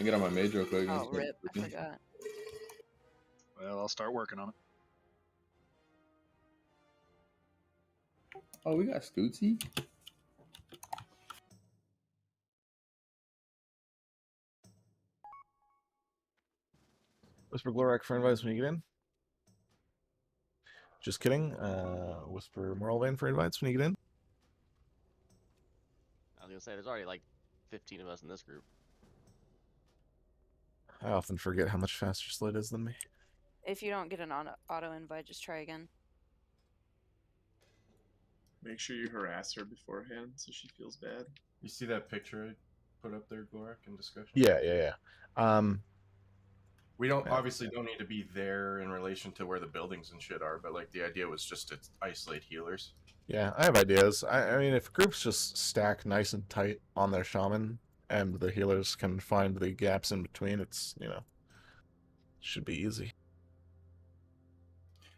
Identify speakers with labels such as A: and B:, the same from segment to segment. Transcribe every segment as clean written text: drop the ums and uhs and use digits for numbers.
A: I get on my mage real quick.
B: Oh, rip. I forgot.
C: Well, I'll start working on it.
A: Oh, we got Scootsy.
D: Whisper Glorak for invites when you get in. Just kidding. Whisper Moralvane for invites when you get in.
E: I was gonna say there's already like 15 of us in this group.
D: I often forget how much faster Slid is than me.
B: If you don't get an auto invite, just try again.
F: Make sure you harass her beforehand so she feels bad.
G: You see that picture I put up there, Glorak, in discussion?
D: Yeah.
G: We obviously don't need to be there in relation to where the buildings and shit are, but like the idea was just to isolate healers.
D: Yeah, I have ideas. I mean, if groups just stack nice and tight on their shaman, and the healers can find the gaps in between, it's, should be easy.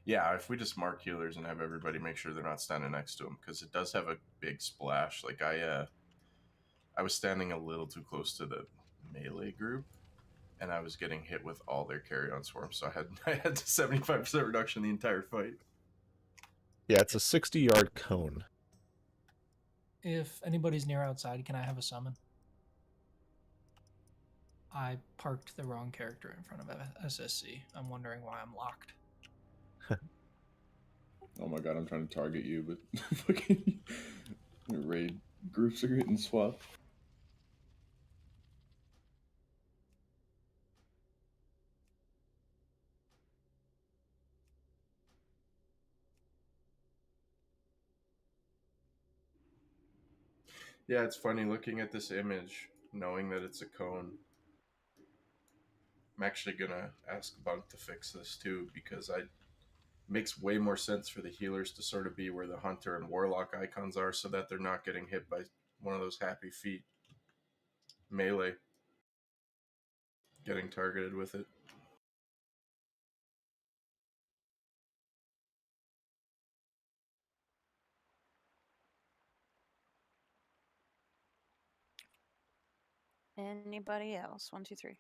G: Yeah, if we just mark healers and have everybody make sure they're not standing next to them, because it does have a big splash. Like I was standing a little too close to the melee group, and I was getting hit with all their carry-on swarms, so I had 75% reduction the entire fight.
D: Yeah, it's a 60-yard cone.
H: If anybody's near outside, can I have a summon? I parked the wrong character in front of SSC. I'm wondering why I'm locked.
A: Oh my god, I'm trying to target you, but fucking raid groups are getting swapped.
G: Yeah, it's funny looking at this image, knowing that it's a cone. I'm actually gonna ask Bunk to fix this too, because it makes way more sense for the healers to sort of be where the hunter and warlock icons are, so that they're not getting hit by one of those happy feet melee, getting targeted with it.
B: Anybody else? 1, 2, 3.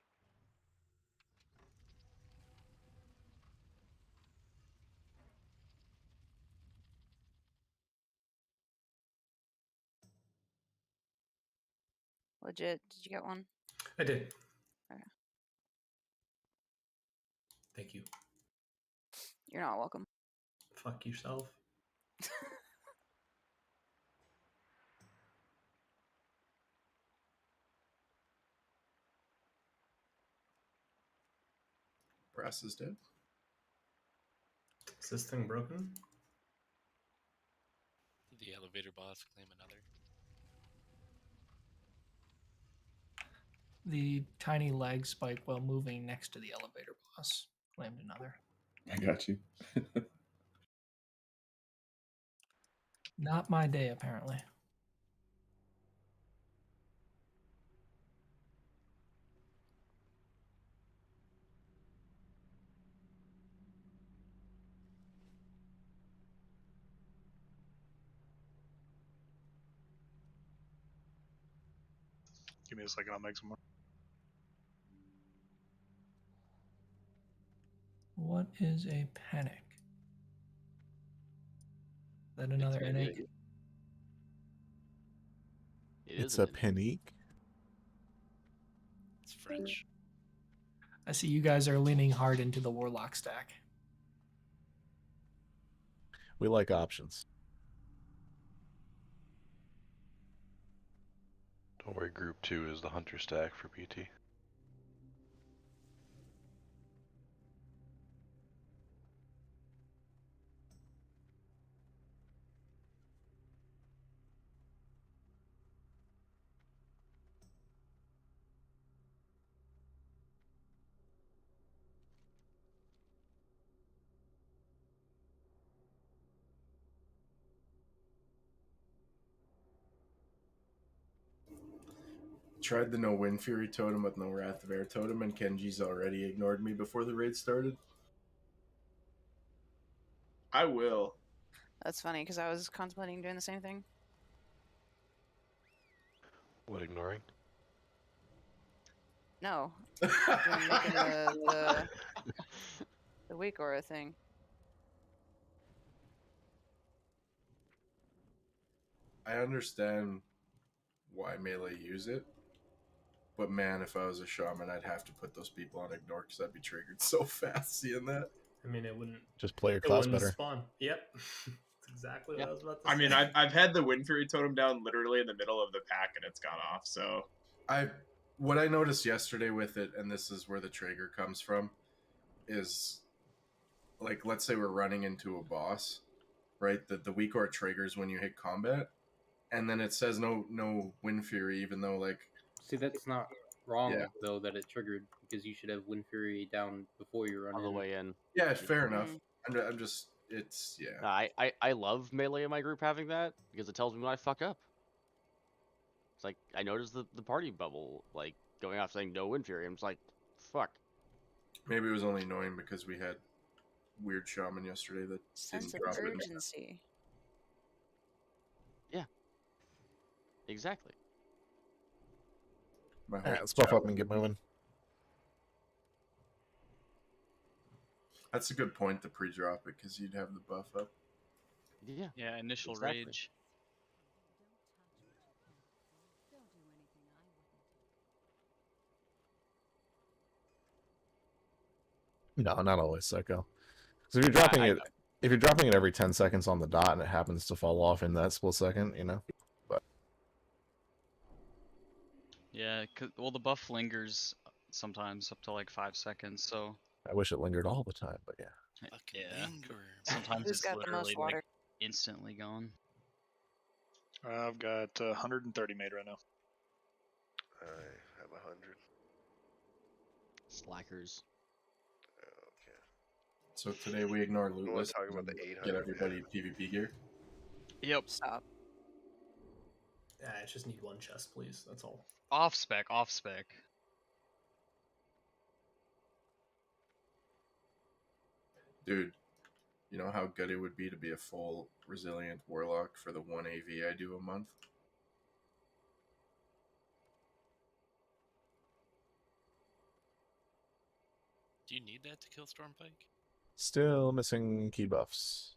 B: Legit, did you get one?
I: I did.
B: Okay.
I: Thank you.
B: You're not welcome.
I: Fuck yourself.
G: Brass is dead.
I: Is this thing broken?
J: The elevator boss claim another.
H: The tiny leg spike while moving next to the elevator boss claimed another.
A: I got you.
H: Not my day, apparently.
C: Give me a second, I'll make some more.
H: What is a panic? Is that another NA?
D: It's a panique.
J: It's French.
H: I see you guys are leaning hard into the warlock stack.
D: We like options.
K: Don't worry, group 2 is the hunter stack for PT.
G: Tried the no Wind Fury totem with no Wrath of Air totem, and Kenji's already ignored me before the raid started.
F: I will.
B: That's funny because I was contemplating doing the same thing.
K: What ignoring?
B: No, doing making the weak aura thing.
G: I understand why melee use it, but man, if I was a shaman, I'd have to put those people on ignore because I'd be triggered so fast seeing that.
I: I mean, it wouldn't.
D: Just play your
I: It
D: class
I: wouldn't
D: better.
I: spawn. Yep. That's exactly what I was about to
F: I
I: say.
F: mean, I've had the Wind Fury totem down literally in the middle of the pack and it's gone off. So
G: What I noticed yesterday with it, and this is where the trigger comes from, is like let's say we're running into a boss, right? The weak aura triggers when you hit combat, and then it says no Wind Fury, even though like
L: See, that's not wrong
G: Yeah.
L: though that it triggered because you should have Wind Fury down before you run
E: On the
L: in.
E: way in.
G: yeah, fair enough. I'm just it's yeah.
E: No, I love melee in my group having that because it tells me when I fuck up. It's like I noticed the party bubble like going off saying no Wind Fury. I'm just like, fuck.
G: Maybe it was only annoying because we had weird shaman yesterday that
B: Sense
G: didn't
B: of
G: drop it.
B: urgency.
E: Yeah. Exactly.
G: My
D: Alright,
G: whole
D: let's buff
G: chat-
D: up and get moving.
G: That's a good point to pre-drop it because you'd have the buff up.
E: Yeah.
M: Yeah, initial
E: Exactly.
M: rage.
D: No, not always, Psycho. So if you're dropping it every 10 seconds on the dot and it happens to fall off in that split second, you know. But
M: Yeah, well, the buff lingers sometimes up to like 5 seconds, so
D: I wish it lingered all the time, but yeah.
M: yeah. Sometimes
B: Who's
M: it's
B: got the most
M: literally
B: water?
M: like instantly gone.
C: I've got 130 made right now.
K: I have 100.
E: Slackers.
K: Okay.
G: So today we ignore loot
K: You want
G: lists
K: to talk about
G: and
K: the 800?
G: get everybody PvP gear.
M: Yep.
B: Stop.
I: Yeah, I just need one chest, please. That's all.
M: Off spec, off spec.
G: Dude, you know how good it would be to be a full resilient warlock for the 1 AV I do a month?
J: Do you need that to kill Stormpike?
D: Still missing key buffs.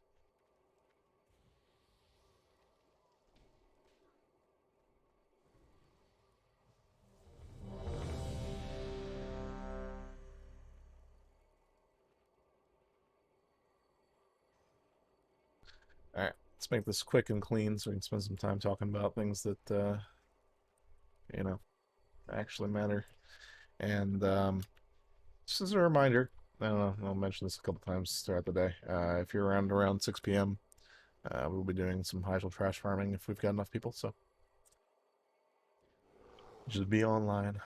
D: Alright, let's make this quick and clean so we can spend some time talking about things that, you know, actually matter. And just as a reminder, I don't know, I'll mention this a couple times throughout the day. If you're around 6 p.m., we'll be doing some hydro trash farming if we've got enough people, so just be online.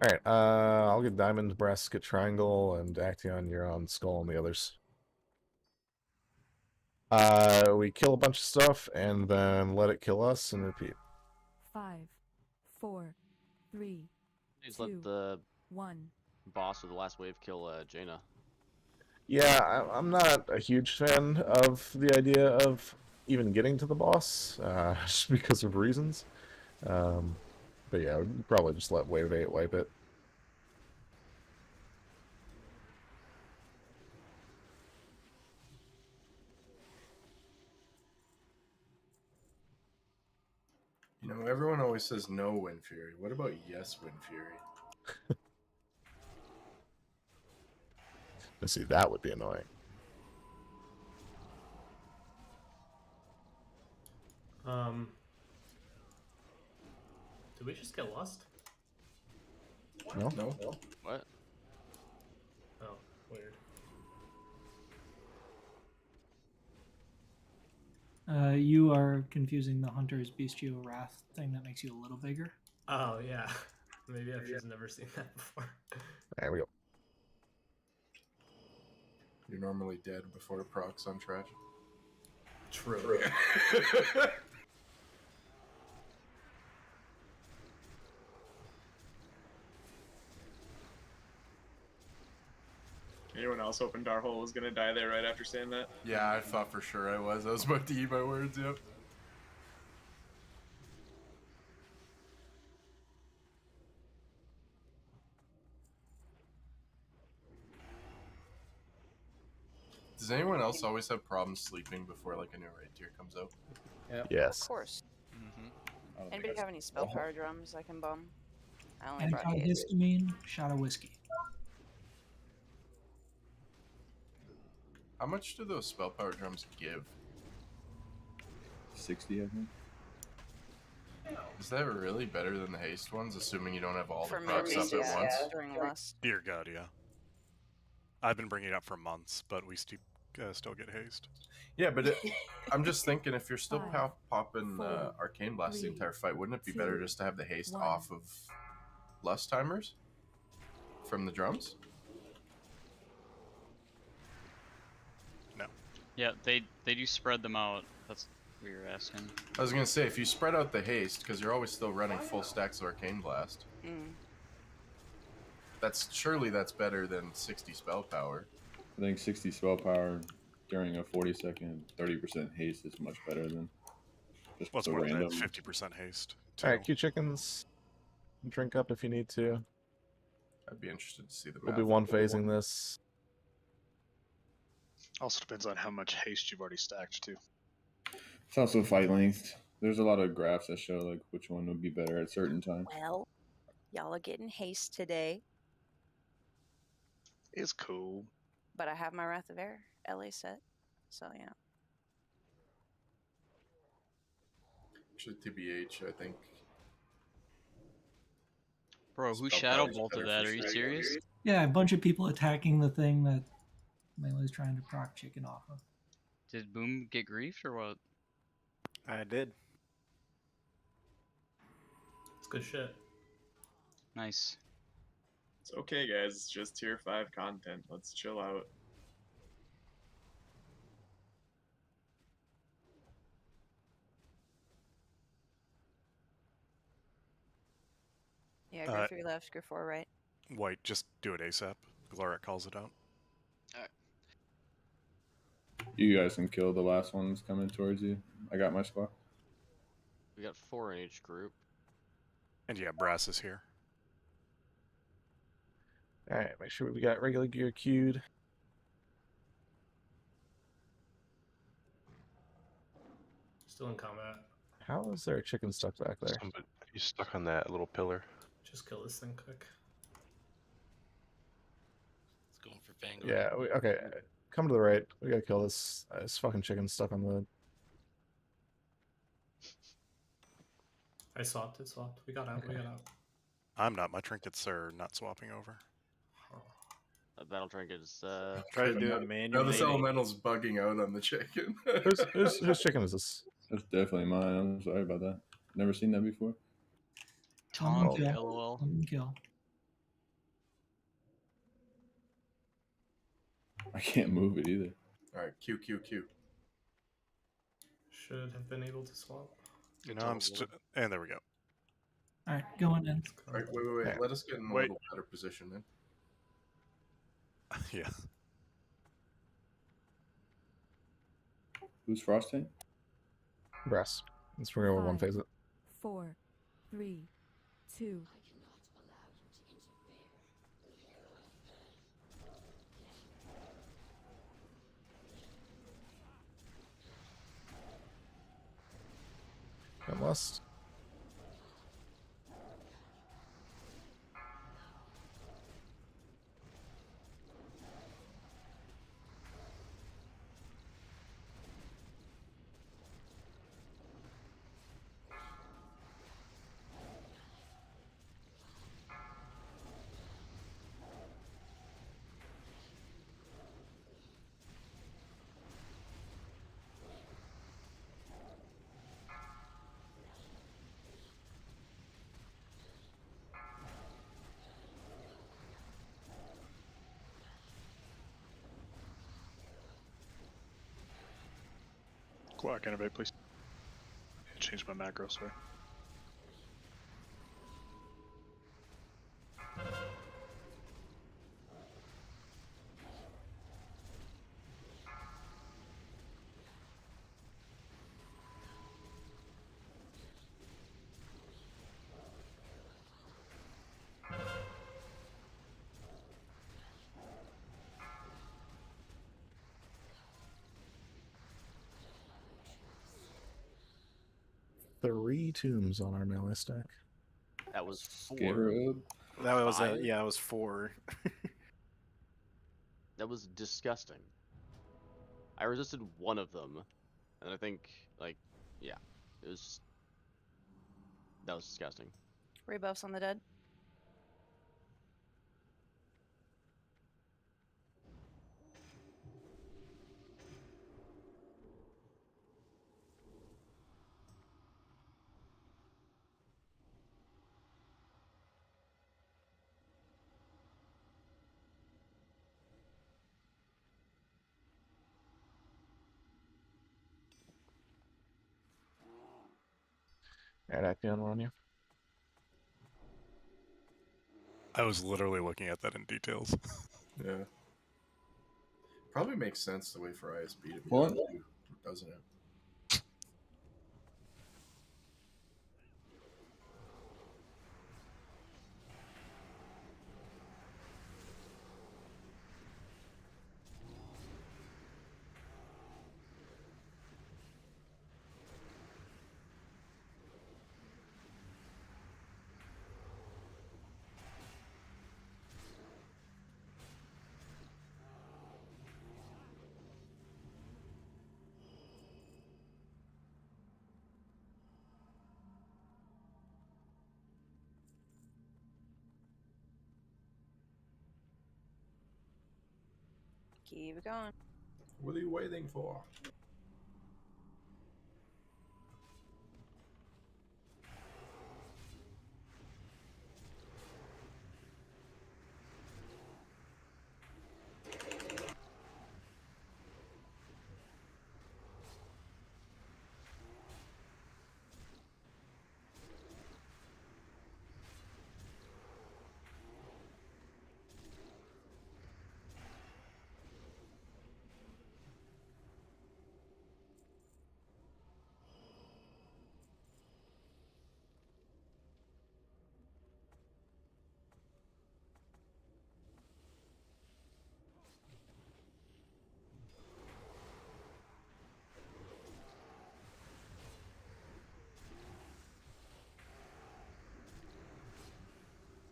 D: Alright, I'll get Diamond, Brass, get Triangle, and Acteon, you're on Skull and the others. We kill a bunch of stuff, and then let it kill us, and repeat.
N: 5, 4, 3,
E: Please
N: 2,
E: let the
N: 1.
E: boss of the last wave kill Jaina.
D: Yeah, I'm not a huge fan of the idea of even getting to the boss, just because of reasons. But yeah, we'd probably just let Wave 8 wipe it.
G: You know, everyone always says no Wind Fury. What about yes Wind Fury?
D: And see, that would be annoying.
I: Did we just get lost?
D: No?
G: No.
E: What?
I: Oh, weird.
H: You are confusing the Hunter's Bestial Wrath thing that makes you a little bigger.
I: Oh, yeah. Maybe I've just never seen that before.
D: There we go.
G: You're normally dead before it procs on trash.
I: True.
F: Anyone else hoping Darhole was gonna die there right after saying that?
G: Yeah, I thought for sure I was. I was about to eat my words, yep. Does anyone else always have problems sleeping before like a new raid tier comes out?
D: Yes.
B: Of course.
A: I don't think
B: Anybody
A: I
B: have any spell power drums I can bum? I only brought haste.
H: Antihistamine, shot of whiskey.
G: How much do those spell power drums give?
A: 60, I think.
G: Is that really better than the haste ones, assuming you don't have all
B: For
G: the procs
B: me,
G: up at
B: yeah,
G: once?
B: during lust.
C: Dear God, yeah. I've been bringing it up for months, but we still get haste.
G: Yeah, but I'm just thinking if you're still
N: Five,
G: popping
N: 4,
G: Arcane Blast the
N: 3,
G: entire fight, wouldn't it be better
N: 2,
G: just to have the haste
N: 1.
G: off of lust timers from the drums?
C: No.
M: Yeah, they do spread them out. That's what you're asking.
G: I was gonna say, if you spread out the haste, because you're always still running full stacks of Arcane Blast, surely that's better than 60 spell power.
A: I think 60 spell power during a 40-second 30% haste is much better than just
C: What's
A: the
C: more than
A: random.
C: 50% haste.
D: All right, Q chickens. Drink up if you need to.
G: I'd be interested to see the
D: We'll
G: math.
D: be one phasing this.
C: Also depends on how much haste you've already stacked too.
A: It's also fight length. There's a lot of graphs that show like which one would be better at certain times.
B: Well, y'all are getting haste today,
C: It's cool.
B: but I have my Wrath of Air LA set, so yeah.
G: Actually, TBH, I think.
M: Bro, who
G: Spell
M: shadow
G: power's
M: bolted
G: better
M: that?
G: for
M: Are you
G: sure.
M: serious?
H: Yeah, a bunch of people attacking the thing that Melee's trying to proc chicken off of.
M: Did Boom get griefed or what?
O: I did.
I: It's good shit.
M: Nice.
F: It's okay, guys. It's just tier 5 content. Let's chill out.
B: Yeah, go 3 left, go 4 right.
C: White, just do it ASAP. Glorat calls it out.
A: You guys can kill the last ones coming towards you. I got my spot.
E: We got 4 in each group.
C: And yeah, Brass is here.
D: All right, make sure we got regular gear queued.
I: Still in combat.
D: How is there a chicken stuck back there?
O: He's stuck on that little pillar.
I: Just kill this thing quick.
J: It's going for Vanguard.
D: Yeah, okay. Come to the right. We gotta kill this. This fucking chicken stuck on the...
I: I swapped. It swapped. We got out.
D: Okay.
I: We got out.
C: I'm not. My trinkets are not swapping over.
E: Battle trinket is
O: Try to do
G: now,
O: it manually.
G: Now this elemental's bugging out on the chicken.
D: whose chicken is this?
A: That's definitely mine. I'm sorry about that. Never seen that before.
M: Tonk,
H: kill.
M: lol.
H: Kill.
A: I can't move it either.
G: Alright, Q.
I: Should have been able to swap.
C: No, I'm still. And there we go.
H: All right, going in.
G: Alright, wait.
D: Yeah.
G: Let us get in a little better position then.
C: Yeah.
A: Who's frosting?
D: Brass. Let's bring over one
N: 5,
D: phase it.
N: 4, 3, 2.
D: Got lust.
C: Quark, innovate, please. Change my macro, sorry.
D: 3 tombs on our melee stack.
E: That was 4.
A: Scarab.
O: That was
E: Five?
O: yeah, it was 4.
E: That was disgusting. I resisted one of them, and I think like, yeah, it was. That was disgusting.
B: Rebuffs on the dead.
D: Add Actian on you.
C: I was literally looking at that in details.
G: Yeah. Probably makes sense to wait for ISB to be
A: What?
G: done too, doesn't it?
B: Keep it going.
G: What are you waiting for?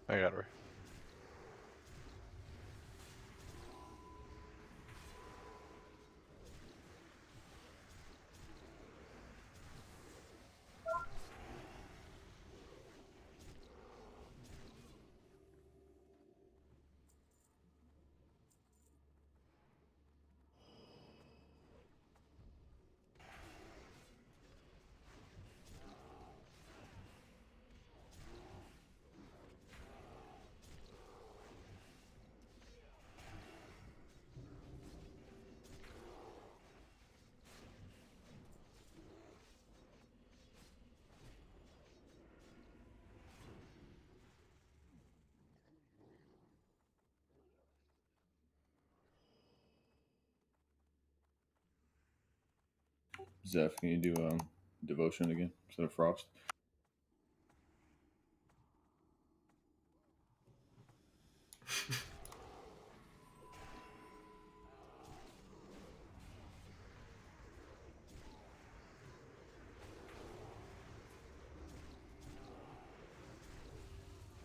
O: I got her.
A: Zeph, can you do devotion again instead of frost?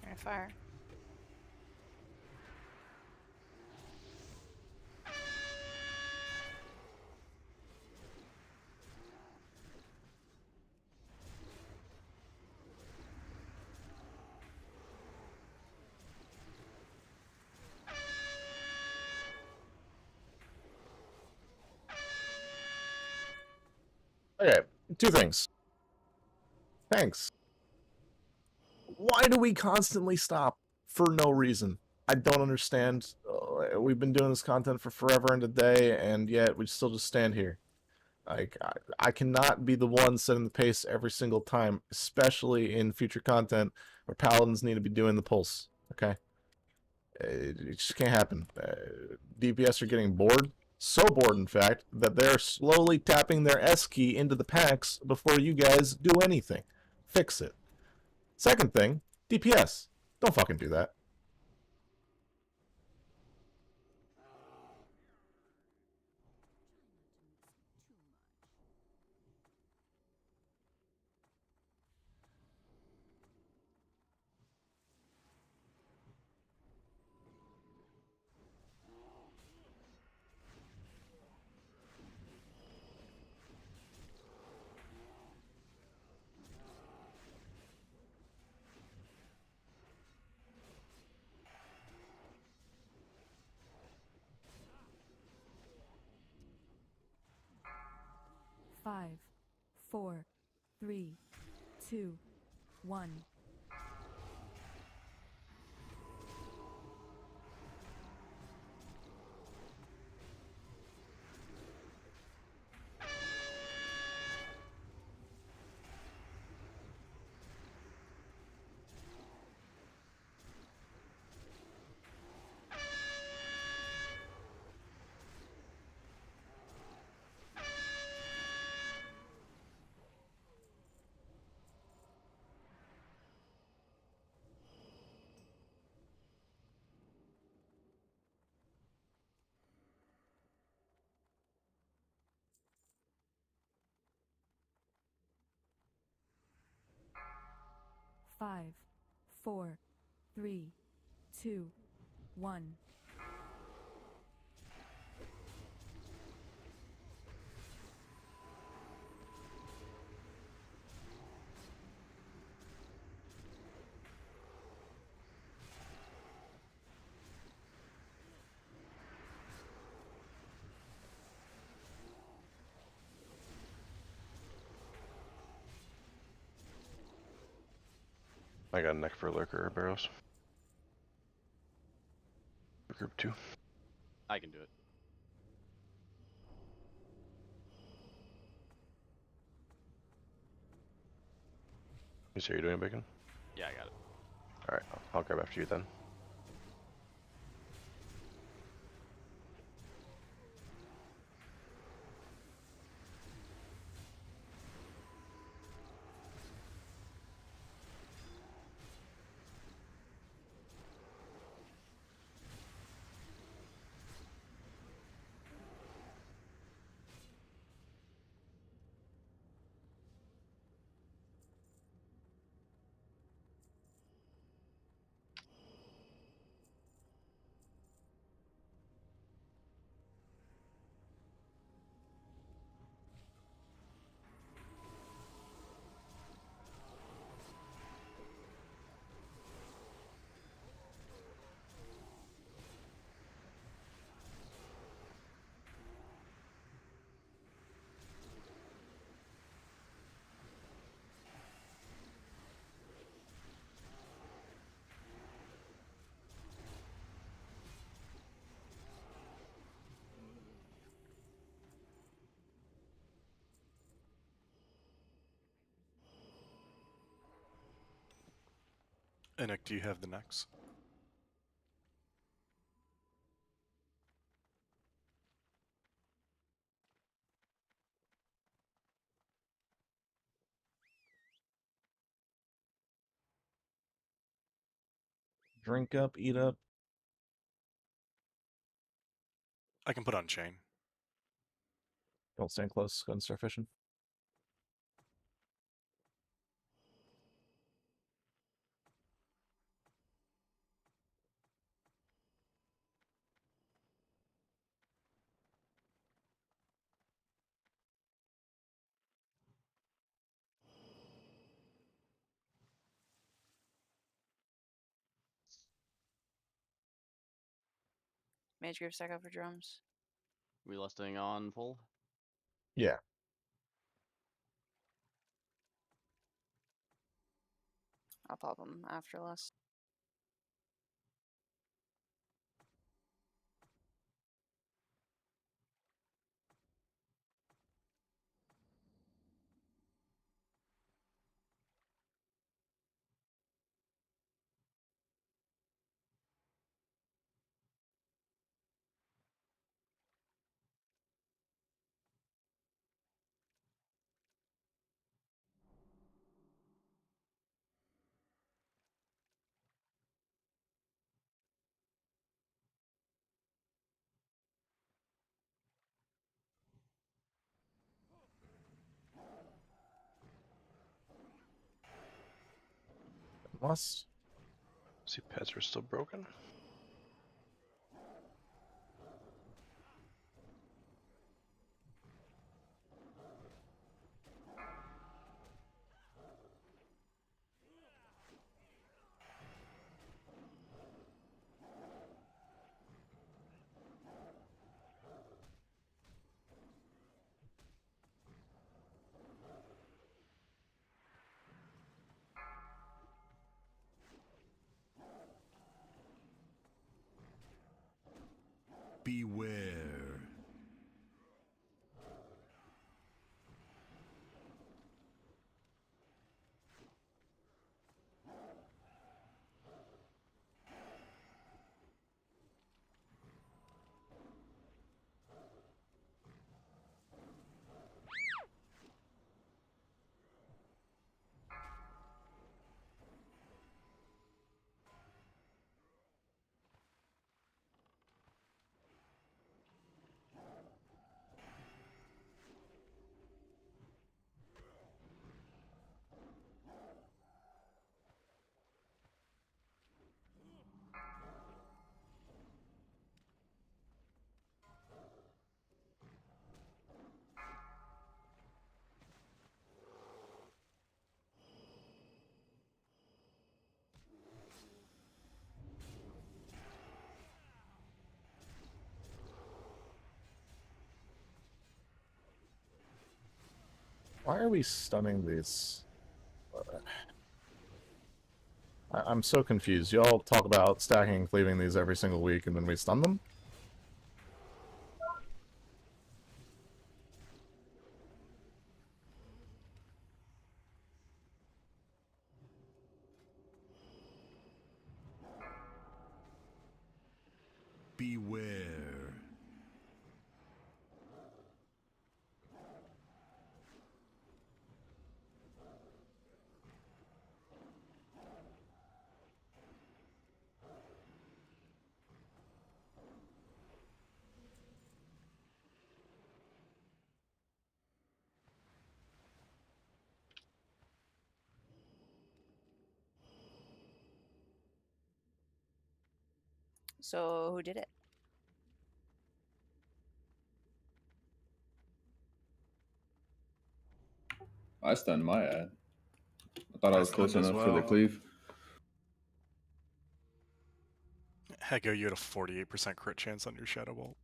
B: Alright, fire.
D: Okay, 2 things. Thanks. Why do we constantly stop for no reason? I don't understand. We've been doing this content for forever and a day, and yet we still just stand here. Like, I cannot be the one setting the pace every single time, especially in future content where paladins need to be doing the pulse. Okay? It just can't happen. DPS are getting bored. So bored, in fact, that they're slowly tapping their S key into the packs before you guys do anything. Fix it. Second thing, DPS. Don't fucking do that.
N: 4, 3, 2, 1. Five, 4, 3, 2, 1.
O: I got a neck for lurker or barrows. Group 2.
E: I can do it.
O: You say you're doing bacon?
E: Yeah, I got it.
O: Alright, I'll grab after you then.
C: Nick, do you have the necks?
D: Drink up, eat up.
C: I can put on chain.
D: Don't stand close. Go and start fishing.
B: Mage group stack up for drums.
E: Relisting on full.
D: Yeah.
B: I'll pop them after less.
D: Must.
O: See, pets are still broken.
P: Beware.
D: Why are we stunning these? I'm so confused. Y'all talk about stacking and cleaving these every single week, and then we stun them?
P: Beware.
B: So who did it?
A: I stunned my ad. I thought I was close
C: stunned as
A: enough for the
C: well.
A: cleave.
C: Hego, you had a 48% crit chance on your Shadow Bolt.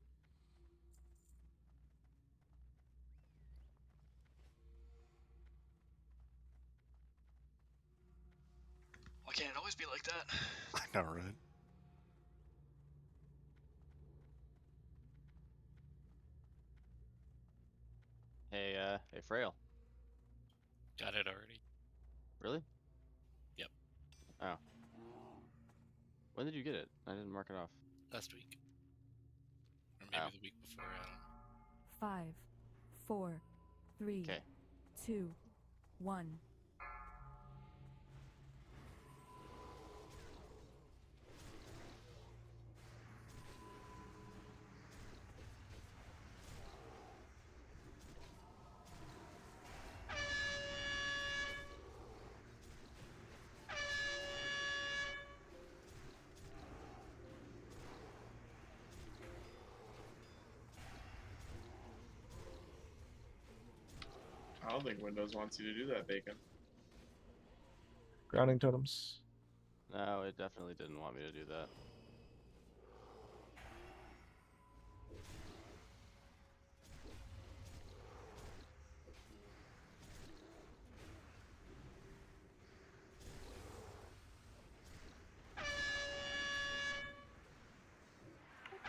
Q: Why can't it always be like that?
C: I know, right?
E: Hey, Frail.
J: Got it already.
E: Really?
J: Yep.
E: Oh. When did you get it? I didn't mark it off.
J: Last week. Or maybe the week before, I don't know.
N: 5, 4, 3, 2, 1.
F: I don't think Windows wants you to do that, Bacon.
D: Grounding totems.
E: No, it definitely didn't want me to do that.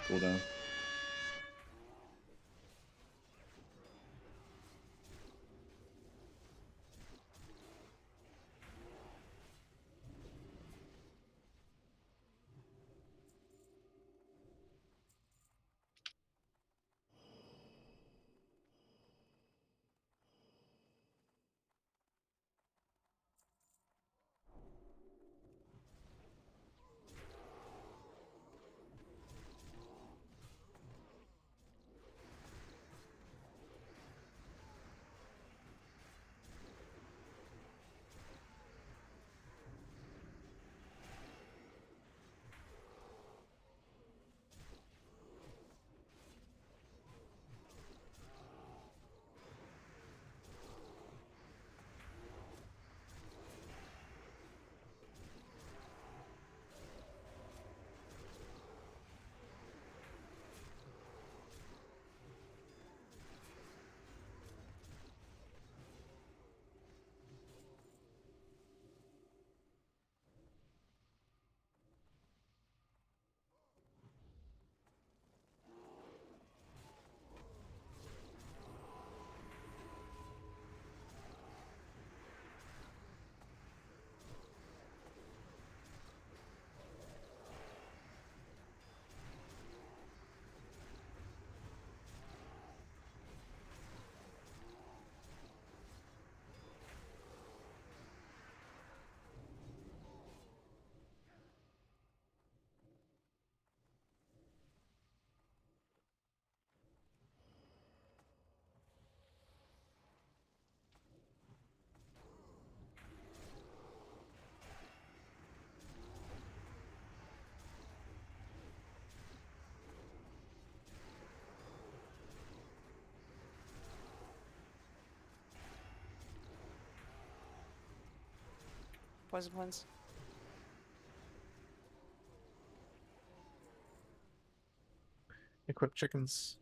A: Cool down.
B: Poison Twins.
D: Equip chickens.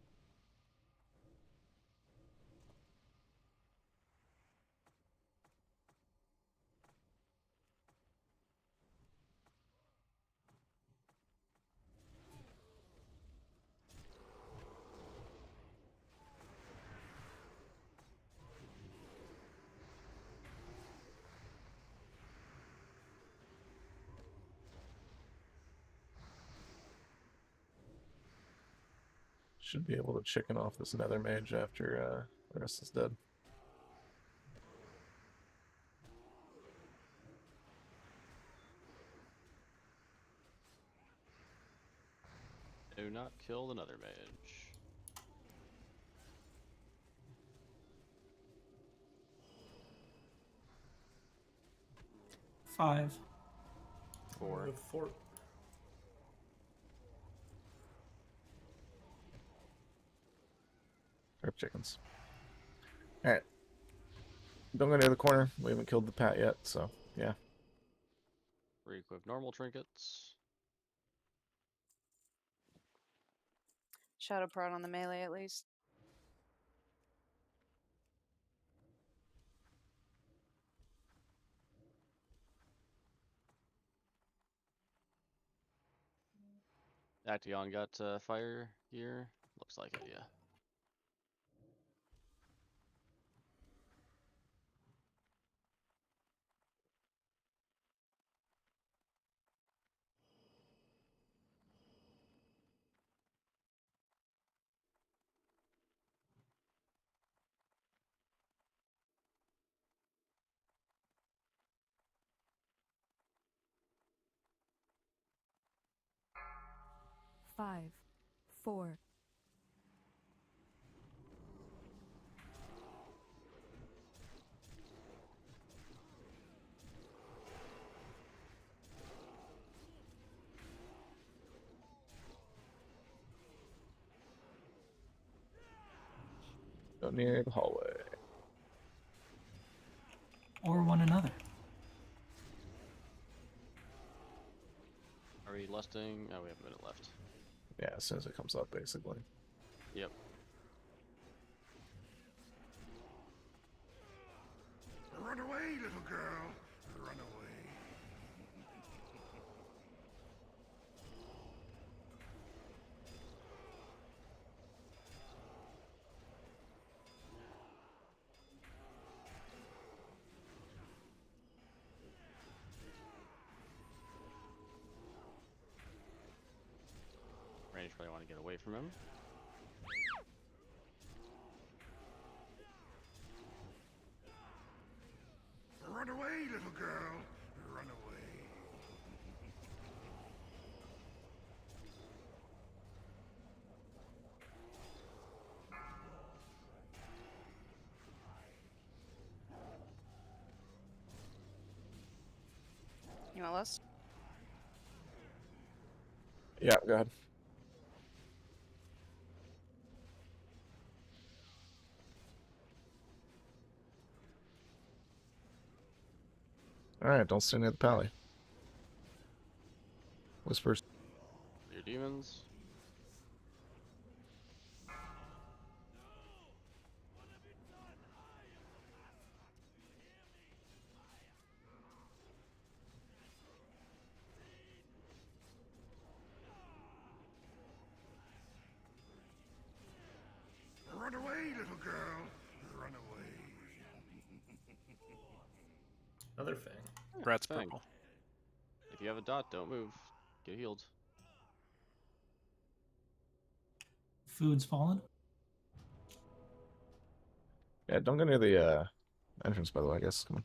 D: Should be able to chicken off this nether mage after the rest is dead.
E: Do not kill another mage.
H: Five.
E: 4.
I: 4.
D: Rip chickens. Alright. Don't go near the corner. We haven't killed the pat yet, so yeah.
E: Re-equip normal trinkets.
B: Shadow Prone on the melee at least.
E: Actaeon got fire gear. Looks like it, yeah.
N: Five, 4.
D: Go near the hallway.
H: Or one another.
E: Are we lusting? Oh, we have a minute left.
D: Yeah, as soon as it comes up, basically.
E: Yep.
K: Run away, little girl. Run away.
E: Range probably want to get away from him.
K: Run away, little girl. Run away.
B: You want lust?
D: Yeah, go ahead. Alright, don't stay near the pally. Whispers.
E: Your demons.
K: Run away, little girl. Run away.
I: Another thing.
C: Rat's
E: Fang.
C: purple.
E: If you have a dot, don't move. Get healed.
H: Food's fallen.
D: Yeah, don't go near the entrance, by the way, I guess. Come on.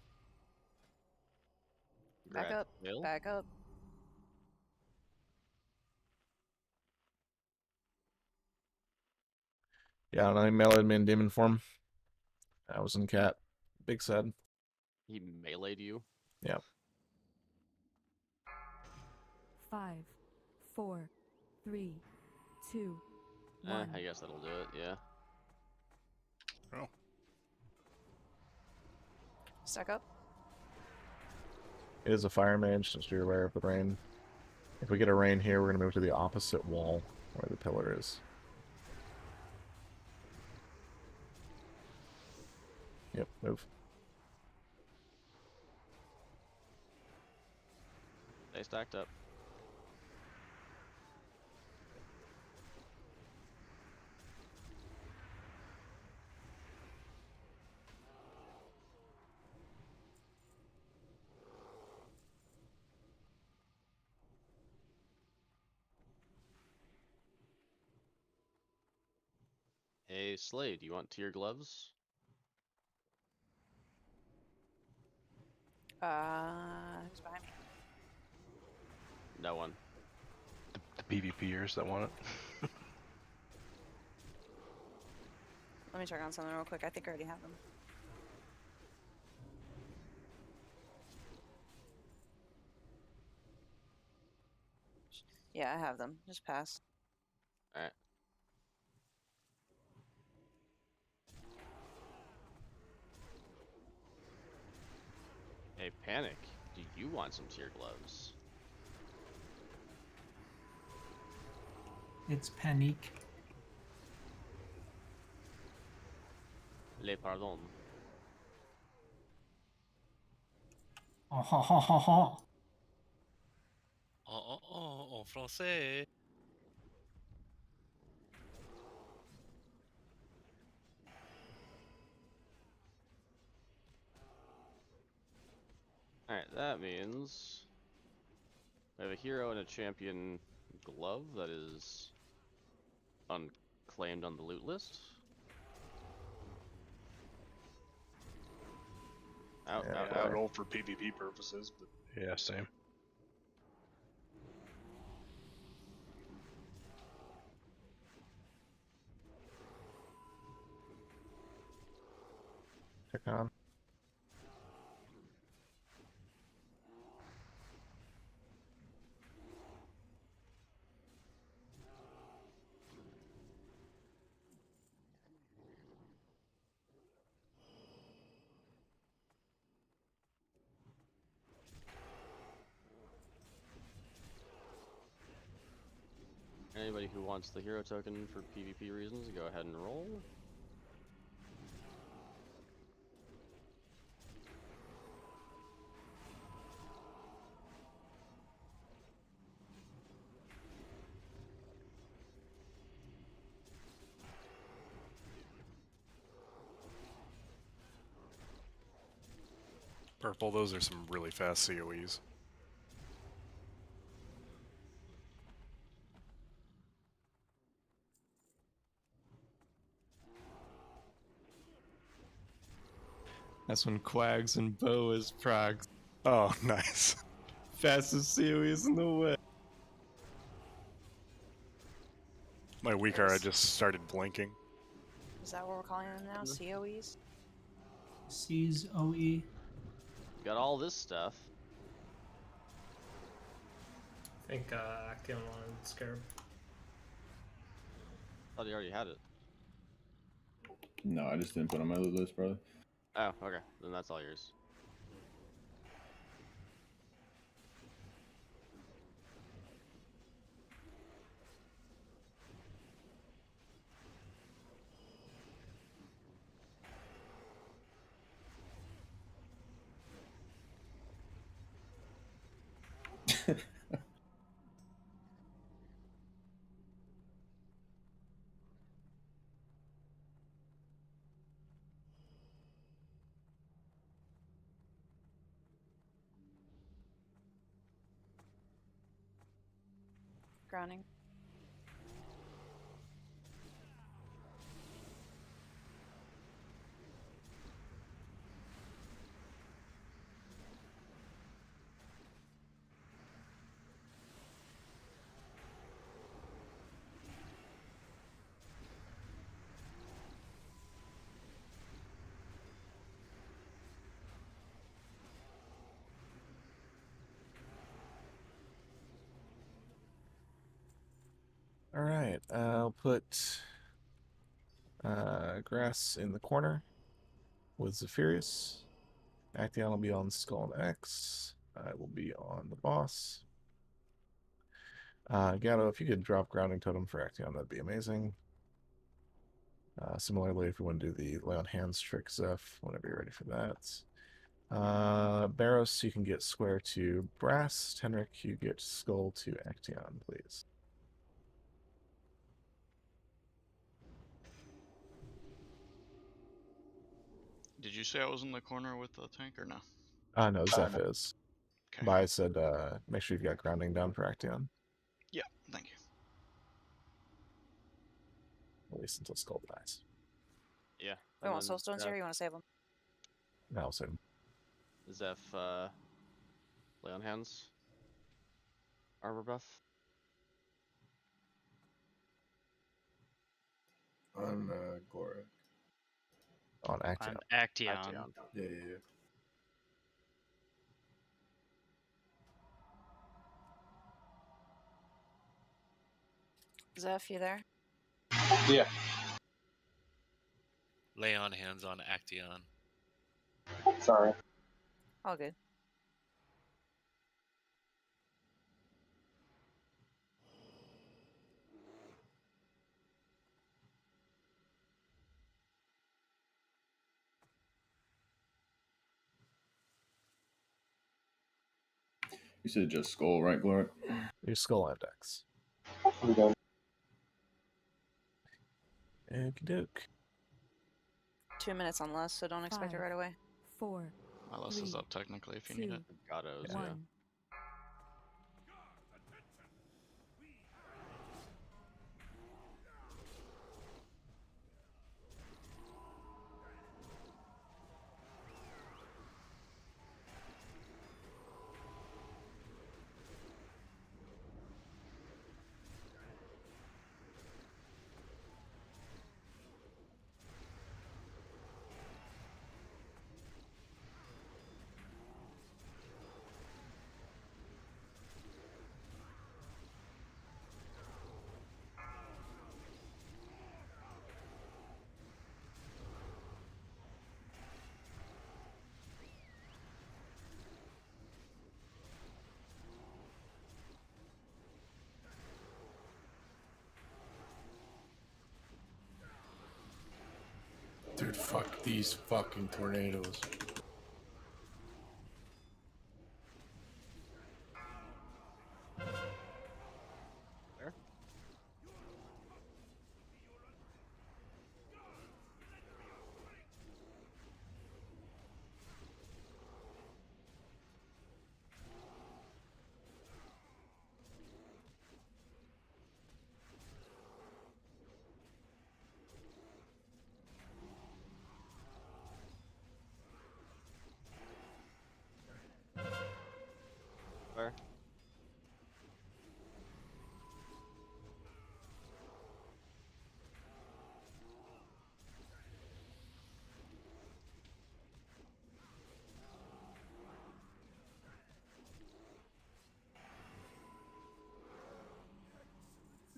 B: Back up.
E: Hill?
B: Back up.
D: Yeah, and I meleeed me in demon form. I was in cat. Big sad.
E: He meleeed you?
D: Yeah.
N: 5, 4, 3, 2, 1.
E: I guess that'll do it, yeah.
B: Stack up.
D: is a fire mage, just be aware of the rain. If we get a rain here, we're going to move to the opposite wall where the pillar is. Yep, move.
E: They stacked up. Hey, Slade, you want tier gloves?
B: Who's behind me?
E: No one.
O: The PvPers that want it.
B: Let me check on something real quick. I think I already have them. Yeah, I have them. Just pass.
E: Alright. Hey, Panic, do you want some tier gloves?
H: It's panique.
E: Les pardon.
H: Oh ha ha ha ha.
J: En français.
E: Alright, that means we have a hero and a champion glove that is unclaimed on the loot list. Out,
D: Yeah,
E: out,
R: I
E: out.
R: roll for PvP purposes, but
O: Yeah, same.
D: Check on.
E: Anybody who wants the hero token for PvP reasons, go ahead and roll.
C: Purple, those are some really fast COEs.
S: That's when Quags and Boas procs.
C: Oh, nice.
S: Fastest COEs in the way.
C: My weak arrow just started blinking.
B: Is that what we're calling them now? COEs?
H: C's OE.
E: Got all this stuff.
I: I think Action wanted Scarab.
E: Thought he already had it.
A: No, I just didn't put it on my loot list, brother.
E: Oh, okay. Then that's all yours.
B: Grounding.
D: Alright, I'll put Grass in the corner with Zephyrius. Action will be on Skull and X. I will be on the boss. Gatto, if you could drop grounding totem for Action, that'd be amazing. Similarly, if you want to do the lay on hands trick, Zeph, whenever you're ready for that. Barros, you can get square to brass. Tenric, you get skull to Action, please.
M: Did you say I was in the corner with the tank or no?
D: No, Zeph is.
M: Okay.
D: But I said, make sure you've got grounding down for Action.
M: Yeah, thank you.
D: At least until Skull dies.
E: Yeah.
B: We want soulstones here. Or you want to save them?
D: No, I'll save him.
E: Zeph, lay on hands. Armor buff.
G: On Gora.
D: On Action.
M: On Action.
G: Yeah.
B: Zeph, you there?
R: Yeah.
J: Lay on hands on Action.
R: Sorry.
B: All good.
A: You said just skull, right, Glory?
D: Your skull index.
R: Okay.
D: Okie doke.
B: 2 minutes on less, so don't expect it
N: 5,
B: right away.
N: 4.
M: My list is
N: 3,
M: up technically if you need it.
E: Gatto's, yeah.
N: 1.
G: Dude, fuck these fucking tornadoes.
E: There. Where?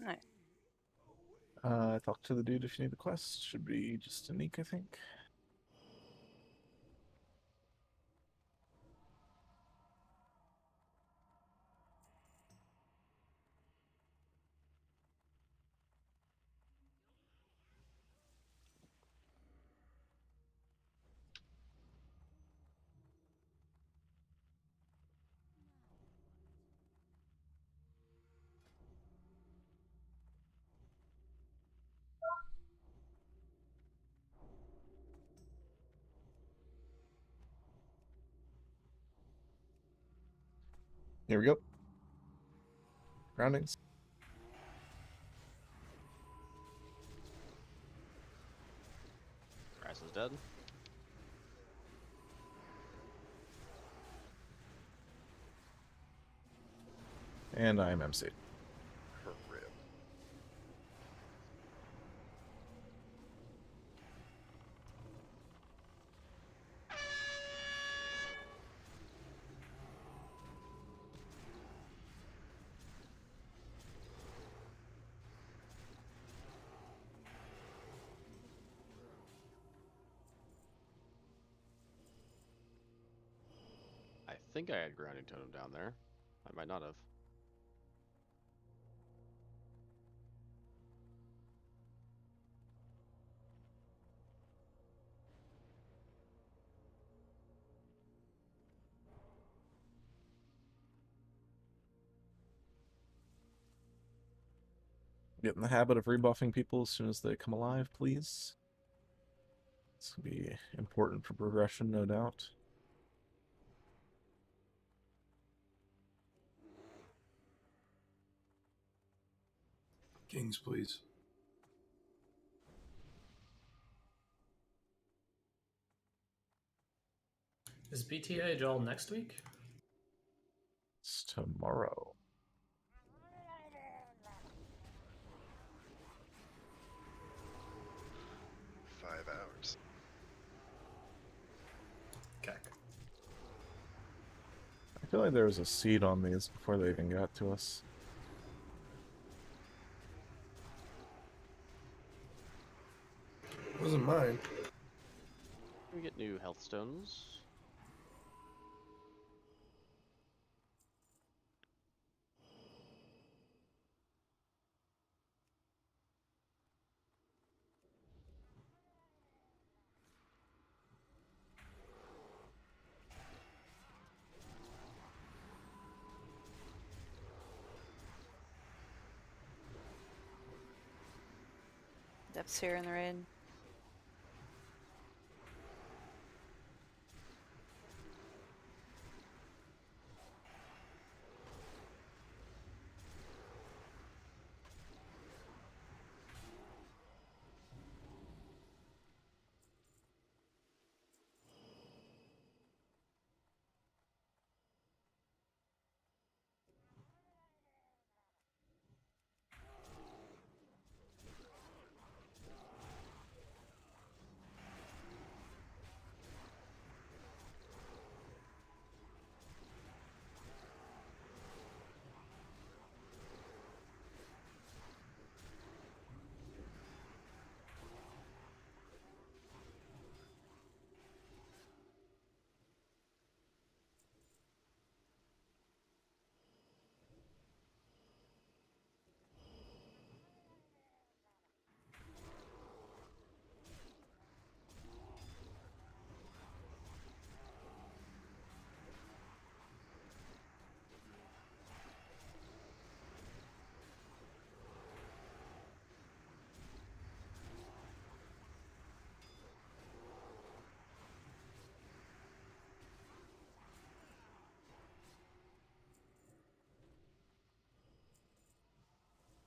B: Nice.
D: Talk to the dude if you need the quest. Should be just a Neek, I think. Here we go. Groundings.
E: Grass is dead.
D: And I'm MC.
E: I think I had grounding totem down there. I might not have.
D: Get in the habit of rebuffing people as soon as they come alive, please. This will be important for progression, no doubt.
T: Kings, please.
I: Is BTA all next week?
D: It's tomorrow.
U: Hours.
I: Okay.
D: I feel like there was a seed on these before they even got to us.
T: It wasn't mine.
E: We get new health stones.
B: Depths here in the raid.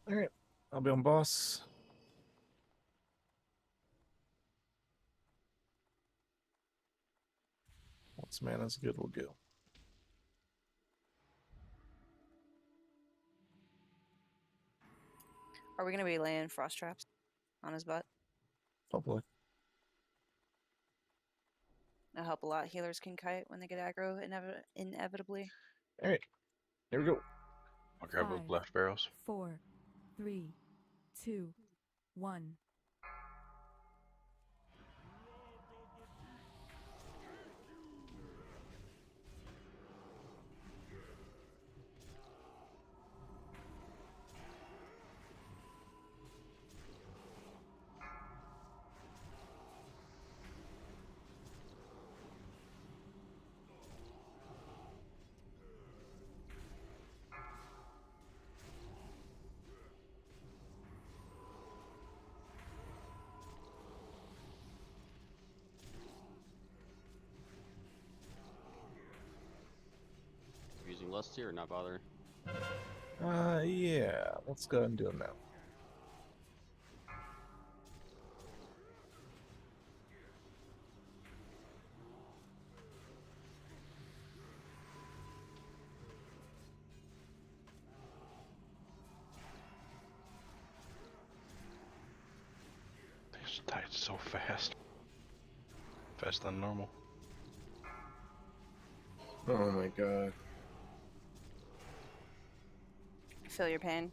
D: Alright, I'll be on boss. Once mana's good, we'll go.
B: Are we gonna be laying frost traps on his butt?
D: Hopefully.
B: That'll help a lot. Healers can kite when they get aggro inevitably.
D: Alright, here we go.
O: I'll grab both blast barrels.
N: 4, 3, 2, 1.
E: Using Lusty or not bother?
D: Yeah, let's go ahead and do it now.
O: They just died so fast. Faster than normal.
T: Oh my god.
B: Feel your pain.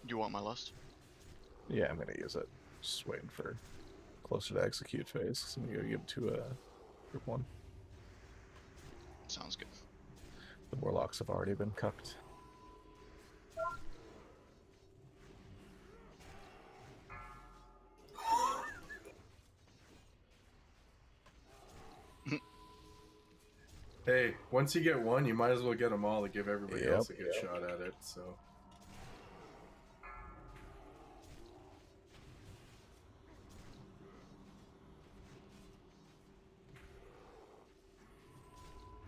Q: You want my list?
D: Yeah, I'm gonna use it. Just waiting for closer to execute phase. So I'm gonna give it to group 1.
Q: Sounds good.
D: The warlocks have already been cucked.
G: Hey, once you get one, you might as well get them all to give everybody
D: Yep.
G: else a good shot at it. So.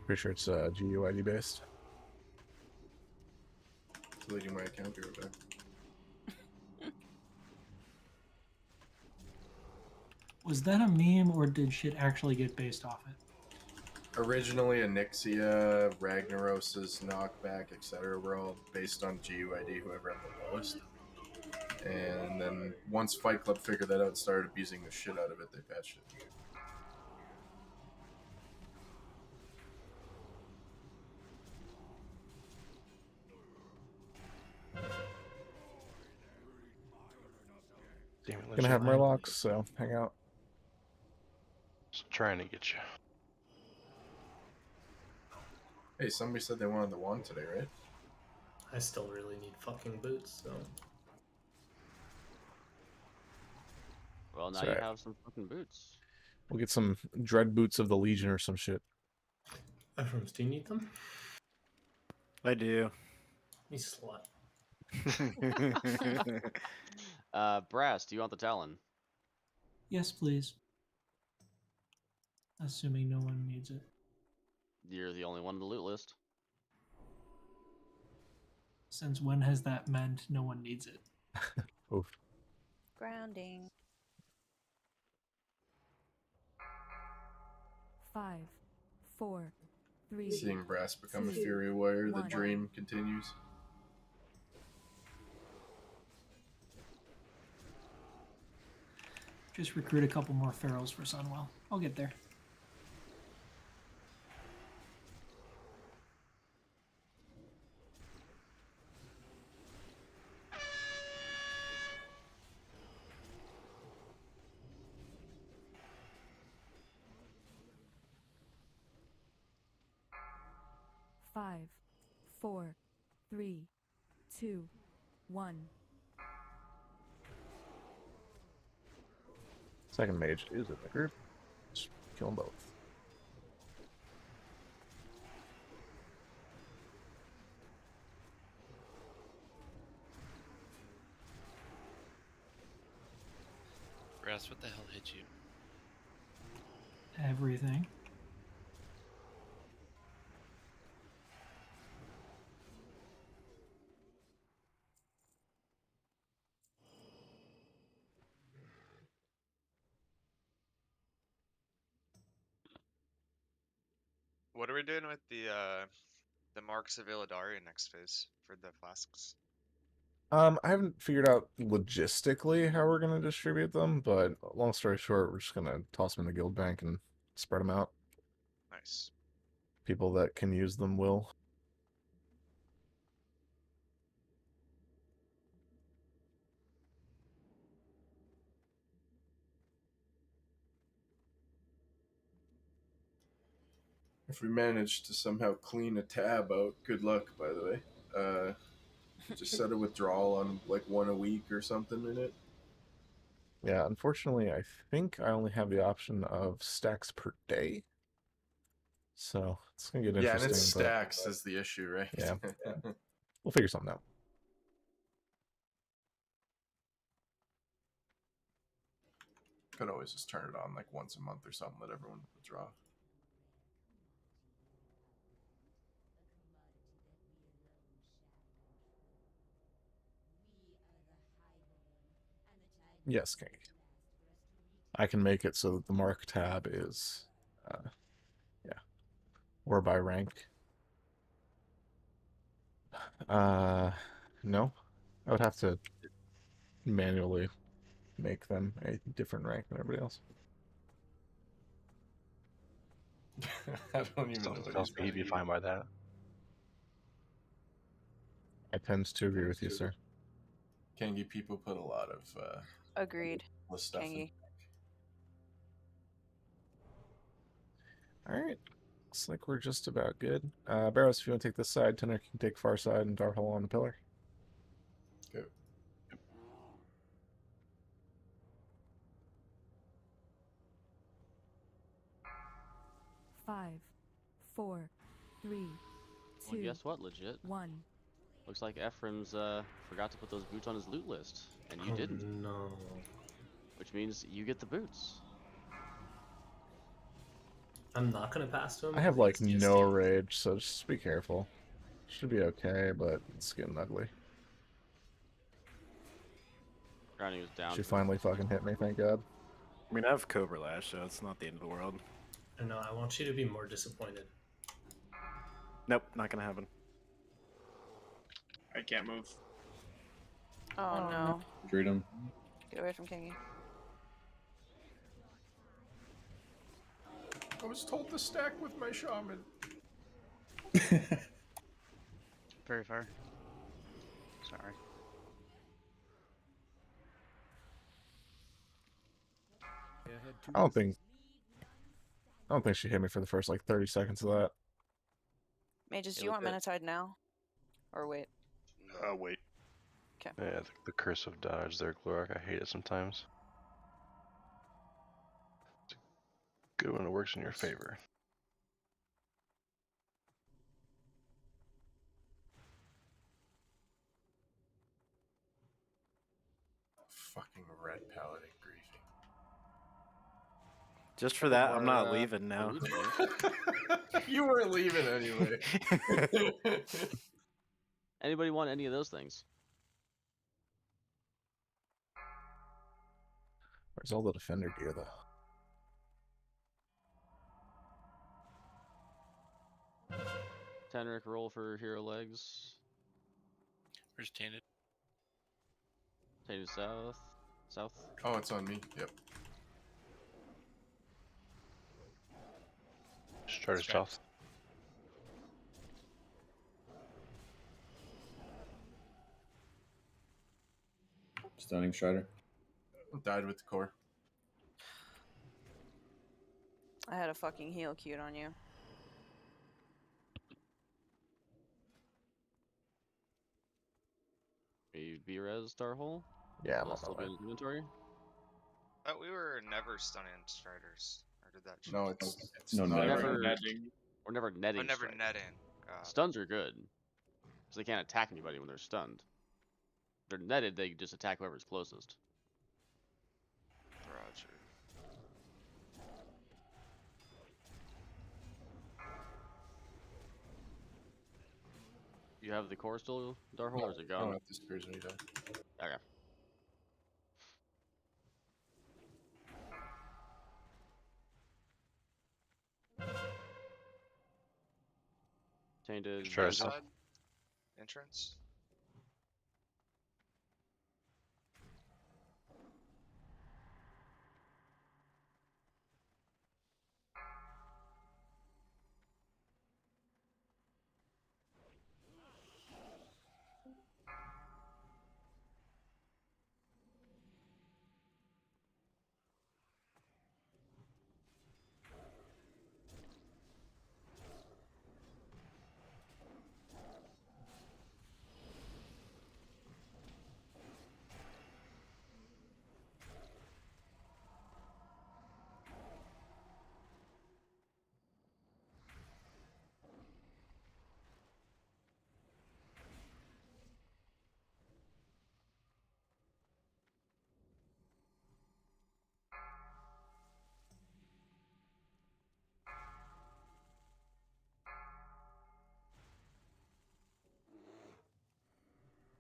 D: Pretty sure it's GUID based.
G: Deleting my account here, back.
H: Was that a meme or did shit actually get based off it?
G: Originally, Anixia, Ragnaros' knockback, etc. were all based on GUID, whoever had the lowest. And then once Fight Club figured that out and started abusing the shit out of it, they patched it.
D: Gonna have Murlocs, so hang out.
O: Just trying to get you.
G: Hey, somebody said they wanted the wand today, right?
I: I still really need fucking boots, so.
E: Well, now
D: Sorry.
E: you have some fucking boots.
D: We'll get some Dread Boots of the Legion or some shit.
I: Eframs, do you need them?
L: I do.
I: You slut.
E: Brass, do you want the Talon?
H: Yes, please. Assuming no one needs it.
E: You're the only one on the loot list.
H: Since when has that meant no one needs it?
D: Oof.
B: Grounding.
N: 5, 4, 3.
G: Seeing Brass become a
N: 2,
G: Fury Warrior, the
N: 1.
G: dream continues.
H: Just recruit a couple more pharaohs for Sunwell. I'll get there.
N: Five, 4, 3, 2, 1.
D: Second mage is in the group. Just kill them both.
J: Brass, what the hell hit you?
H: Everything.
V: What are we doing with the Marks of Illidari next phase for the flasks?
D: I haven't figured out logistically how we're gonna distribute them, but long story short, we're just gonna toss them in the guild bank and spread them out.
V: Nice.
D: People that can use them will.
G: If we manage to somehow clean a tab out, good luck, by the way. Just set a withdrawal on like 1 a week or something in it.
D: Yeah, unfortunately, I think I only have the option of stacks per day. So it's gonna get interesting.
G: Yeah, and it's
D: but,
G: stacks is the issue, right?
D: Yeah. We'll figure something out.
G: Could always just turn it on like once a month or something, let everyone withdraw.
D: Yes, King. I can make it so that the mark tab is, yeah, or by rank. No, I would have to manually make them a different rank than everybody else.
G: I don't even know
O: Something
G: what
O: tells me he'd be fine by that.
D: I tend to agree with you, sir.
G: Kangi people put a lot of
B: Agreed.
G: stuff in.
B: Kangi.
D: Alright. Looks like we're just about good. Barrows, if you want to take this side, Tenor can take far side, and Darhole on the pillar.
G: Go.
N: 5, 4, 3, 2,
E: Well, guess what? Legit.
N: 1.
E: Looks like Ephraim's forgot to put those boots on his loot list, and you didn't.
I: No.
E: Which means you get the boots.
I: I'm not gonna pass to him.
D: I have
I: think
D: like
I: it's just
D: no
I: game.
D: rage, so just be careful. Should be okay, but it's getting ugly.
E: Grounding was down.
D: She finally fucking hit me, thank God.
L: I mean, I have Cobra Lash, so it's not the end of the world.
I: I know. I want you to be more disappointed.
L: Nope, not gonna happen.
F: I can't move.
B: Oh, no.
A: Treat him.
B: Get away from Kangi.
G: I was told to stack with my shaman.
M: Very fair. Sorry.
D: I don't think she hit me for the first like 30 seconds of that.
B: Mages, do you want Minotaur now? Or wait?
F: Wait.
B: Okay.
O: Yeah, the curse of dodge there, Glorak. I hate it sometimes. It's good when it works in your favor.
G: Fucking red paladin griefing.
L: Just for that, I'm not leaving now.
G: You weren't leaving anyway.
E: Anybody want any of those things?
D: Where's all the defender gear though?
E: Teneric roll for hero legs.
J: Where's Tainted?
E: Tainted south. South.
G: Oh, it's on me. Yep.
O: Strider south.
A: Stunning Strider.
G: Died with the core.
B: I had a fucking heal queued on you.
E: A B-res Starhole?
D: Yeah, I'm
E: Will
D: on
E: that still
D: my
E: be
D: way.
E: in inventory?
V: Thought we were never stunning striders. Or did that change?
G: No, it's
A: No,
G: not.
A: never.
E: We're never netting.
V: Oh, never
E: strikers.
V: netting.
E: Stuns are good. Because they can't attack anybody when they're stunned. If they're netted, they just attack whoever's closest.
V: Roger.
E: You have the core still, Darhole, or is it gone?
G: No, it disappears when you die.
E: Okay. Tainted.
O: Strider south.
V: Side? Entrance?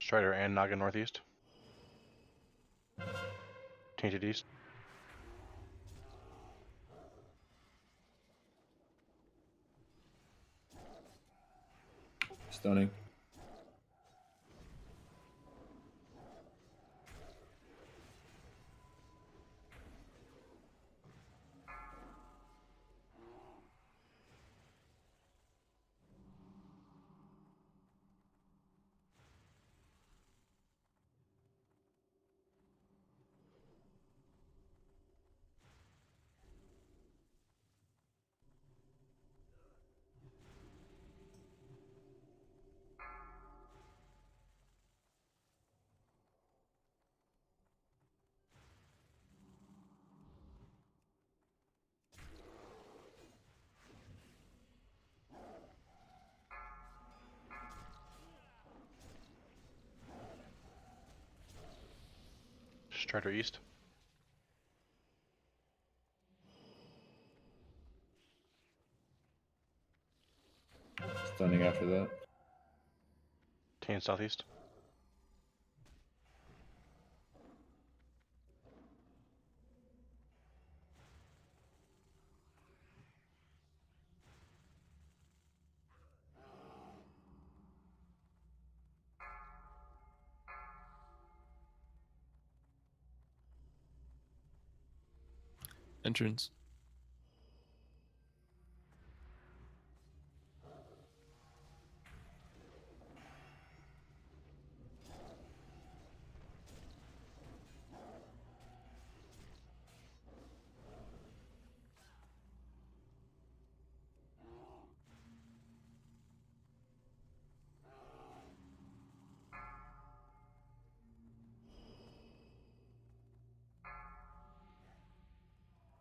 O: Strider and Naga northeast. Tainted east.
A: Stunning.
O: Strider east.
A: Stunning after that.
O: Tan southeast.
S: Entrance.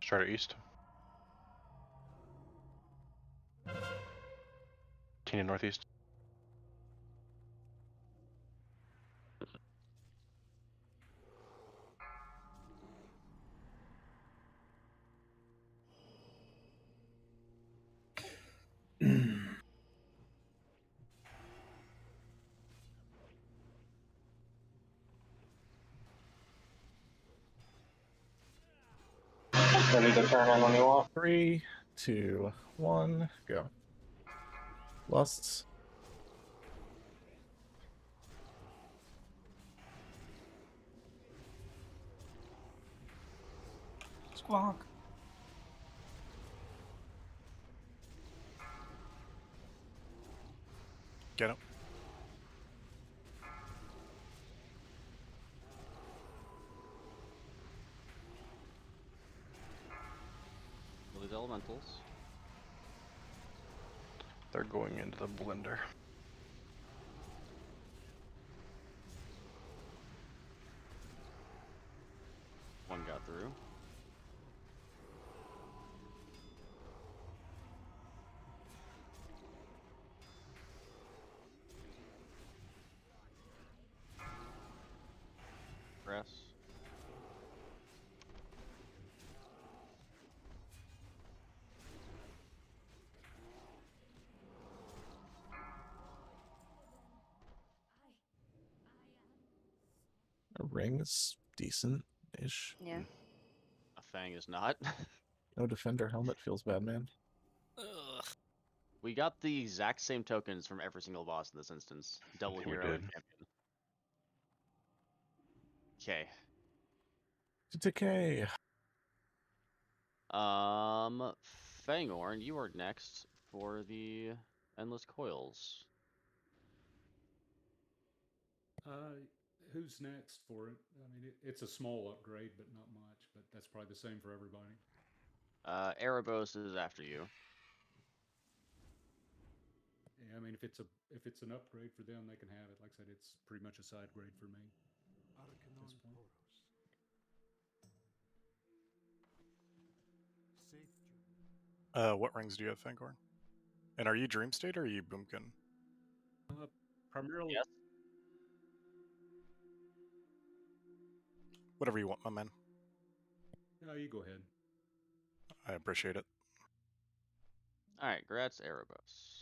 O: Strider east. Tina northeast.
R: Ready to turn in when you want.
D: 3, 2, 1, go. Lusts.
H: Squawk.
C: Get him.
E: These elementals.
O: They're going into the blender.
E: One got through. Press.
D: A ring is decent-ish.
B: Yeah.
E: A fang is not.
D: No defender helmet feels bad, man.
J: Ugh.
E: We got the exact same tokens from every single boss in this instance. Double
O: think we
E: hero and
O: did.
E: champion. Okay.
D: To decay.
E: Fangorn, you are next for the endless coils.
F: Who's next for it? I mean, it's a small upgrade, but not much. But that's probably the same for everybody.
E: Erebos is after you.
F: Yeah, I mean, if it's an upgrade for them, they can have it. Like I said, it's pretty much a side grade for me. At this point.
C: What rings do you have, Fangorn? And are you Dream State or are you Boomkin?
F: Primarily.
E: Yes.
C: Whatever you want, my man.
F: No, you go ahead.
C: I appreciate it.
E: Alright, Gratz Erebos.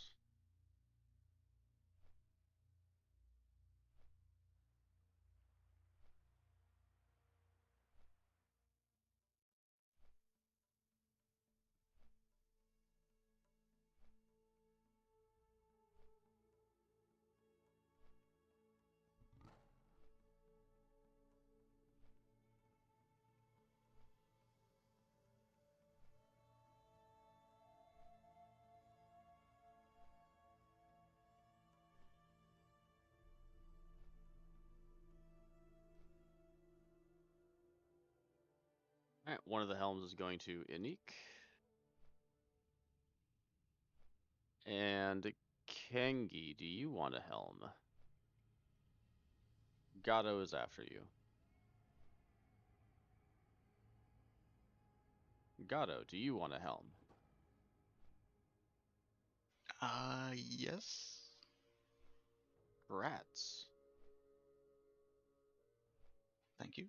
E: Alright, one of the helms is going to Inik. And Kengi, do you want a helm? Gato is after you. Gato, do you want a helm?
M: Yes.
E: Rats.
M: Thank you.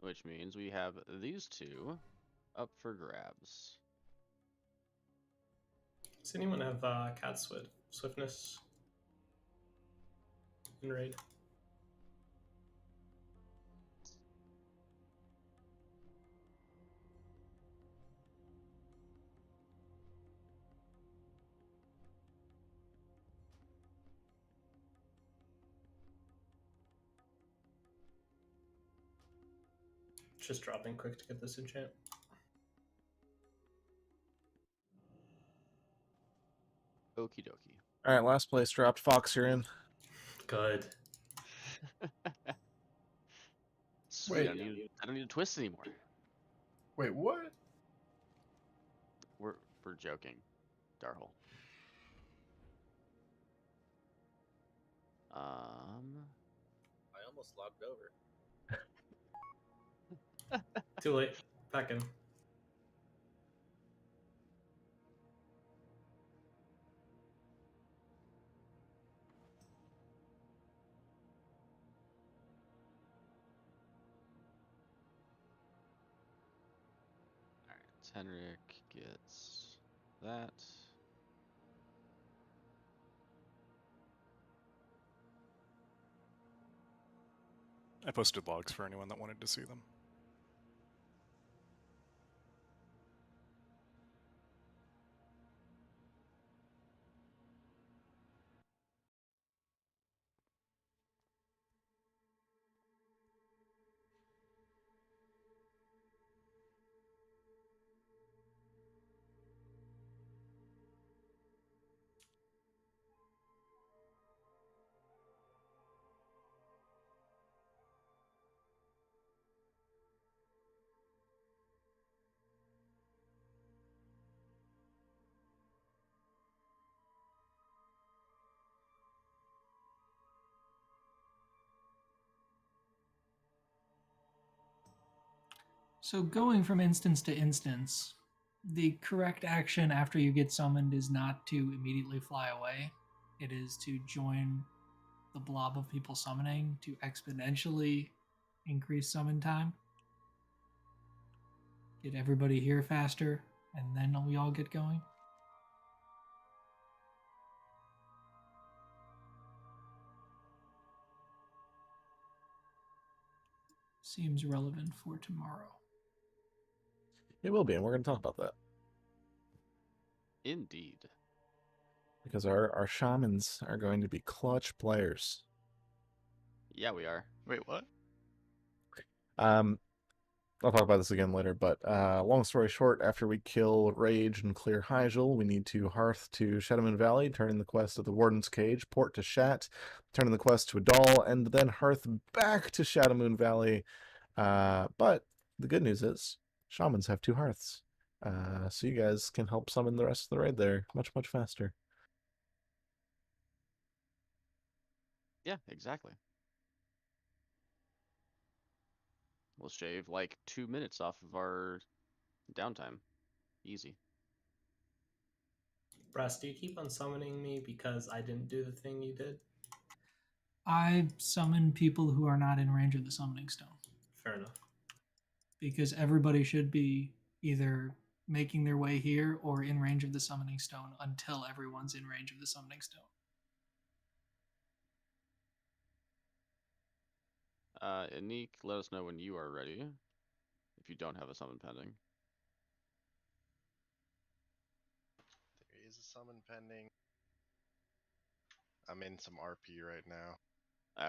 E: which means we have these two up for grabs.
I: Does anyone have cat swiftness in raid? Just dropping quick to get this enchant.
E: Okie dokie.
D: All right, last place dropped. Fox, you're in.
I: Good.
E: Sweet.
G: Wait.
E: I don't need to twist anymore.
G: Wait, what?
E: We're joking, Darhole.
K: I almost logged over.
I: Too late. Back in.
E: Henrik gets that.
C: I posted logs for anyone that wanted to see them.
H: So going from instance to instance, the correct action after you get summoned is not to immediately fly away. It is to join the blob of people summoning to exponentially increase summon time. Get everybody here faster, and then we all get going. Seems relevant for tomorrow.
D: It will be, and we're going to talk about that.
E: Indeed.
D: Because our shamans are going to be clutch players.
E: Yeah, we are.
M: Wait, what?
D: I'll talk about this again later, but long story short, after we kill Rage and clear Hyjal, we need to Hearth to Shadow Moon Valley, turn in the quest of the Warden's Cage, port to Shat, turn in the quest to Adal, and then Hearth back to Shadow Moon Valley. But the good news is, Shamans have 2 Hearths. So you guys can help summon the rest of the raid there much, much faster.
E: Yeah, exactly. We'll shave like 2 minutes off of our downtime. Easy.
I: Brass, do you keep on summoning me because I didn't do the thing you did?
H: I summon people who are not in range of the summoning stone.
I: Fair enough.
H: Because everybody should be either making their way here or in range of the summoning stone until everyone's in range of the summoning stone.
E: Anik, let us know when you are ready. If you don't have a summon pending.
U: There is a summon pending. I'm in some RP right now.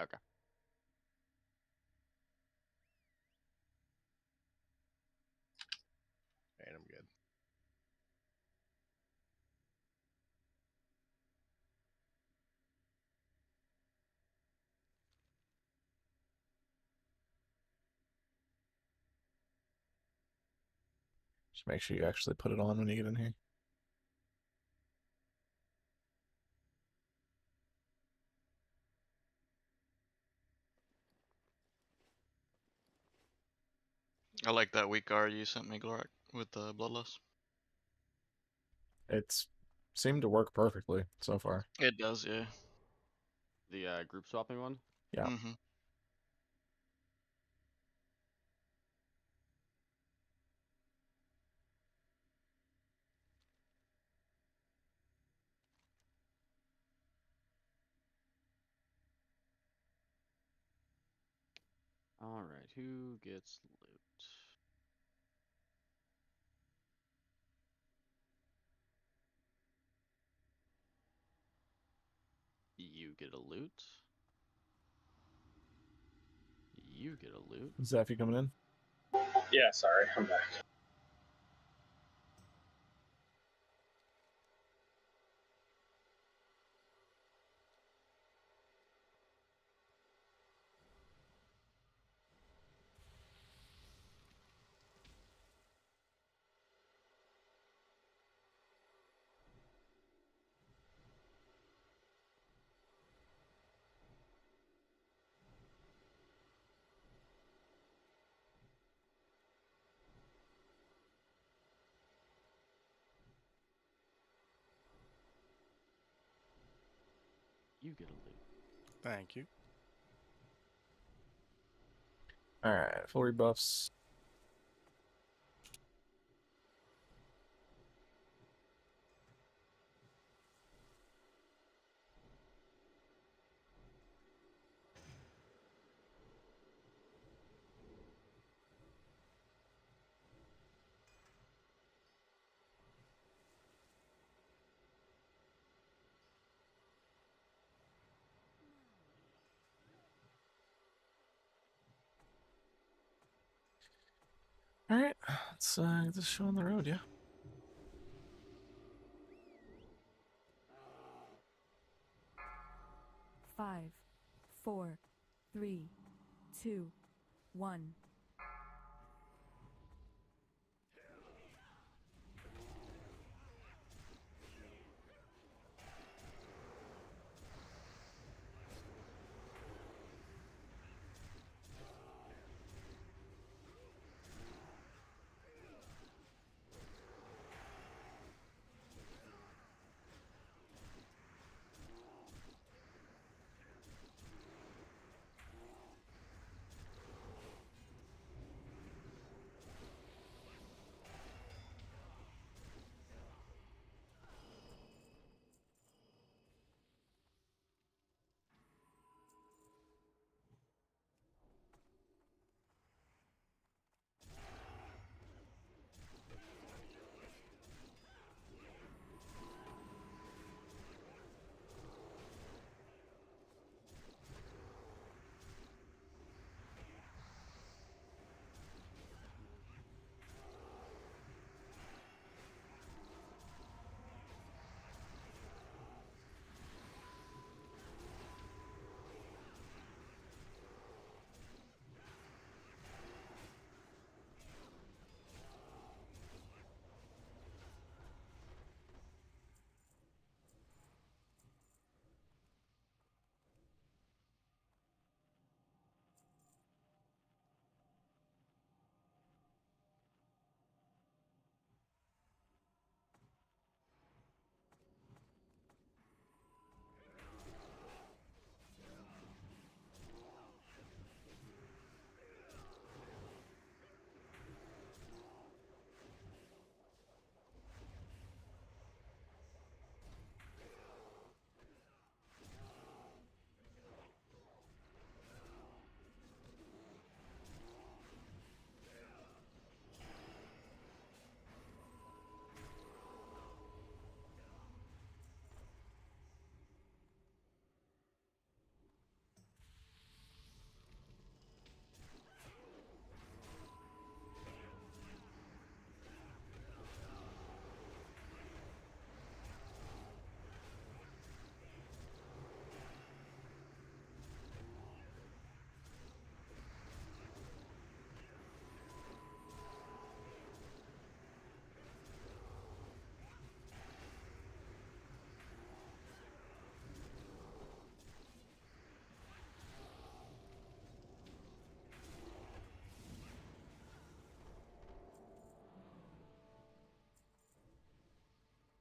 E: Okay.
U: And I'm good.
D: Just make sure you actually put it on when you get in here.
M: I like that weak guard you sent me, Glorak, with the Bloodlust.
D: It's seemed to work perfectly so far.
M: It does, yeah.
E: The group swapping one?
D: Yeah.
M: Mm-hmm.
E: Alright, who gets loot? You get a loot. You get a loot.
D: Zaffy coming in?
R: Yeah, sorry, I'm back.
E: You get a loot.
C: Thank you.
D: Alright, full rebuffs. Alright, let's get this show on the road, yeah.
N: Five, 4, 3, 2, 1.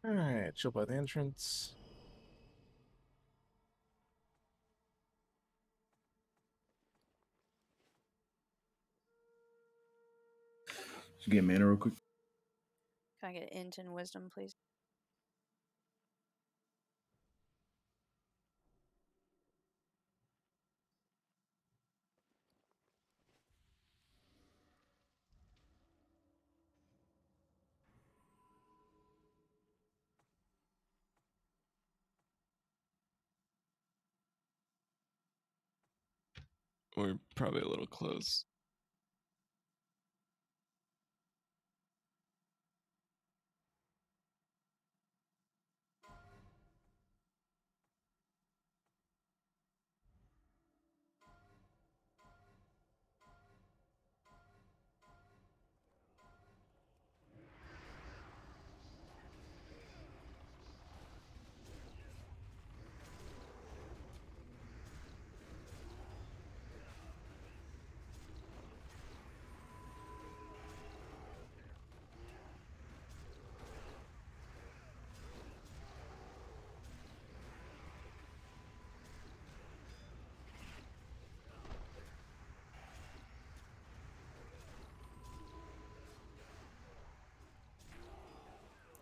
D: Alright, chill by the entrance.
A: Just get mana real quick.
B: Can I get int and wisdom, please?
S: We're probably a little close.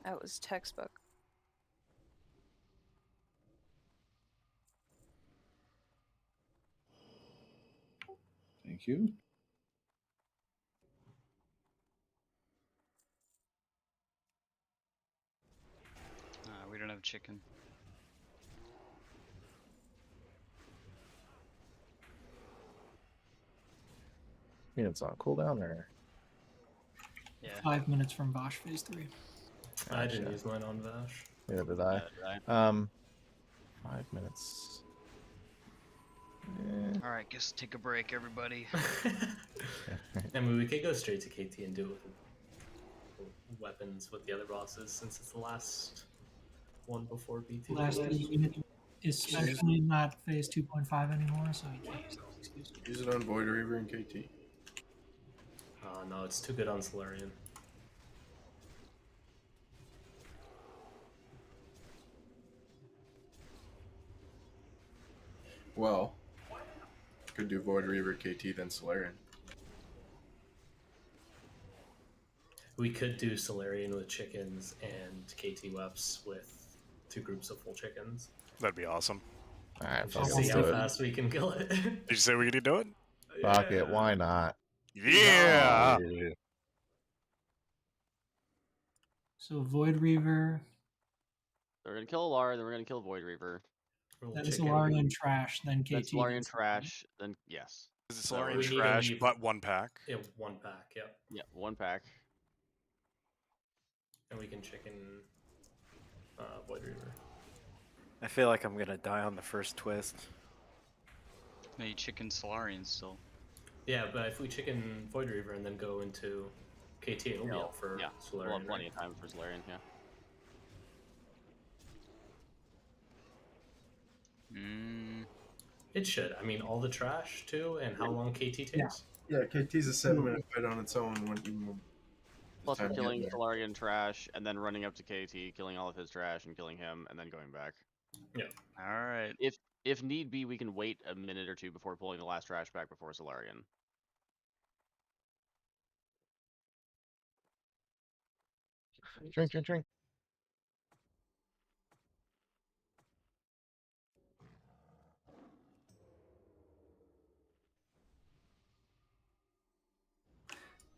B: That was textbook.
A: Thank you.
M: We don't have chicken.
D: It's on cooldown or?
M: Yeah.
H: 5 minutes from Vosh phase 3.
I: I didn't
D: Gotcha.
I: use mine on Vash.
D: Neither did I.
E: Neither did
D: 5 minutes.
M: All right, guess take a break, everybody.
I: I mean, we could go straight to KT and do it with weapons with the other bosses, since it's the last one before BT.
H: Last 3 minutes, especially not phase 2.5 anymore, so you can't use those excuses.
G: Use it on Void Reaver and KT.
I: No, it's too good on Solarian.
G: Well, could do Void Reaver, KT, then Solarian.
I: We could do Solarian with chickens and KT Weps with 2 groups of full chickens.
C: That'd be awesome.
D: Alright,
I: We'll see how fast we can kill it.
C: Did you say we could do it?
D: Fuck it, why not?
C: Yeah.
H: So Void Reaver,
E: They're gonna kill Alara, then we're gonna kill Void Reaver.
H: then Solarian trash, then KT.
E: Then Solarian trash, then yes.
C: Is it
I: So
C: Solarian
I: we need to
C: trash,
I: leave-
C: but 1 pack?
I: Yeah, 1 pack, yep.
E: Yeah, 1 pack.
I: And we can chicken Void Reaver.
L: I feel like I'm gonna die on the first twist.
M: No, you chicken Solarian still.
I: Yeah, but if we chicken Void Reaver and then go into KT, it'll be up for
E: Yeah,
I: Solarian.
E: we'll have plenty
I: right?
E: of time for Solarian, yeah.
I: It should. I mean, all the trash too, and how long KT takes.
G: Yeah, KT's a 7-minute fight on its own when you.
E: Plus we're
G: time to get
E: killing
G: there.
E: Solarian trash, and then running up to KT, killing all of his trash, and killing him, and then going back.
I: Yeah.
M: Alright.
E: If need be, we can wait a minute or 2 before pulling the last trash back before Solarian.
D: Drink, drink, drink.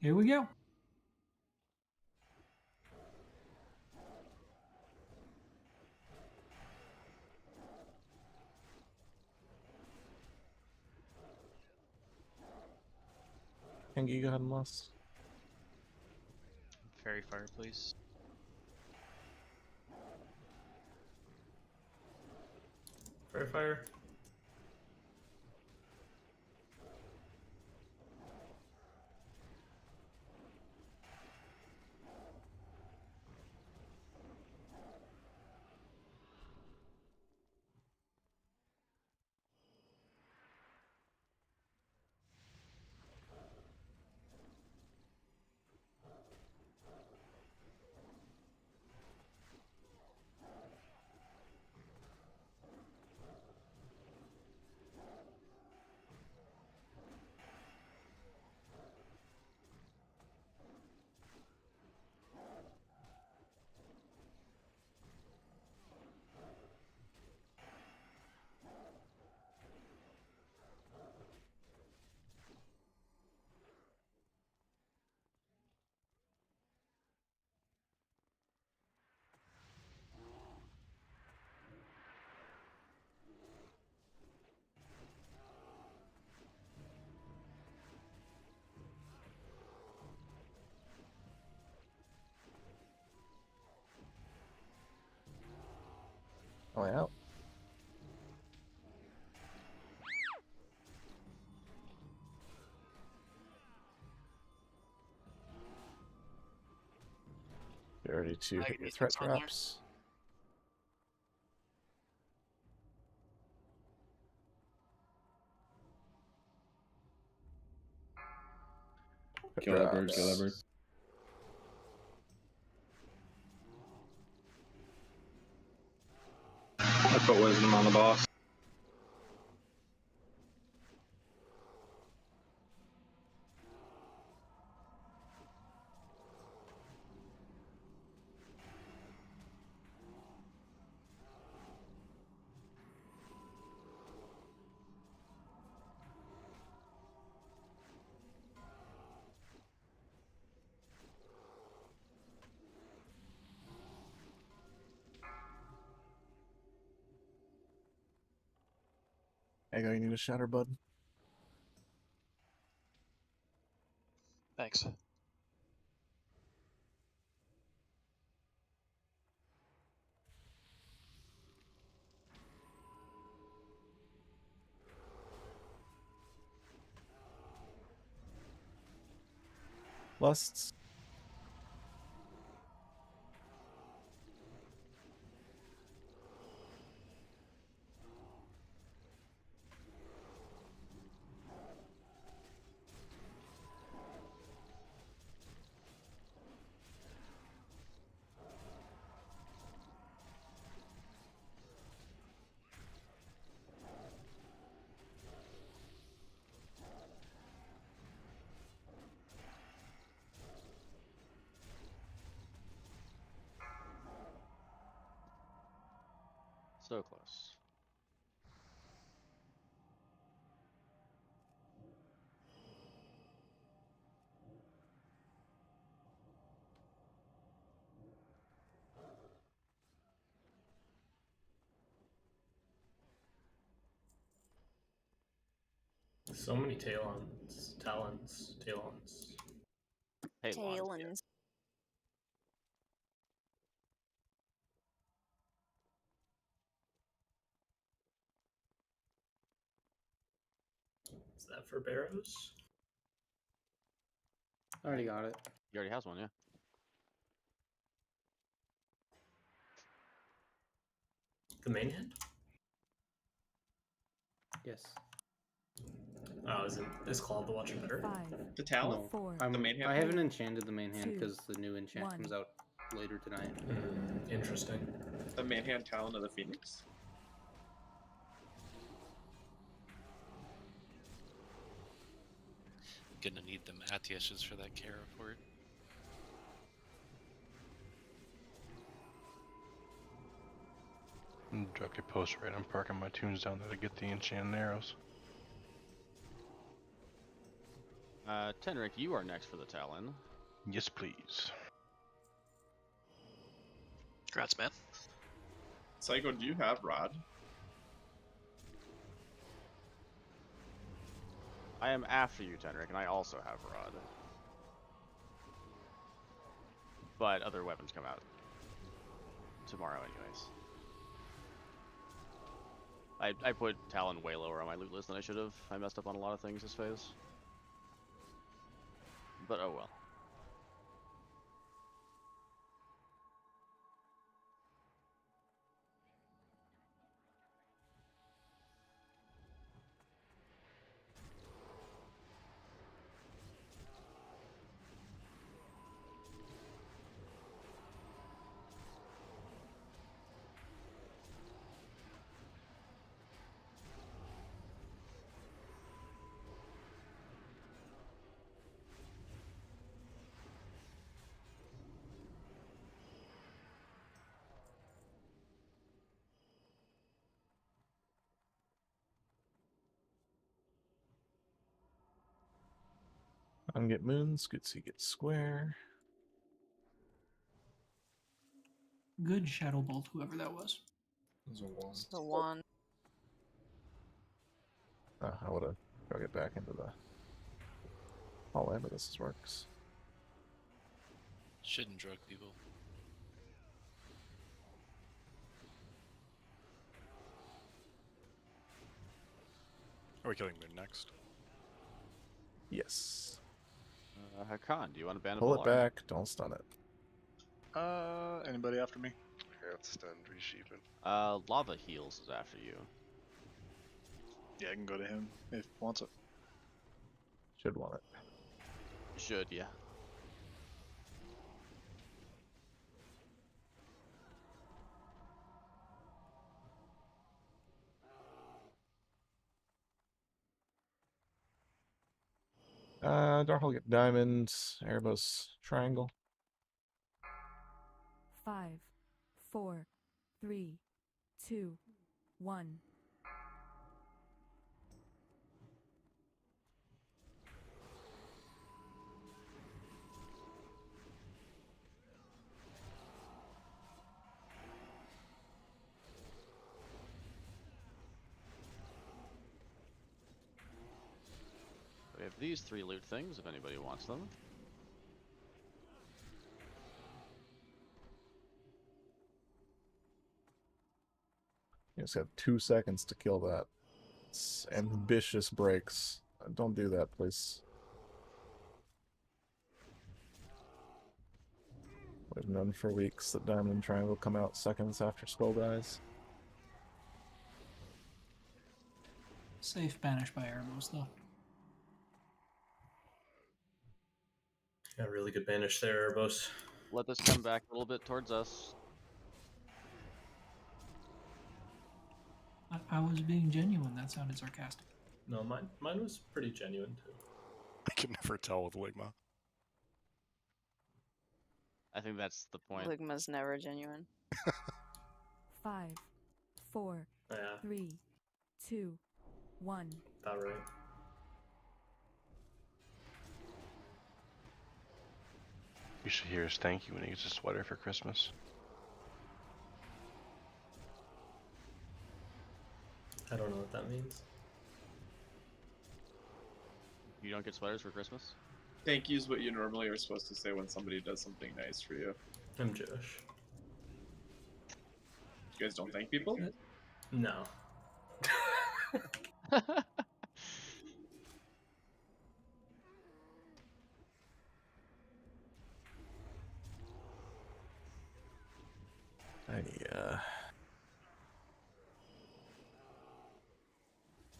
H: Here we go.
D: Can you go ahead and loss?
M: Fairy fire, please.
I: Fire fire.
D: Way out. Get ready to hit your threat traps.
A: Kill that bird, kill that bird.
R: I put wisdom on the boss.
D: Ego, you need a shatter, bud?
Q: Thanks.
D: Lusts.
E: So close.
I: So many talons.
E: Hey,
B: Talons.
I: Is that for Barrows?
P: I already got it.
E: He already has one, yeah.
I: The main hand?
P: Yes.
I: Oh, is Claw of the Watcher better?
R: The Talon?
P: No,
R: The main hand?
P: I haven't enchanted the main hand
N: 2,
P: because the new enchant
N: 1.
P: comes out later tonight.
I: Interesting.
R: The main hand Talon of the Phoenix?
J: Gonna need the Matthias's for that care report.
O: Drop your post right. I'm parking my tunes down there to get the enchanted arrows.
E: Tenric, you are next for the Talon.
O: Yes, please.
Q: Congrats, man.
R: Psycho, do you have Rod?
E: I am after you, Tenric, and I also have Rod. But other weapons come out tomorrow anyways. I put Talon way lower on my loot list than I should have. I messed up on a lot of things this phase. But oh well.
D: I get moons. Good see get square.
H: Good Shadow Bolt, whoever that was.
B: The one.
D: I would have got to get back into the hallway, but this works.
J: Shouldn't drug people.
C: Are we killing Moon next?
D: Yes.
E: Hakan, do you want to ban a
D: Pull it
E: Valar?
D: back. Don't stun it.
U: Anybody after me? Yeah, it's done resheeping.
E: Lava Heals is after you.
U: Yeah, I can go to him if he wants it.
D: Should want it.
E: Should, yeah.
D: Darkhole get diamond. Erebos triangle.
N: 5, 4, 3, 2, 1.
E: We have these 3 loot things if anybody wants them.
D: You just have 2 seconds to kill that. It's ambitious breaks. Don't do that, please. We've known for weeks that Diamond and Triangle come out seconds after Skull dies.
H: Safe banish by Erebos, though.
I: Yeah, really good banish there, Erebos.
E: Let this come back a little bit towards us.
H: I was being genuine. That sounded sarcastic.
I: No, mine was pretty genuine too.
C: I can never tell with Ligma.
E: I think that's the point.
B: Ligma's never genuine.
N: 5, 4,
I: Yeah.
N: 3, 2, 1.
I: About right.
O: You should hear his thank you when he gets a sweater for Christmas.
I: I don't know what that means.
E: You don't get sweaters for Christmas?
R: Thank you is what you normally are supposed to say when somebody does something nice for you.
I: I'm Jewish.
R: You guys don't thank people?
I: No.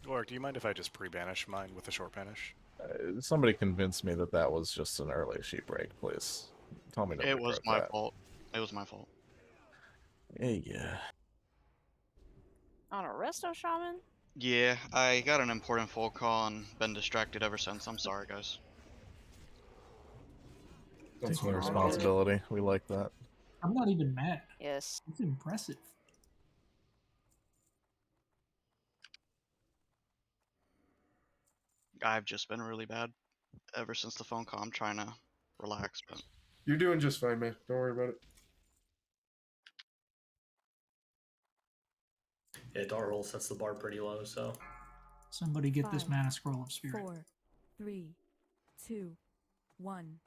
C: Or do you mind if I just pre-banish mine with a short banish?
D: Somebody convinced me that that was just an early sheep break, please. Tell me
M: It was my fault. It was my fault.
D: Yeah.
B: On a resto shaman?
M: Yeah, I got an important phone call and been distracted ever since. I'm sorry, guys.
D: Taking responsibility. We like that.
H: I'm not even mad.
B: Yes.
H: It's impressive.
M: I've just been really bad ever since the phone call. I'm trying to relax, but
T: You're doing just fine, man. Don't worry about it.
I: Yeah, Darhole sets the bar pretty low, so.
H: Somebody get this
N: 5,
H: mana scroll of spirit.
N: 4, 3, 2, 1.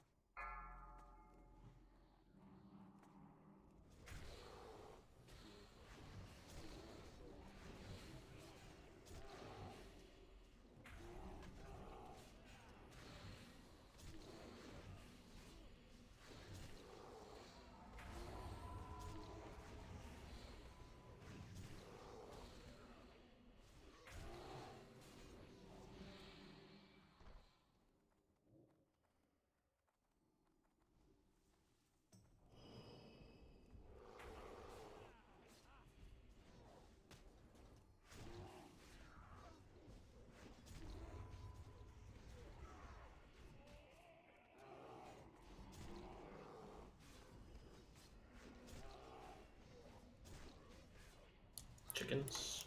I: Chickens.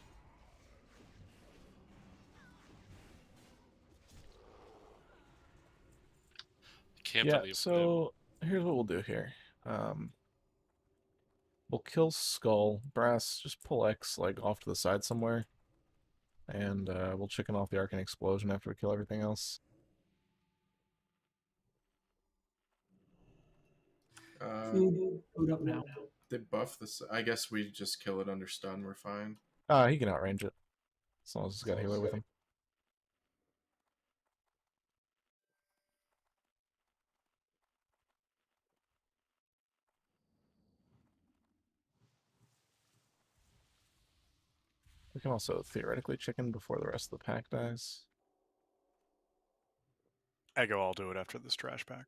D: Yeah, so here's what we'll do here. We'll kill Skull. Brass, just pull X like off to the side somewhere. And we'll chicken off the Arcane Explosion after we kill everything else.
H: Food up now.
T: They buff this. I guess we just kill it under stun. We're fine.
D: He can outrange it. As long as he's got healer with him. We can also theoretically chicken before the rest of the pack dies.
C: Ego, I'll do it after this trash pack.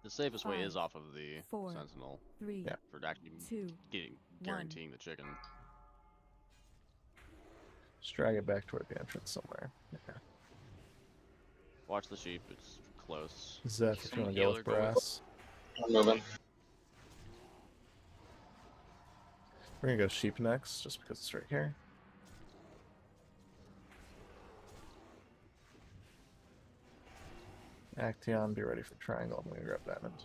E: The safest way is
N: 5,
E: off of the
N: 4,
E: Sentinel
N: 3,
D: Yeah.
E: for actually
N: 2,
E: guaranteeing the chicken.
D: Just drag it back toward the entrance somewhere. Yeah.
E: Watch the sheep, it's close.
D: Zeph, if you
M: Some
D: want to go with
M: healer go with-
D: brass.
U: I'm moving.
D: We're gonna go sheep next, just because it's right here. Action, be ready for triangle. I'm gonna grab diamond.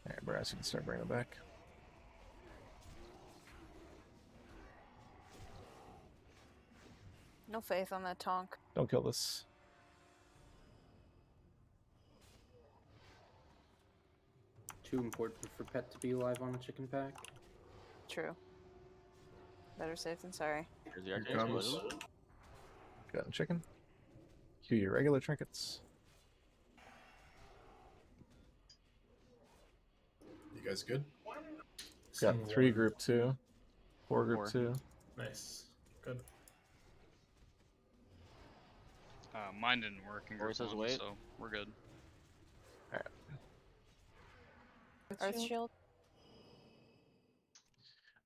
D: Alright, brass, you can start bringing it back.
B: No faith on that Tonk.
D: Don't kill this.
P: Too important for pet to be alive on a chicken pack.
B: True. Better safe than sorry.
E: Here's the
T: Here
E: arcane
T: comes.
E: explosion.
D: Got chicken. Cue your regular trinkets.
T: You guys good?
D: Got
I: Some
D: 3
I: water.
D: group 2, 4 group
E: 4.
D: 2.
I: Nice. Good.
M: Mine didn't work in
E: Or
M: group
E: it says
M: 1,
E: wait.
M: so we're good.
B: Earth shield.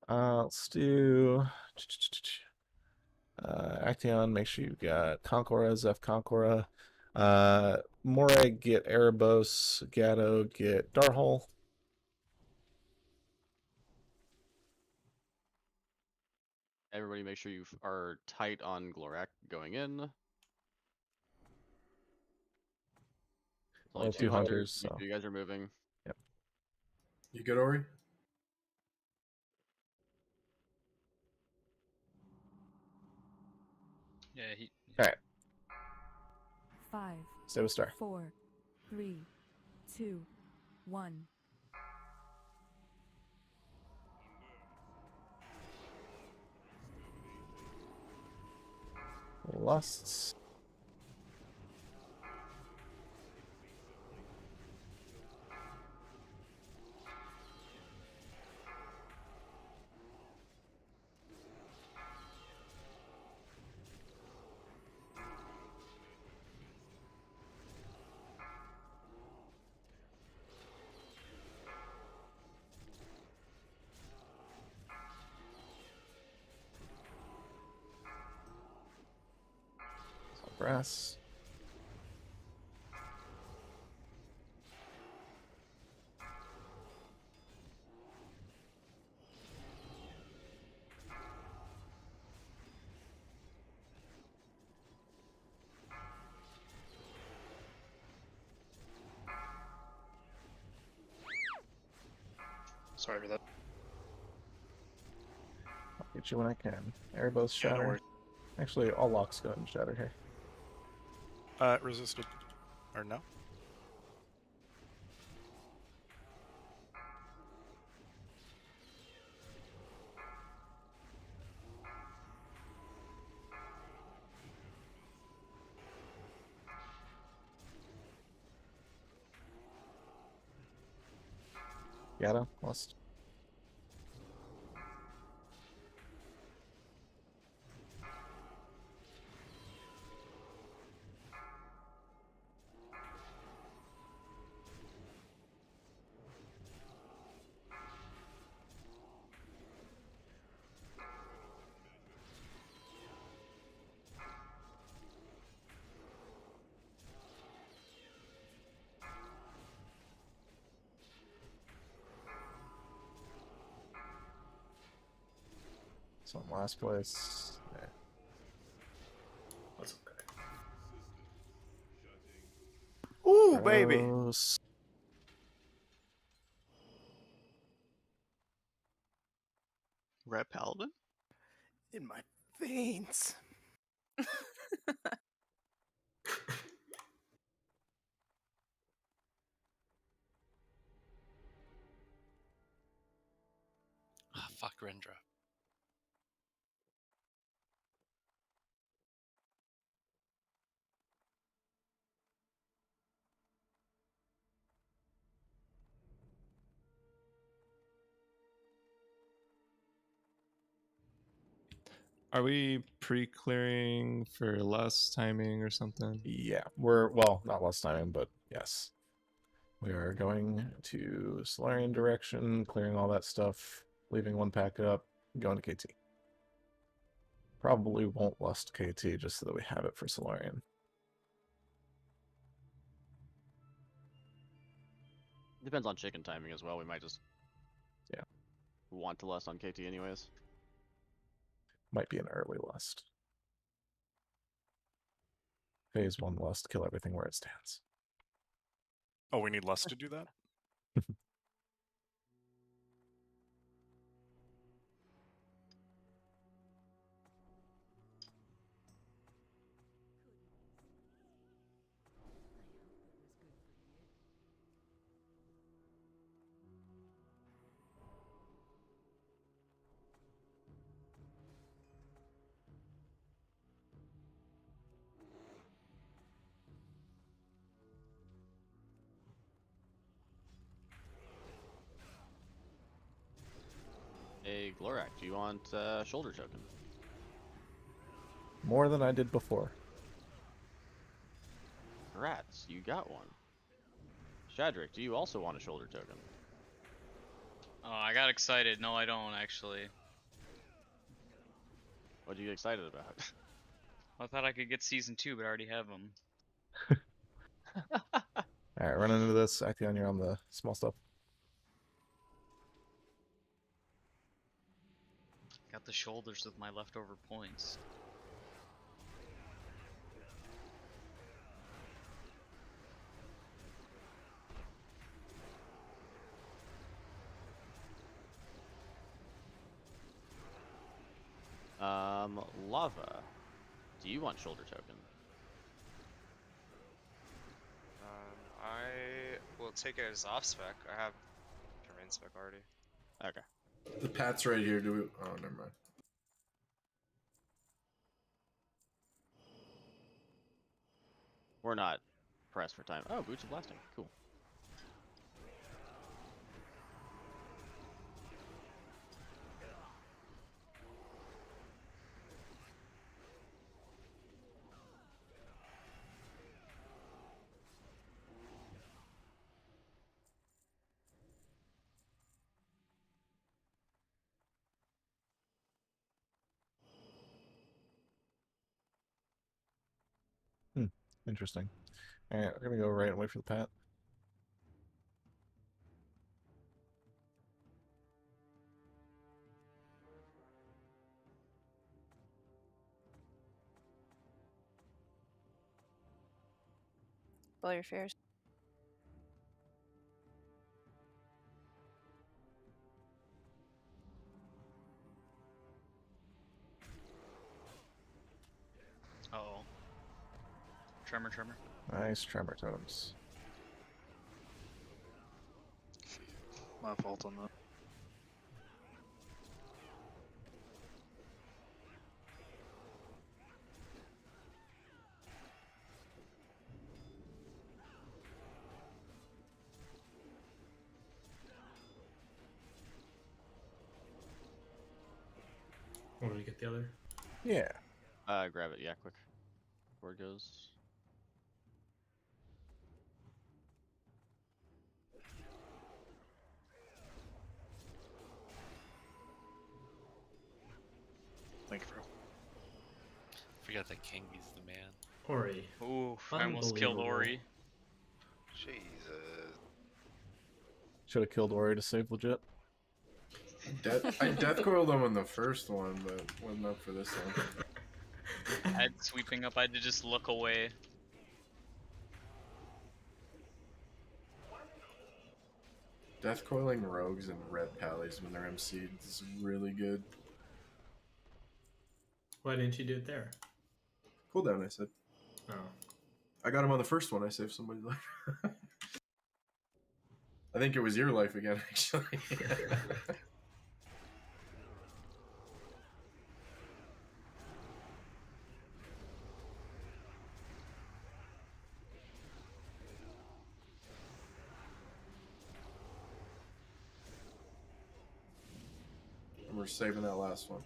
D: Let's do Action. Make sure you got Conqueror, Zeph Conqueror. Morag, get Erebos. Gatto, get Darhole.
E: Everybody make sure you are tight on Glorak going in.
D: Only 2 hunters, so.
E: You guys are moving.
D: Yep.
T: You good, Ori?
M: Yeah, he.
D: Alright.
N: 5,
D: Stay with Star.
N: 4, 3, 2, 1.
D: Lusts. Brass.
U: Sorry for that.
D: I'll get you when I can. Erebos
U: Yeah, don't
D: shatter.
U: worry.
D: Actually, all locks go ahead and shatter here.
C: Resisted. Or no?
D: Gatto, Lust. So in last place. Yeah.
I: That's okay.
L: Ooh, baby.
D: Gross.
M: Red Paladin?
L: In my veins.
J: Ah, fuck Rendra.
S: Are we pre-clearing for less timing or something?
D: Yeah, we're, well, not less timing, but yes. We are going to Solarian direction, clearing all that stuff, leaving one packet up, going to KT. Probably won't lust KT just so that we have it for Solarian.
E: Depends on chicken timing as well. We might just
D: Yeah,
E: want to lust on KT anyways.
D: might be an early lust. Phase 1 lust, kill everything where it stands.
C: Oh, we need less to do that?
E: Hey, Glorak, do you want shoulder token?
D: More than I did before.
E: Rats, you got one. Shadrick, do you also want a shoulder token?
M: Oh, I got excited. No, I don't actually.
E: What are you excited about?
M: I thought I could get season 2, but I already have them.
D: Alright, run into this. Action, you're on the small stuff.
M: Got the shoulders with my leftover points.
E: Lava, do you want shoulder token?
F: I will take it as off spec. I have terrain spec already.
E: Okay.
T: The pat's right here. Do we? Oh, never mind.
E: We're not pressed for time. Oh, boots of blasting. Cool.
D: Interesting. Alright, we're gonna go right and wait for the pat.
B: Blow your fears.
M: Uh-oh. Tremor.
D: Nice tremor totems.
R: My fault on that.
I: Want me to get the other?
D: Yeah.
E: Grab it. Yeah, quick. Where it goes.
J: Thank you, bro. Forgot that King is the man.
I: Ori.
M: Ooh, I almost killed Ori.
U: Jesus.
D: Should have killed Ori to save legit.
T: I death coiled him on the first one, but wasn't up for this one.
M: I had sweeping up, I had to just look away.
T: Death coiling rogues and red pallies when they're MC'd is really good.
I: Why didn't you do it there?
T: Cooldown, I said.
I: Oh.
T: I got him on the first one. I saved somebody's life. I think it was your life again, actually. And we're saving that last one.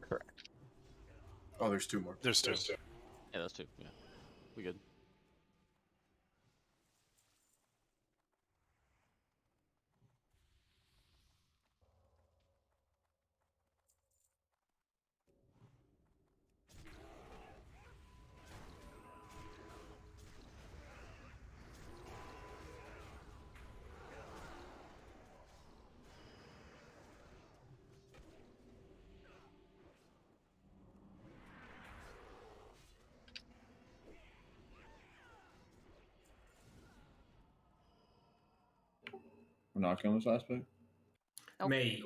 D: Correct.
T: Oh, there's two more.
C: There's two.
E: Yeah, that's two. Yeah, we good.
A: We're not killing this last pick.
B: Nope.
I: Mate.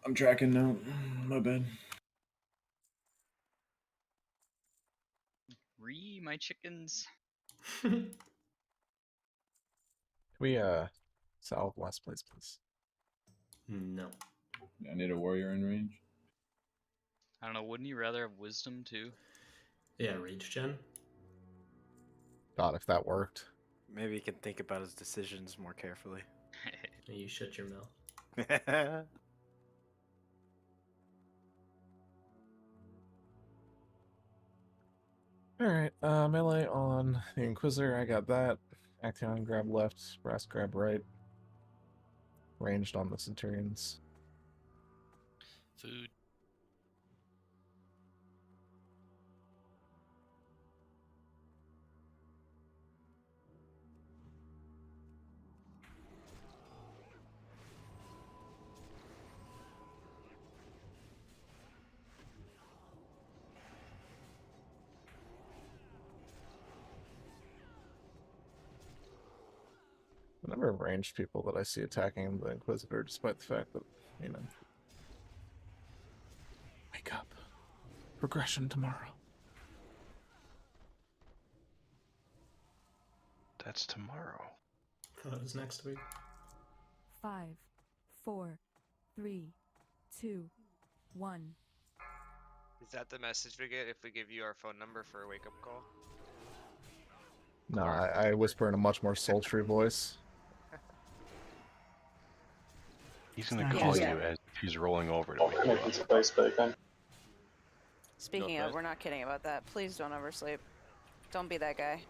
A: I'm tracking now. My bad.
M: My chickens.
D: Can we solve last place, please?
I: No.
A: I need a warrior in range.
M: I don't know. Wouldn't you rather have wisdom too?
I: Yeah, rage gen.
D: God, if that worked.
L: Maybe he can think about his decisions more carefully.
I: You shut your mouth.
D: Alright, melee on the Inquisitor, I got that. Action grab left, brass grab right. Ranged on the Centurions.
J: Food.
D: The number of ranged people that I see attacking the Inquisitor, despite the fact that, you know. Wake up. Progression tomorrow.
O: That's tomorrow.
I: That was next week.
N: 5, 4, 3, 2, 1.
F: Is that the message we get if we give you our phone number for a wake up call?
D: No, I whisper in a much more sultry voice.
O: He's gonna
B: Yeah.
O: call
B: Yeah.
O: you as if he's rolling over to wake you up.
B: Speaking of, we're not kidding about that. Please don't oversleep. Don't be that guy.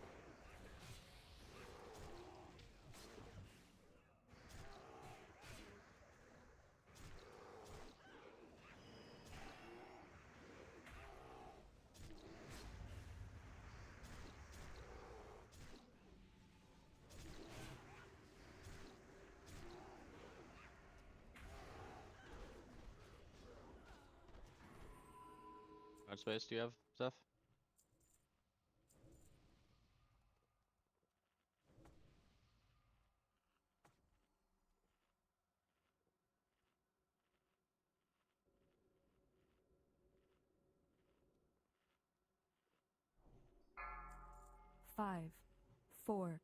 E: How much space do you have, Steph?
N: Five, 4,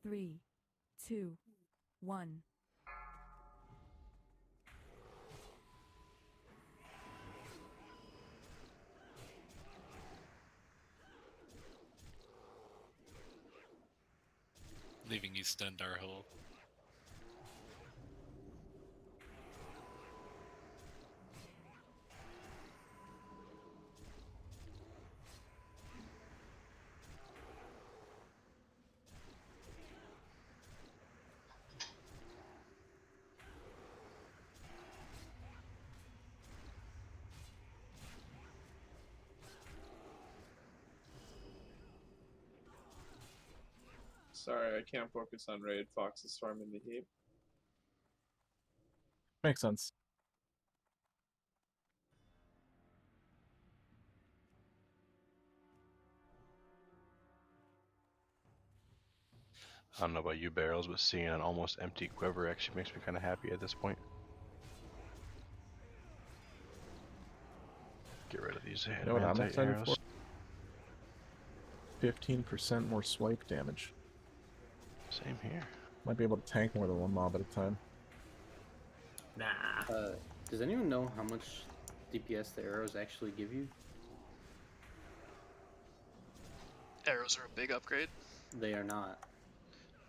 N: 3, 2, 1.
J: Leaving you stunned our hole.
R: Sorry, I can't focus on raid. Fox is storming the heap.
D: Makes sense.
O: I don't know about you, Barrels, but seeing an almost empty quiver actually makes me kind of happy at this point. Get rid of these
D: You know what I'm excited
O: arrows.
D: for? 15% more swipe damage.
O: Same here.
D: Might be able to tank more than one mob at a time.
I: Nah.
P: Does anyone know how much DPS the arrows actually give you?
Q: Arrows are a big upgrade.
P: They are not.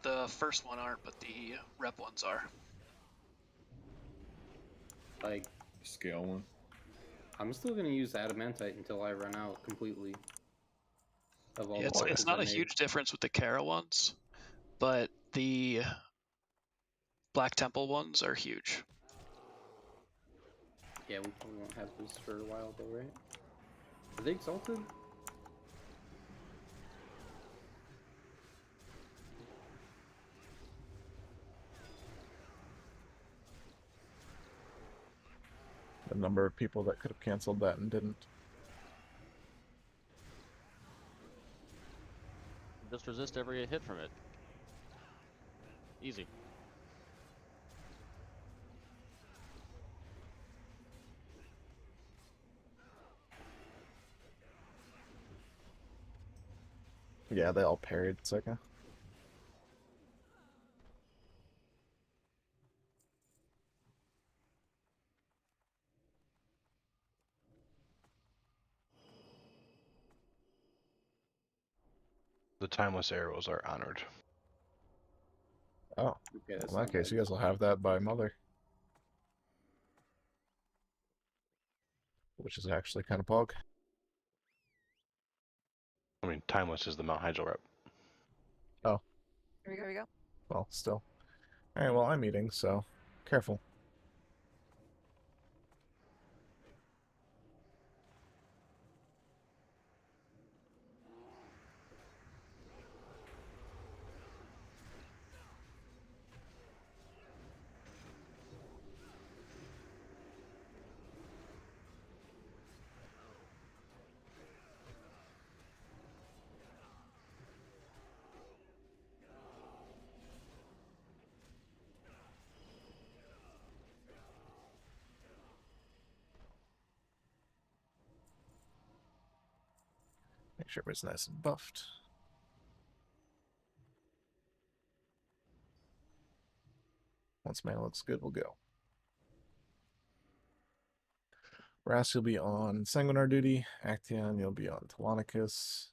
Q: The first one aren't, but the rep ones are.
P: Like,
A: Scale one.
P: I'm still gonna use adamantite until I run out completely. Of all
Q: Yeah,
P: the
Q: it's
P: buffs
Q: not
P: I
Q: a
P: made.
Q: huge difference with the Kara ones, but the Black Temple ones are huge.
P: Yeah, we probably won't have this for a while though, right? Are they exalted?
D: The number of people that could have canceled that and didn't.
E: Just resist every hit from it. Easy.
D: Yeah, they all parried second.
O: The timeless arrows are honored.
D: Oh,
P: Okay, that's
D: in that
P: not
D: case,
P: bad.
D: you guys will have that by Mother. Which is actually kind of pog.
O: I mean, timeless is the Mount Hydro rep.
D: Oh,
B: Here we go.
D: well, still. Alright, well, I'm eating, so careful. Make sure everybody's nice and buffed. Once mana looks good, we'll go. Brass, you'll be on Sanguinar duty. Actaeon, you'll be on Telonicus.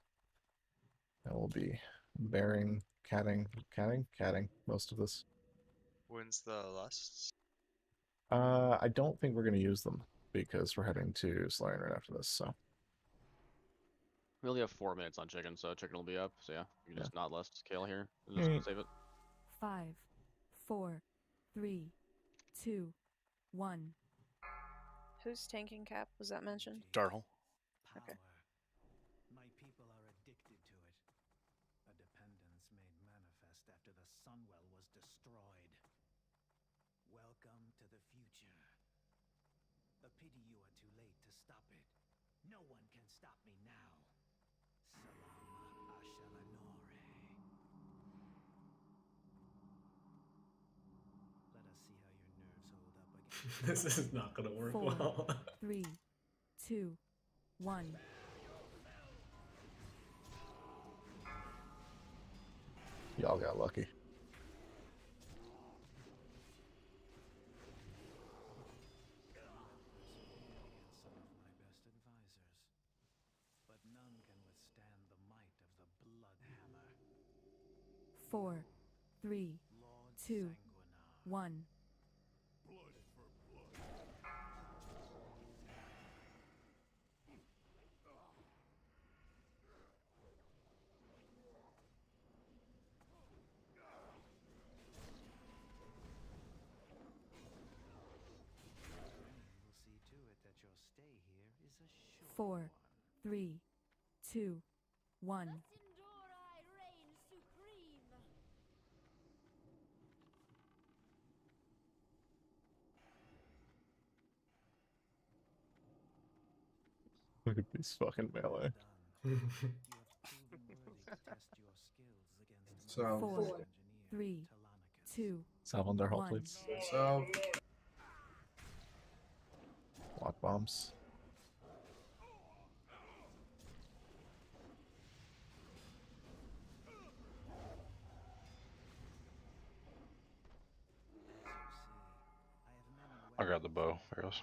D: And we'll be bearing, catting most of this.
F: When's the lusts?
D: I don't think we're going to use them because we're heading to Solarian right after this, so.
E: We only have 4 minutes on chicken, so chicken will be up. So yeah, you can just not list Kale here and
D: Mm.
E: just save it.
N: 5, 4, 3, 2, 1.
B: Who's tanking Cap? Was that mentioned?
C: Darhol.
B: Okay.
K: My people are addicted to it. A dependence made manifest after the Sunwell was destroyed. Welcome to the future. A pity you are too late to stop it. No one can stop me now. Salama Ashalanore. Let us see how your nerves hold up against
I: This is not gonna work
N: 4,
I: well.
N: 3, 2, 1.
D: Y'all got lucky.
K: against some of my best advisors. But none can withstand the might of the Blood Hammer.
N: 4, 3, 2, 1.
K: Will see to it that your stay here is a short
N: 4, 3, 2, 1.
D: Look at these fucking melee.
T: So
N: 4, 3, 2,
D: Salve on their hull,
N: 1.
D: please.
T: So
D: Lock bombs.
O: I'll grab the bow arrows.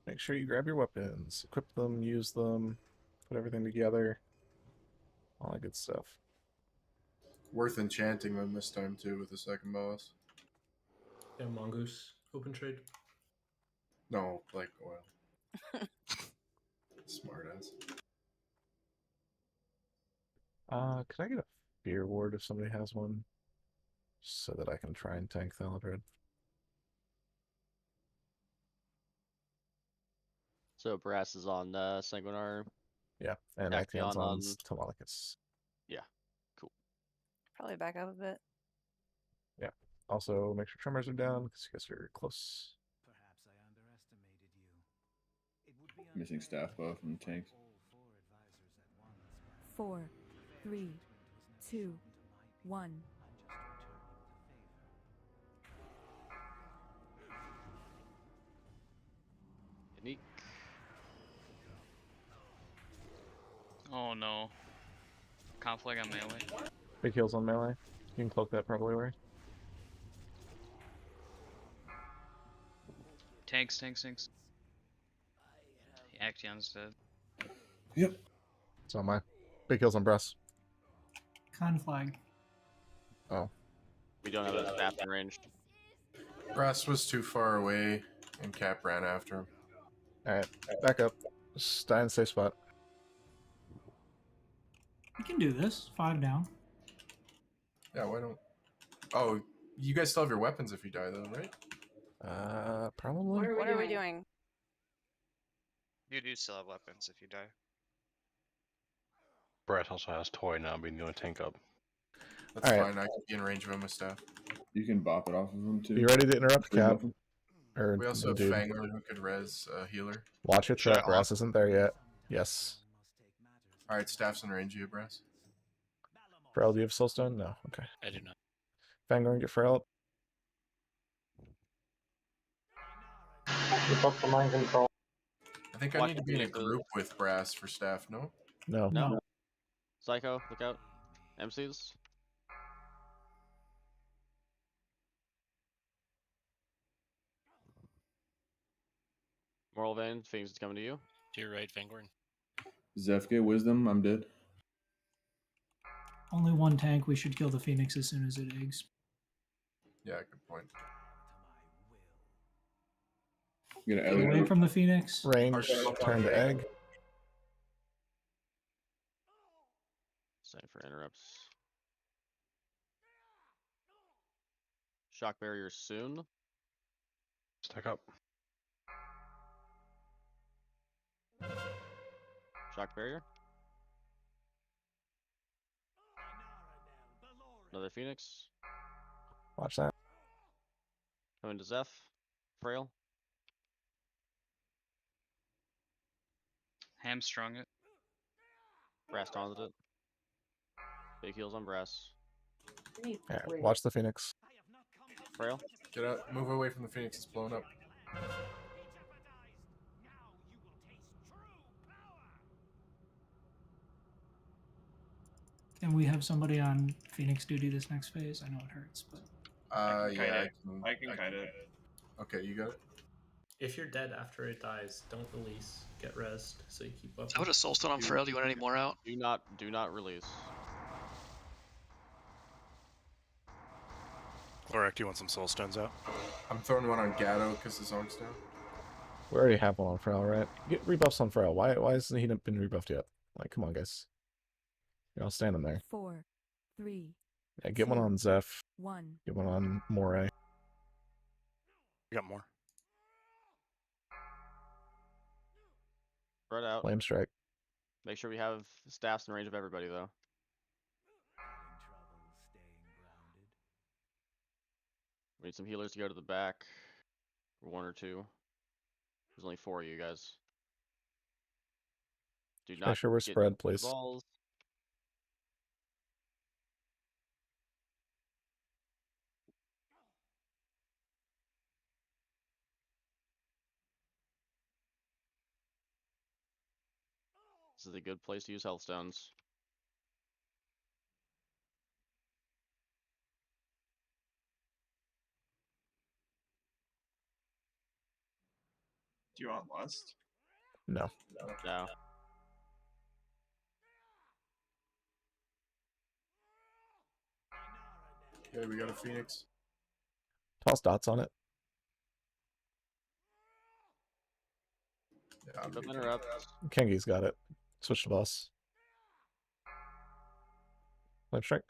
D: Make sure you grab your weapons, equip them, use them, put everything together. All that good stuff.
T: Worth enchanting them this time too with the second boss.
I: Yeah, Mongoose open trade.
T: No, like oil. Smart ass.
D: Could I get a fear ward if somebody has one? So that I can try and tank Thaladred.
E: So Brass is on Sanguinar.
D: Yeah, and
E: Actaeon
D: Actaeon's on Telemachus.
E: Yeah, cool.
B: Probably back up a bit.
D: Yeah. Also, make sure tremors are down because you guys are close.
A: Missing staff buff from the tanks.
N: 4, 3, 2, 1.
E: Unique.
M: Oh no. Conflict on melee.
D: Big heals on melee. You can cloak that probably, right?
M: Tanks. Actaeon's dead.
A: Yep.
D: So am I. Big heals on breast.
H: Conflag.
D: Oh.
E: We don't have a staff in range.
T: Brass was too far away, and Cap ran after him.
D: Alright, back up. Stay in a safe spot.
H: You can do this. 5 down.
T: Yeah, why don't... Oh, you guys still have your weapons if you die though, right?
D: Probably.
B: What are we doing?
F: You do still have weapons if you die.
O: Brett also has toy now, being the only tank up.
T: That's
D: All right.
T: fine, I can be in range of him with staff.
A: You can bop it off of him too.
D: You ready to interrupt,
A: Free
D: Cap?
A: buff him.
D: Or
T: We also
D: the
T: have
D: dude.
T: Fangor who could res healer.
D: Watch your
O: Should I
D: threat. Brass isn't there yet. Yes.
T: Alright, staff's in range of you, Brass.
D: Frail, do you have Soulstone? No. Okay.
J: I do not.
D: Fangor and get Frail up.
L: Keep up the mind control.
T: I think I
E: Watch
T: need to
E: the
T: be in a
E: vehicles.
T: group with Brass for staff, no?
D: No.
E: No. Psycho, look out. MCs. Moral Vein, Phoenix is coming to you.
J: To your right, Vanguard.
A: Zeph, get wisdom. I'm dead.
H: Only one tank. We should kill the Phoenix as soon as it eggs.
T: Yeah, good point.
A: Get an
H: Get away
A: Elliot.
H: from the Phoenix.
D: Range. Turn to egg.
E: Same for interrupts. Shock barrier soon.
O: Stack up.
E: Shock barrier. Another Phoenix.
D: Watch that.
E: Coming to Zeph. Frail.
M: Hamstrung it.
E: Brass taunted it. Big heals on Brass.
D: Alright, watch the Phoenix.
E: Frail.
T: Get out, move away from the Phoenix, it's blown up.
H: Can we have somebody on Phoenix duty this next phase? I know it hurts, but
T: Yeah,
R: I can kite it.
T: Okay, you got it?
I: If you're dead after it dies, don't release. Get rest so you keep up.
Q: I would have Soulstone on Frail. Do you want any more out?
E: Do not release.
C: Lorak, do you want some soul stones out?
T: I'm throwing one on Gatto because the zone's down.
D: We already have one on Frail, right? Get rebuffs on Frail. Why hasn't he been rebuffed yet? Like, come on, guys. You're all standing there.
N: 4, 3,
D: Yeah, get one on Zeph.
N: 1.
D: Get one on Moray.
C: We got more.
E: Spread out.
D: Flame Strike.
E: Make sure we have staffs in range of everybody though. We need some healers to go to the back. 1 or 2. There's only 4 of you guys. Do not
D: Make sure we're
E: get
D: spread, please.
E: balls. This is a good place to use health stones.
R: Do you want Lust?
D: No.
E: No.
T: Okay, we got a Phoenix.
D: Toss dots on it.
T: Yeah, I'm
E: Keep
T: good.
E: interrupt.
D: Kengi's got it. Switch to boss. Flame strike.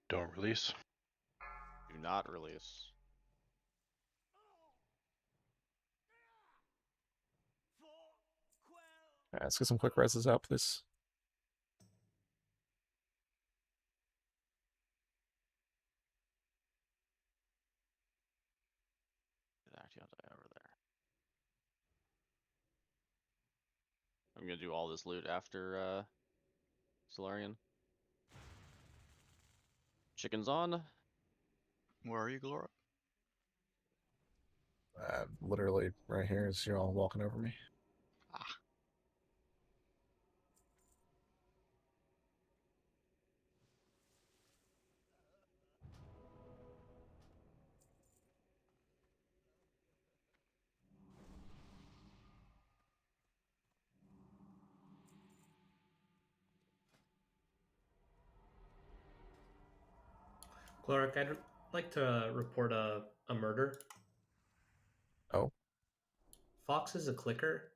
O: Don't release.
E: Do not release.
D: Alright, let's get some quick reses out, please.
E: Get Actiante over there. I'm gonna do all this loot after Solarian. Chicken's on.
M: Where are you, Glora?
D: Literally right here as you're all walking over me.
I: Gloric, I'd like to report a murder.
D: Oh.
I: Fox is a clicker.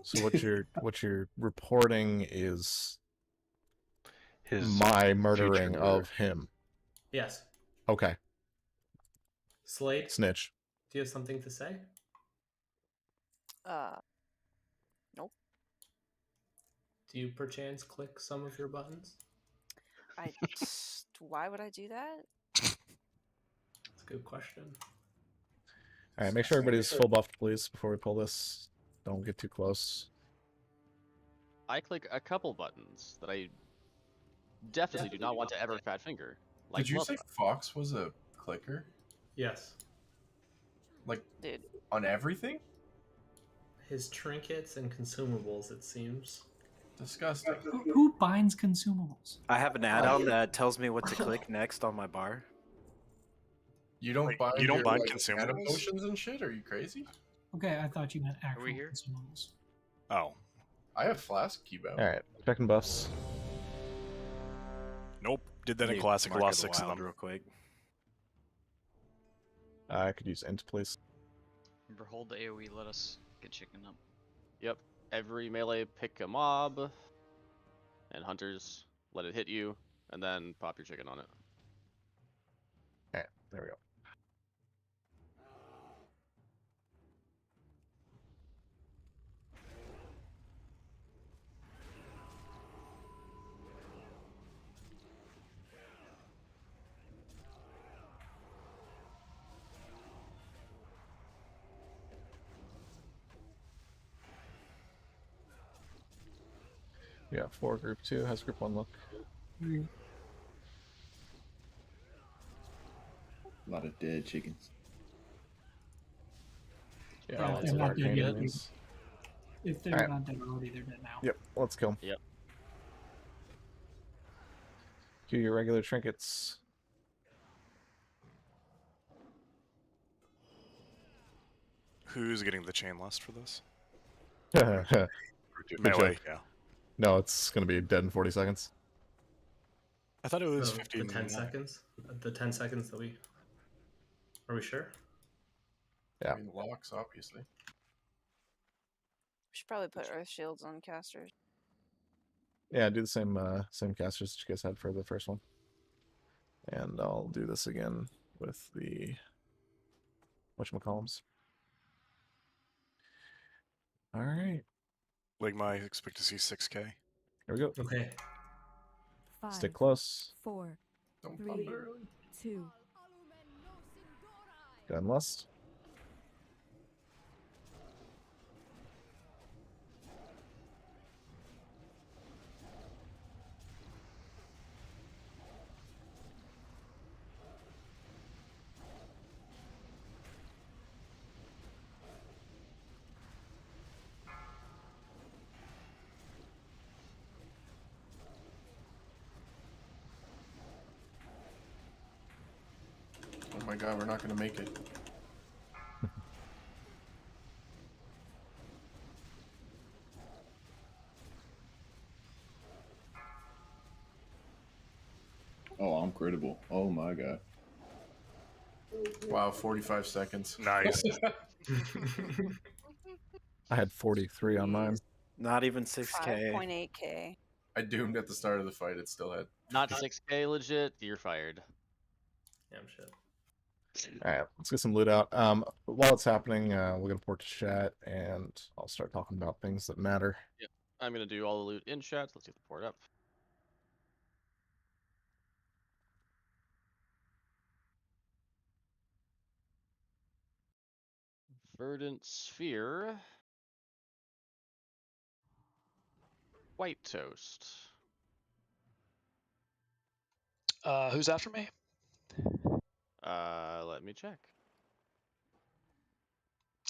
D: So what you're reporting is
O: His
D: my murdering
O: future
D: of him.
I: Yes.
D: Okay.
I: Slade,
D: Snitch.
I: do you have something to say?
B: Nope.
I: Do you perchance click some of your buttons?
B: Why would I do that?
I: That's a good question.
D: Alright, make sure everybody's full buffed, please, before we pull this. Don't get too close.
E: I click a couple buttons that I definitely do not want to ever fat finger. Like
T: Did you
E: love
T: say
E: button.
T: Fox was a clicker?
I: Yes.
T: Like,
B: dude,
T: on everything?
I: His trinkets and consumables, it seems.
T: Disgusting.
H: Who binds consumables?
L: I have an add-on that tells me what to click next on my bar.
T: You don't
C: Like,
T: bind
C: you don't
T: your,
C: bind
T: like,
C: consumables?
T: mana potions and shit? Are you crazy?
H: Okay, I thought you meant
F: we
H: actual
F: here?
H: consumables.
C: Oh.
T: I have flask keybound.
D: Alright, checking buffs.
C: Nope. Did that
L: Let
C: in
L: me
C: Classic.
L: mark
C: Lost
L: it
C: 6 of
L: wild
C: them.
L: real quick.
D: I could use int, please.
M: Remember, hold the AoE, let us get chicken up.
E: Yep. Every melee pick a mob. And hunters, let it hit you, and then pop your chicken on it.
D: Alright, there we go. Yeah, 4 group 2 has group 1 look.
A: A lot of dead chickens.
D: Yeah,
H: Yeah,
D: lots
H: they're
D: of
H: not dead
D: arcane
H: yet.
D: enemies.
H: If they're
D: Alright.
H: not dead already, they're dead now.
D: Yep, let's kill 'em.
E: Yep.
D: Cue your regular trinkets.
C: Who's getting the chain lust for this?
D: Good
C: Melee,
D: joke.
C: yeah.
D: No, it's going to be dead in 40 seconds.
C: I thought it was
I: Oh,
C: 15.
I: the 10 seconds? The 10 seconds that we... Are we sure?
D: Yeah.
T: I mean, locks, obviously.
B: We should probably put earth shields on casters.
D: Yeah, do the same casters that you guys had for the first one. And I'll do this again with the whatchamacallums. Alright.
C: Ligma, I expect to see 6k.
D: Here we go.
I: Okay.
N: 5,
D: Stick close.
N: 4,
T: Don't pop
N: 3,
T: it early.
N: 2.
D: Gunlust.
T: my god, we're not gonna make it.
A: Oh, I'm critable. Oh my god.
T: Wow, 45 seconds.
C: Nice.
D: I had 43 on mine.
L: Not even 6K.
B: 5.8k.
T: I doomed at the start of the fight. It still had.
E: Not 6K legit. You're fired.
I: Damn shit.
D: All right, let's get some loot out. While it's happening, we're gonna port to chat, and I'll start talking about things that matter.
E: Yep. I'm gonna do all the loot in chat. Let's get the port up. Verdant Sphere. White Toast.
Q: Who's after me?
E: Let me check.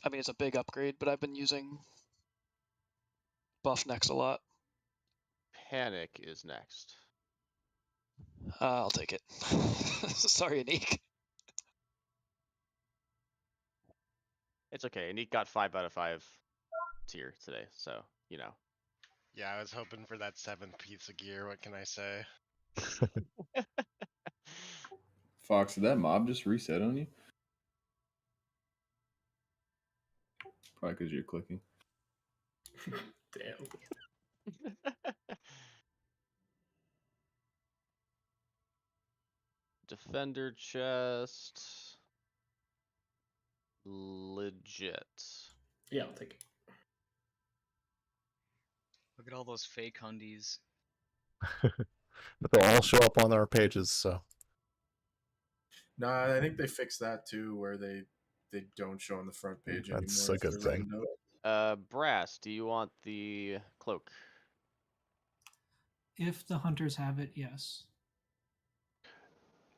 Q: I mean, it's a big upgrade, but I've been using buff next a lot.
E: Panic is next.
Q: I'll take it. Sorry, Anik.
E: It's okay. Anik got 5 out of 5 tier today, so you know.
U: Yeah, I was hoping for that 7th piece of gear. What can I say?
A: Fox, did that mob just reset on you? Probably because you're clicking.
I: Damn.
E: Defender chest. Legit.
I: Yeah, I'll take it.
M: Look at all those fake hundies.
D: But they'll all show up on our pages, so.
T: Nah, I think they fixed that too, where they don't show on the front page anymore.
D: That's a
T: if
D: good
T: they're
D: thing.
T: written out.
E: Brass, do you want the cloak?
H: If the hunters have it, yes.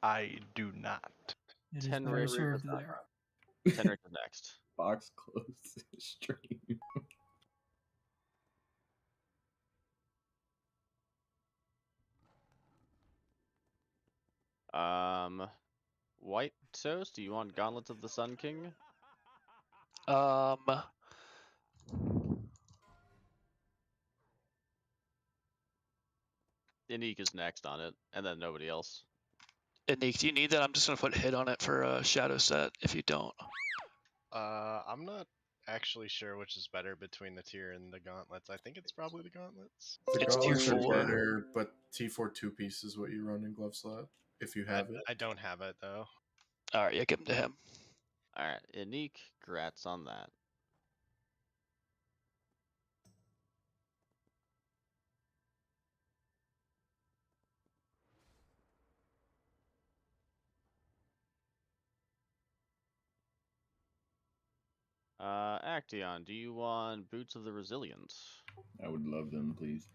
O: I do not.
H: It is
E: 10
H: better
E: rate
H: served there.
E: 10 rate is next.
A: Fox closed his stream.
E: White Toast, do you want Gauntlets of the Sun King? Anik is next on it, and then nobody else.
Q: Anik, do you need that? I'm just gonna put hit on it for a shadow set. If you don't,
U: I'm not actually sure which is better between the tier and the gauntlets. I think it's probably the gauntlets.
T: The
Q: It's tier
T: gauntlets are
Q: 4.
T: better, but T4 2-piece is what you run in glove slot if you have it.
U: I don't have it though.
Q: all right, yeah, give him to him.
E: All right, Anik, congrats on that. Acteon, do you want Boots of the Resilient?
A: I would love them, please.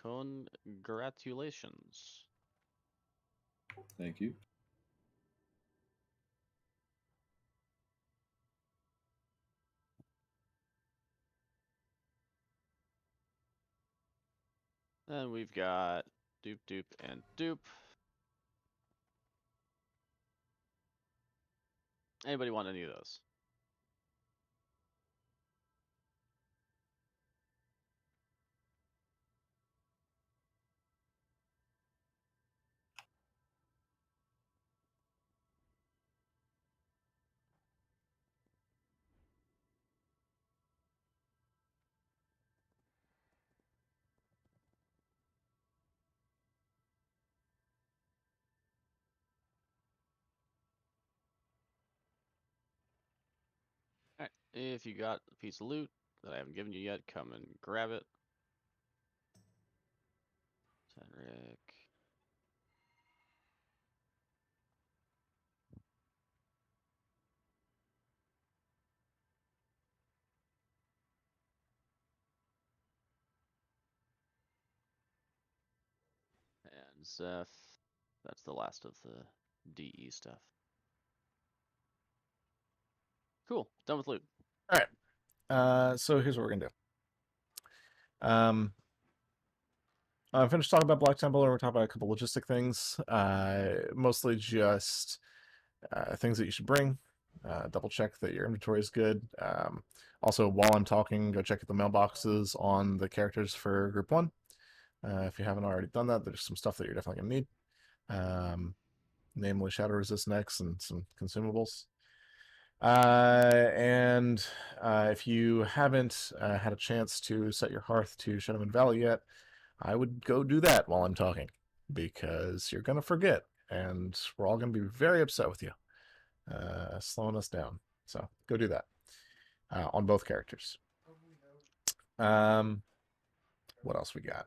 E: Congratulations.
A: Thank you.
E: Then we've got Dupe, Dupe, and Dupe. Anybody want any of those? Alright, if you got a piece of loot that I haven't given you yet, come and grab it. Tenric. And Zeph. That's the last of the DE stuff. Cool, done with loot.
D: All right. So here's what we're gonna do. I finished talking about Black Temple, and we're talking about a couple logistic things. Mostly just things that you should bring. Double check that your inventory is good. Also, while I'm talking, go check the mailboxes on the characters for Group 1. If you haven't already done that, there's some stuff that you're definitely going to need. Namely Shadow Resist X and some consumables. And if you haven't had a chance to set your hearth to Shadowman Valley yet, I would go do that while I'm talking, because you're going to forget, and we're all going to be very upset with you, slowing us down. So go do that on both characters. What else we got?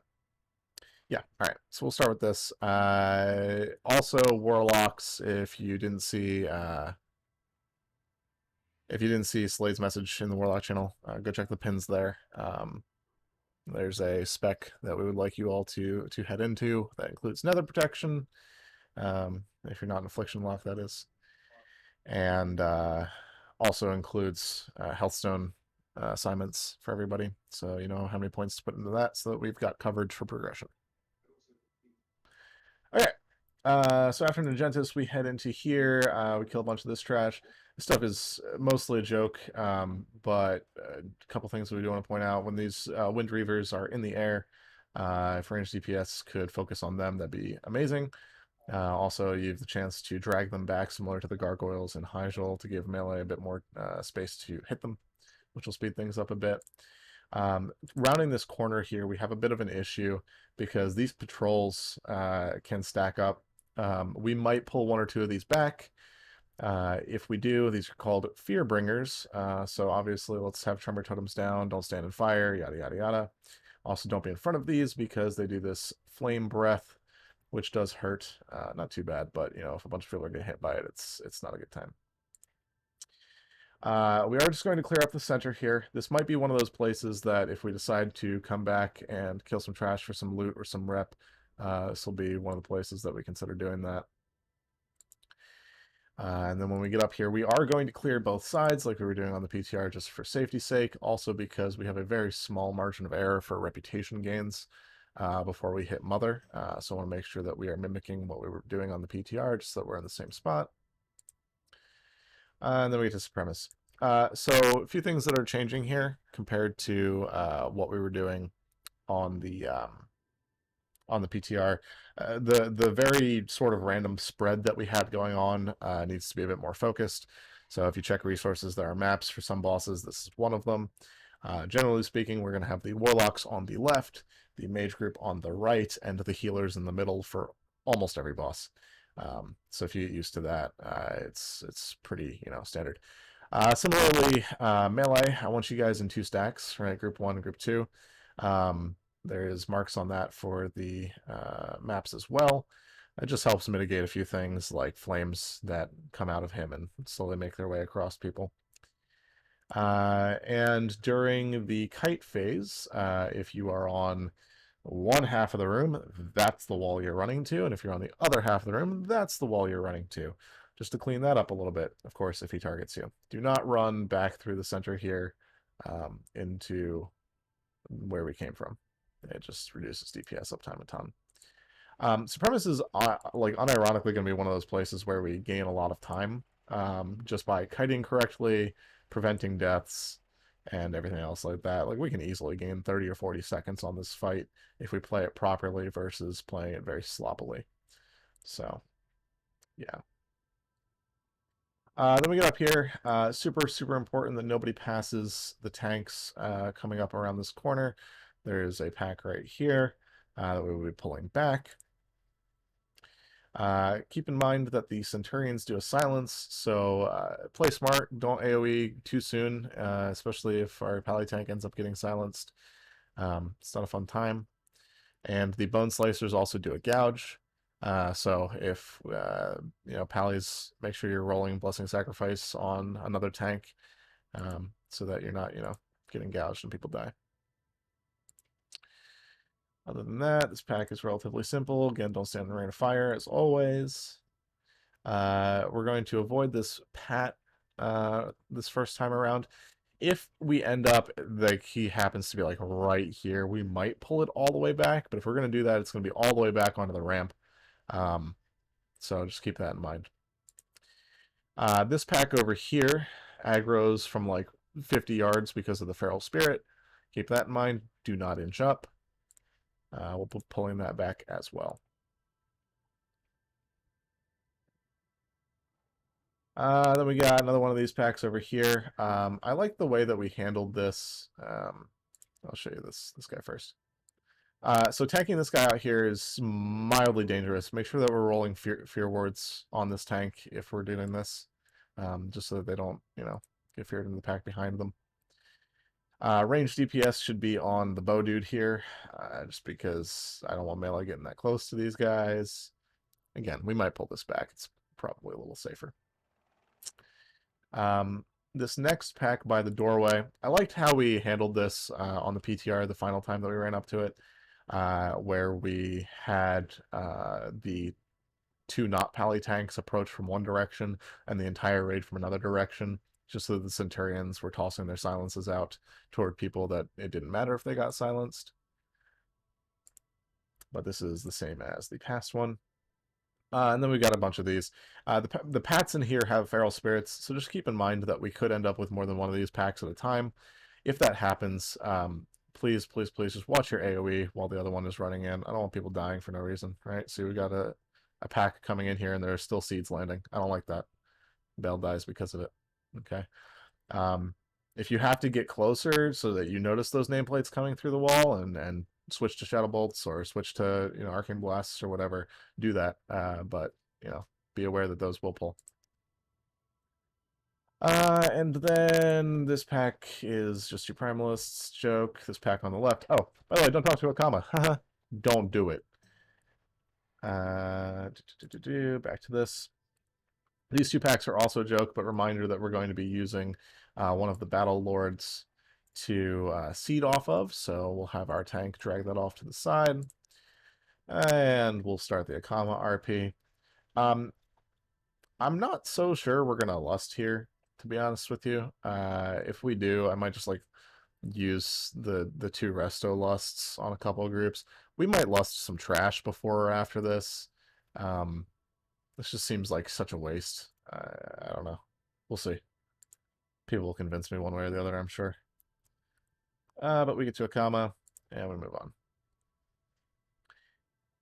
D: Yeah, all right. So we'll start with this. Also, Warlocks, if you didn't see Slade's message in the Warlock channel, go check the pins there. There's a spec that we would like you all to head into that includes nether protection, if you're not in Affliction Lock, that is, and also includes Healthstone assignments for everybody, so you know how many points to put into that, so that we've got coverage for progression. Okay, so after Nagentis, we head into here. We kill a bunch of this trash. This stuff is mostly a joke, but a couple things that we do want to point out. When these Wind Reavers are in the air, if ranged DPS could focus on them, that'd be amazing. Also, you have the chance to drag them back, similar to the Gargoyles and Hyjal, to give melee a bit more space to hit them, which will speed things up a bit. Rounding this corner here, we have a bit of an issue because these patrols can stack up. We might pull one or two of these back. If we do, these are called Fear Bringers. So obviously, let's have Tremor Totems down, don't stand in fire, yada yada yada. Also, don't be in front of these because they do this Flame Breath, which does hurt. Not too bad, but you know, if a bunch of people are getting hit by it, it's not a good time. We are just going to clear up the center here. This might be one of those places that if we decide to come back and kill some trash for some loot or some rep, this will be one of the places that we consider doing that. And then when we get up here, we are going to clear both sides like we were doing on the PTR just for safety's sake, also because we have a very small margin of error for reputation gains before we hit Mother. So I want to make sure that we are mimicking what we were doing on the PTR, just so that we're in the same spot. And then we get to Supremacy. So a few things that are changing here compared to what we were doing on the PTR. The very sort of random spread that we had going on needs to be a bit more focused. So if you check resources, there are maps for some bosses. This is one of them. Generally speaking, we're going to have the Warlocks on the left, the Mage group on the right, and the healers in the middle for almost every boss. So if you get used to that, it's pretty, you know, standard. Similarly, melee, I want you guys in 2 stacks, right? Group 1 and Group 2. There is marks on that for the maps as well. It just helps mitigate a few things like flames that come out of him and slowly make their way across people. And during the kite phase, if you are on one half of the room, that's the wall you're running to, and if you're on the other half of the room, that's the wall you're running to. Just to clean that up a little bit, of course, if he targets you. Do not run back through the center here into where we came from. It just reduces DPS uptime a ton. Supremacy is like unironically going to be one of those places where we gain a lot of time just by kiting correctly, preventing deaths, and everything else like that. Like we can easily gain 30 or 40 seconds on this fight if we play it properly versus playing it very sloppily. So, yeah. Then we get up here. Super important that nobody passes the tanks coming up around this corner. There's a pack right here that we will be pulling back. Keep in mind that the Centurions do a silence, so play smart. Don't AoE too soon, especially if our Pally tank ends up getting silenced. It's not a fun time. And the Bone Slicers also do a gouge. So if, you know, Pallies, make sure you're rolling Blessing Sacrifice on another tank so that you're not, you know, getting gouged and people die. Other than that, this pack is relatively simple. Again, don't stand in the rain of fire, as always. We're going to avoid this pat this first time around. If we end up, like, he happens to be, like, right here, we might pull it all the way back. But if we're going to do that, it's going to be all the way back onto the ramp. So just keep that in mind. This pack over here aggroes from like 50 yards because of the Feral Spirit. Keep that in mind. Do not inch up. We'll be pulling that back as well. Then we got another one of these packs over here. I like the way that we handled this. I'll show you this guy first. So tanking this guy out here is mildly dangerous. Make sure that we're rolling fear wards on this tank if we're doing this, just so that they don't, get feared into the pack behind them. Range DPS should be on the bow dude here, just because I don't want melee getting that close to these guys. Again, we might pull this back. It's probably a little safer. This next pack by the doorway, I liked how we handled this on the PTR the final time that we ran up to it, where we had the two not pally tanks approach from one direction and the entire raid from another direction, just so that the Centurions were tossing their silences out toward people that it didn't matter if they got silenced. But this is the same as the past one. And then we've got a bunch of these. The pats in here have Feral Spirits, so just keep in mind that we could end up with more than one of these packs at a time. If that happens, please just watch your AoE while the other one is running in. I don't want people dying for no reason, right? So we got a pack coming in here and there are still seeds landing. I don't like that. Bell dies because of it. Okay. If you have to get closer so that you notice those nameplates coming through the wall and switch to Shadow Bolts or switch to Arcane Blasts or whatever, do that. But be aware that those will pull. And then this pack is just your Primalists joke. This pack on the left. Oh, by the way, don't talk to a comma. Don't do it. Back to this. These two packs are also a joke, but reminder that we're going to be using one of the Battle Lords to seed off of, so we'll have our tank drag that off to the side, and we'll start the Akama RP. I'm not so sure we're going to lust here, to be honest with you. If we do, I might just use the two resto lusts on a couple of groups. We might lust some trash before or after this. This just seems like such a waste. I don't know. We'll see. People will convince me one way or the other, I'm sure. But we get to a comma, and we move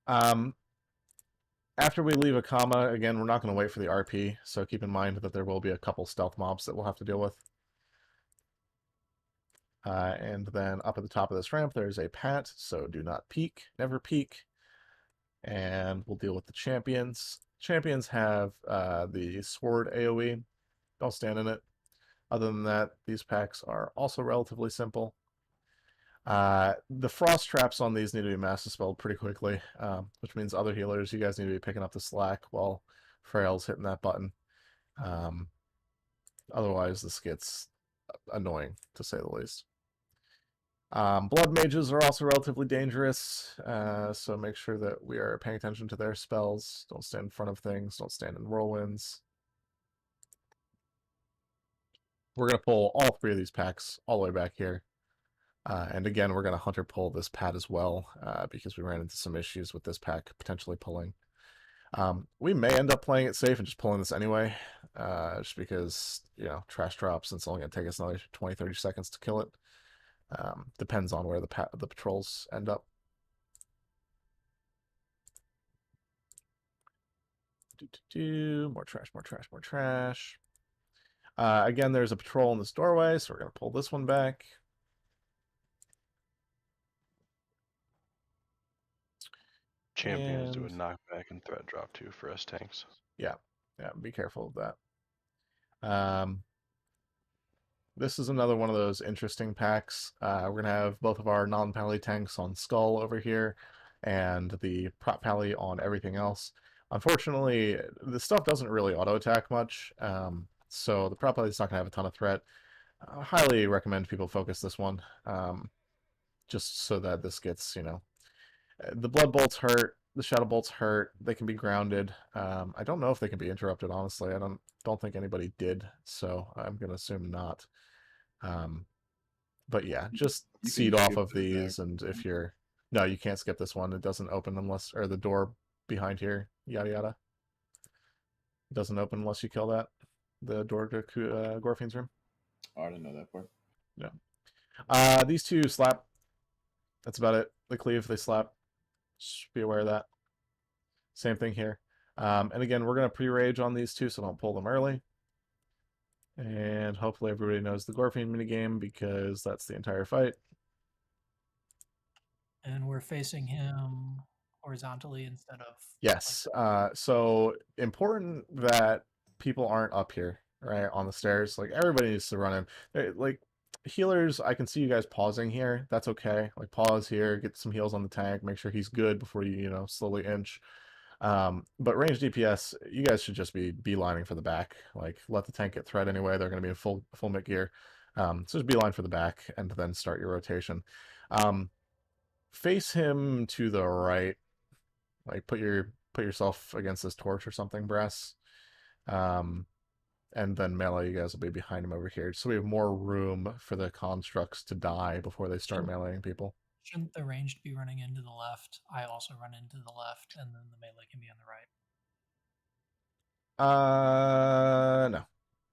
D: on. After we leave a comma, again, we're not going to wait for the RP, so keep in mind that there will be a couple stealth mobs that we'll have to deal with. And then up at the top of this ramp, there's a pat, so do not peek. Never peek. And we'll deal with the champions. Champions have the sword AoE. Don't stand in it. Other than that, these packs are also relatively simple. The frost traps on these need to be mass dispelled pretty quickly, which means other healers, you guys need to be picking up the slack while Frail's hitting that button. Otherwise, this gets annoying, to say the least. Blood mages are also relatively dangerous, so make sure that we are paying attention to their spells. Don't stand in front of things. Don't stand in whirlwinds. We're going to pull all three of these packs all the way back here. And again, we're going to hunter pull this pat as well, because we ran into some issues with this pack potentially pulling. We may end up playing it safe and just pulling this anyway, just because, trash drops, and it's only going to take us another 20-30 seconds to kill it. Depends on where the patrols end up. More trash, more trash, more trash. Again, there's a patrol in this doorway, so we're going to pull this one back.
O: Champions do a knockback and threat drop too for us tanks.
D: Yeah, be careful of that. This is another one of those interesting packs. We're going to have both of our non-pally tanks on Skull over here, and the prop pally on everything else. Unfortunately, this stuff doesn't really auto-attack much, so the prop pally is not going to have a ton of threat. I highly recommend people focus this one, just so that this gets, the blood bolts hurt, the shadow bolts hurt, they can be grounded. I don't know if they can be interrupted, honestly. I don't think anybody did, so I'm going to assume not. But yeah, just seed off of these, and if you're... No, you can't skip this one. It doesn't open unless... Or the door behind here, yada yada. It doesn't open unless you kill that. the door to Gorfine's room.
A: Oh, I didn't know that part.
D: Yeah. These two slap. That's about it. They cleave, they slap. Just be aware of that. Same thing here. And again, we're going to pre-rage on these two, so don't pull them early. And hopefully everybody knows the Gorfine minigame because that's the entire fight.
H: And we're facing him horizontally instead of...
D: Yes. So important that people aren't up here, right, on the stairs. Like, everybody needs to run in. Like, healers, I can see you guys pausing here. That's okay. Like, pause here, get some heals on the tank, make sure he's good before you, slowly inch. But range DPS, you guys should just be beelining for the back. Like, let the tank get threat anyway. They're going to be in full mid gear. So just beeline for the back and then start your rotation. Face him to the right. Like, put yourself against this torch or something, Brass. And then melee, you guys will be behind him over here. So we have more room for the constructs to die before they start meleeing people.
H: Shouldn't the ranged be running into the left? I also run into the left, and then the melee can be on the right.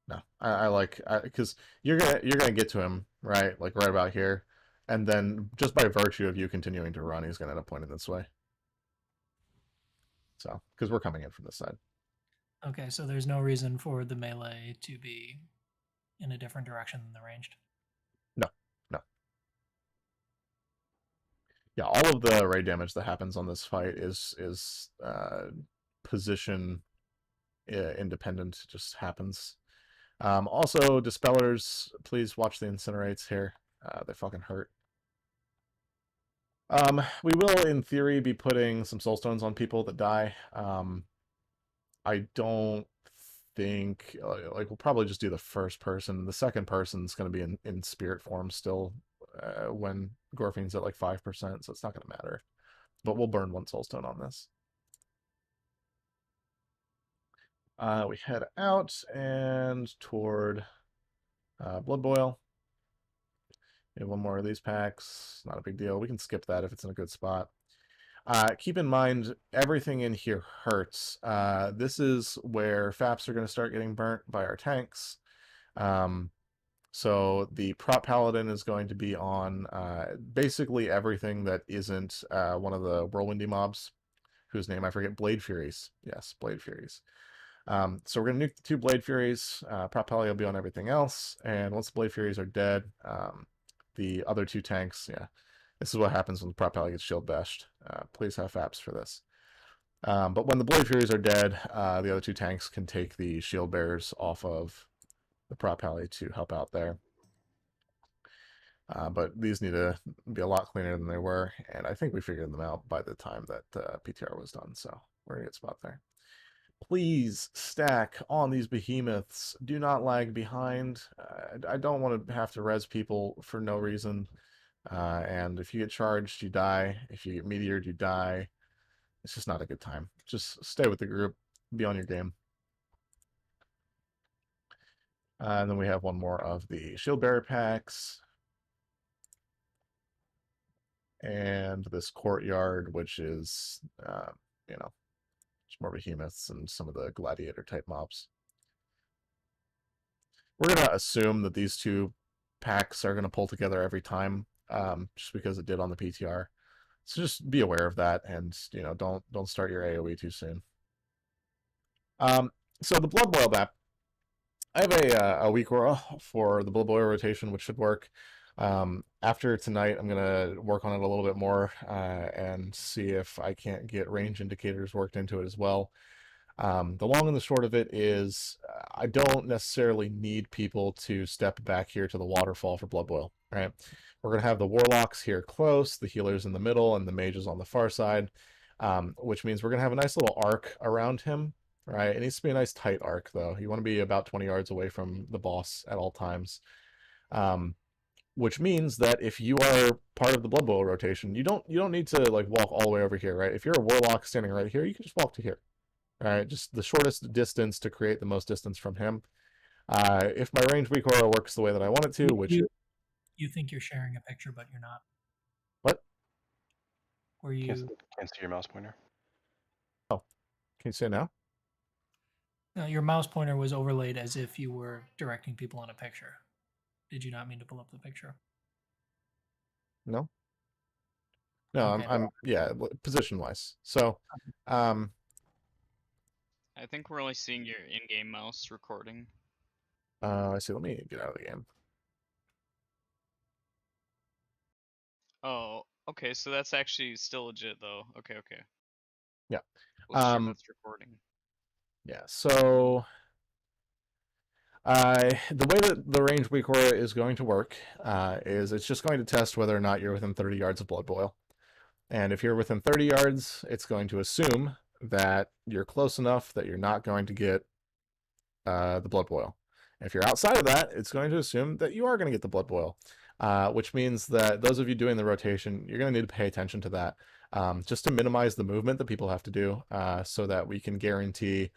D: No. I like, because you're gonna get to him, right? Like, right about here. And then just by virtue of you continuing to run, he's gonna end up pointing this way. So, because we're coming in from this side.
H: Okay, so there's no reason for the melee to be in a different direction than the ranged.
D: No. Yeah, all of the raid damage that happens on this fight is position independent. It just happens. Also, dispellers, please watch the incinerates here. They fucking hurt. We will, in theory, be putting some soulstones on people that die. I don't think, like, we'll probably just do the first person. The second person's going to be in spirit form still when Gorfine's at like 5%, so it's not going to matter. But we'll burn one soulstone on this. We head out and toward Blood Boil. We have one more of these packs. Not a big deal. We can skip that if it's in a good spot. Keep in mind, everything in here hurts. This is where FAPs are going to start getting burnt by our tanks. So the prop paladin is going to be on basically everything that isn't one of the whirlwindy mobs, whose name I forget. Blade Furies. Yes, Blade Furies. So we're going to nuke the two Blade Furies. Prop paladin will be on everything else. And once the Blade Furies are dead, the other two tanks, yeah. This is what happens when the prop paladin gets shield bashed. Please have FAPs for this. But when the Blade Furies are dead, the other two tanks can take the shield bearers off of the prop paladin to help out there. But these need to be a lot cleaner than they were, and I think we figured them out by the time that PTR was done, so we're in a good spot there. Please stack on these behemoths. Do not lag behind. I don't want to have to res people for no reason. And if you get charged, you die. If you get meteored, you die. It's just not a good time. Just stay with the group. Be on your game. And then we have one more of the shield bearer packs. And this courtyard, which is, more behemoths and some of the gladiator type mobs. We're going to assume that these two packs are going to pull together every time, just because it did on the PTR. So just be aware of that, and don't start your AoE too soon. So the Blood Boil map, I have a weak roll for the Blood Boil rotation, which should work. After tonight, I'm gonna work on it a little bit more and see if I can't get range indicators worked into it as well. The long and the short of it is I don't necessarily need people to step back here to the waterfall for Blood Boil, right? We're going to have the warlocks here close, the healers in the middle, and the mages on the far side, which means we're going to have a nice little arc around him, right? It needs to be a nice tight arc, though. You want to be about 20 yards away from the boss at all times, which means that if you are part of the Blood Boil rotation, you don't need to like walk all the way over here, right? If you're a warlock standing right here, you can just walk to here. All right, just the shortest distance to create the most distance from him. If my range weak aura works the way that I want it to, which...
H: You think you're sharing a picture, but you're not.
D: What?
H: Were you...
O: Can't see your mouse pointer.
D: Oh, can you see it now?
H: No, your mouse pointer was overlaid as if you were directing people on a picture. Did you not mean to pull up the picture?
D: No. No,
H: Okay.
D: yeah, position wise. So,
M: I think we're only seeing your in-game mouse recording.
D: I see. Let me get out of the game.
M: Oh, okay, so that's actually still legit though. Okay, okay.
D: Yeah.
M: Wasn't sure if that's recording.
D: Yeah. So, the way that the range weak aura is going to work is it's just going to test whether or not you're within 30 yards of blood boil. And if you're within 30 yards, it's going to assume that you're close enough that you're not going to get the blood boil. If you're outside of that, it's going to assume that you are going to get the blood boil, which means that those of you doing the rotation, you're going to need to pay attention to that just to minimize the movement that people have to do so that we can guarantee,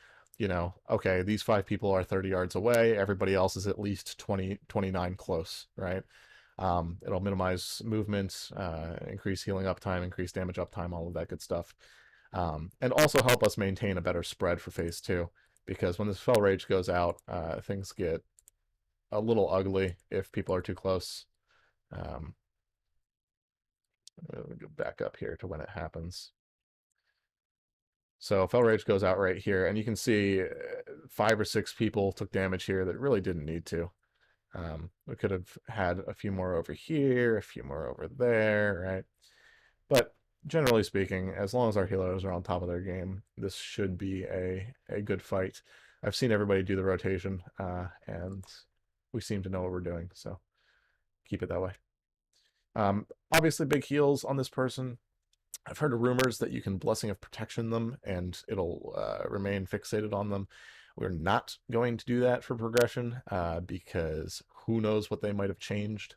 D: okay, these 5 people are 30 yards away. Everybody else is at least 29 close, right? It'll minimize movement, increase healing uptime, increase damage uptime, all of that good stuff. And also help us maintain a better spread for phase 2. Because when this Fell Rage goes out, things get a little ugly if people are too close. Let me go back up here to when it happens. So Fell Rage goes out right here, and you can see 5 or 6 people took damage here that really didn't need to. We could have had a few more over here, a few more over there, right? But generally speaking, as long as our healers are on top of their game, this should be a good fight. I've seen everybody do the rotation, and we seem to know what we're doing, so keep it that way. Obviously, big heals on this person. I've heard of rumors that you can Blessing of Protection them, and it'll remain fixated on them. We're not going to do that for progression, because who knows what they might have changed.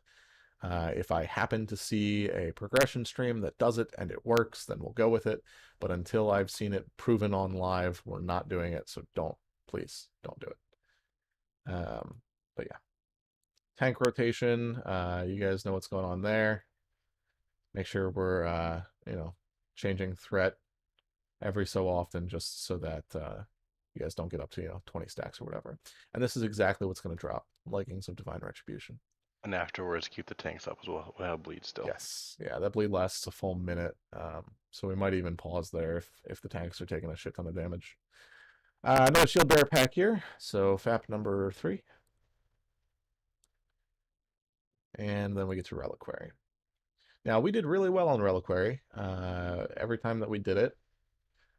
D: If I happen to see a progression stream that does it and it works, then we'll go with it. But until I've seen it proven on live, we're not doing it. So please don't do it. But yeah, tank rotation. You guys know what's going on there. Make sure we're changing threat every so often, just so that you guys don't get up to 20 stacks or whatever. And this is exactly what's going to drop: Leggings of Divine Retribution.
O: And afterwards, keep the tanks up as well. We'll have bleed still.
D: Yes, yeah, that bleed lasts a full minute, so we might even pause there if the tanks are taking a shit ton of damage. No shield bearer pack here, so FAP number 3, and then we get to Reliquary. Now we did really well on Reliquary every time that we did it,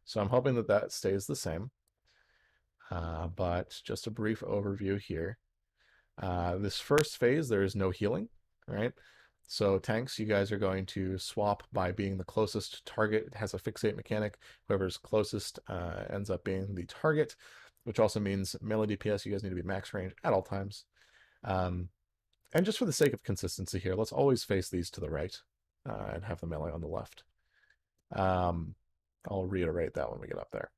D: so I'm hoping that that stays the same. But just a brief overview here. This first phase, there is no healing, right? So tanks, you guys are going to swap by being the closest target. It has a fixate mechanic. Whoever's closest ends up being the target, which also means melee DPS, you guys need to be max range at all times. And just for the sake of consistency here, let's always face these to the right and have the melee on the left. I'll reiterate that when we get up there.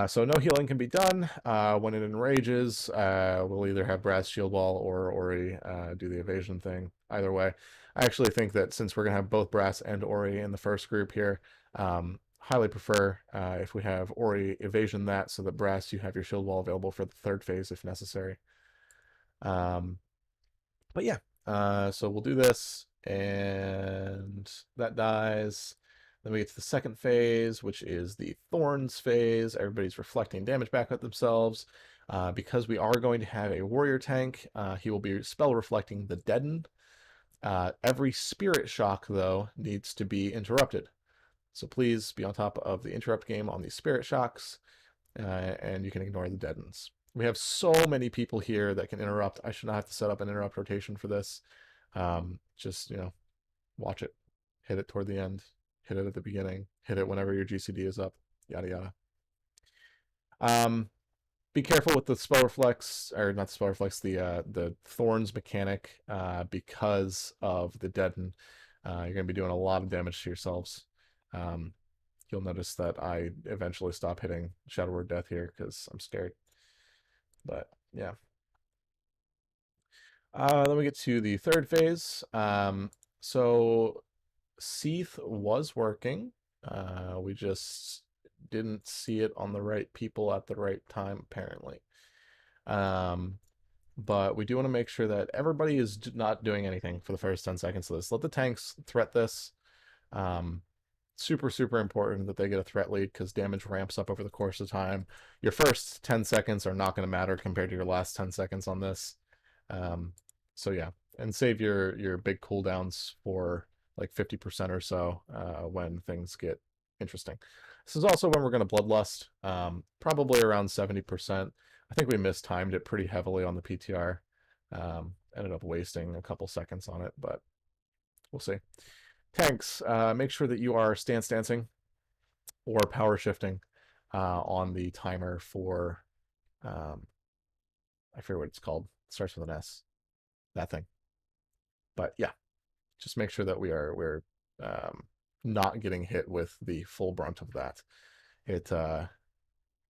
D: So no healing can be done. When it enrages, we'll either have Brass Shield Wall or Ori do the evasion thing. Either way, I actually think that since we're going to have both Brass and Ori in the first group here, highly prefer if we have Ori evasion that, so that Brass, you have your Shield Wall available for the third phase if necessary. But yeah, so we'll do this, and that dies. Then we get to the second phase, which is the Thorns phase. Everybody's reflecting damage back at themselves. Because we are going to have a warrior tank, he will be spell reflecting the Deaden. Every spirit shock, though, needs to be interrupted. So please be on top of the interrupt game on these spirit shocks, and you can ignore the Deadens. We have so many people here that can interrupt. I should not have to set up an interrupt rotation for this. Just, watch it. Hit it toward the end. Hit it at the beginning. Hit it whenever your GCD is up. Yada yada. Be careful with the spell reflex, or not the spell reflex, the Thorns mechanic, because of the Deaden. You're going to be doing a lot of damage to yourselves. You'll notice that I eventually stop hitting Shadow Word Death here because I'm scared. But yeah. Then we get to the third phase. So Seath was working. We just didn't see it on the right people at the right time, apparently. But we do want to make sure that everybody is not doing anything for the first 10 seconds of this. Let the tanks threat this. Super, super important that they get a threat lead because damage ramps up over the course of time. Your first 10 seconds are not going to matter compared to your last 10 seconds on this. So yeah, and save your big cooldowns for like 50% or so when things get interesting. This is also when we're going to Bloodlust, probably around 70%. I think we mistimed it pretty heavily on the PTR. Ended up wasting a couple seconds on it, but we'll see. Tanks, make sure that you are stance dancing or power shifting on the timer for, I forget what it's called. It starts with an S. That thing. But yeah, just make sure that we're not getting hit with the full brunt of that. It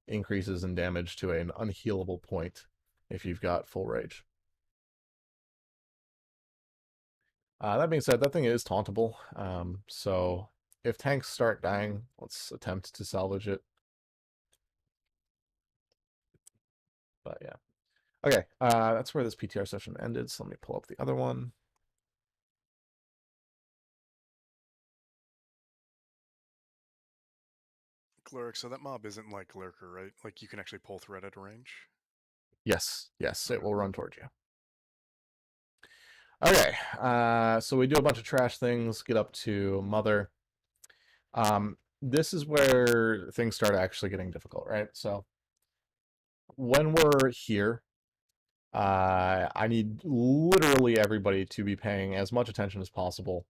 D: increases in damage to an unhealable point if you've got full rage. That being said, that thing is tauntable. So if tanks start dying, let's attempt to salvage it. But yeah. Okay, that's where this PTR session ended. So let me pull up the other one.
C: Cleric, so that mob isn't like Lurker, right? Like you can actually pull thread at a range?
D: Yes, it will run towards you. Okay, so we do a bunch of trash things, get up to Mother. This is where things start actually getting difficult, right? So when we're here, I need literally everybody to be paying as much attention as possible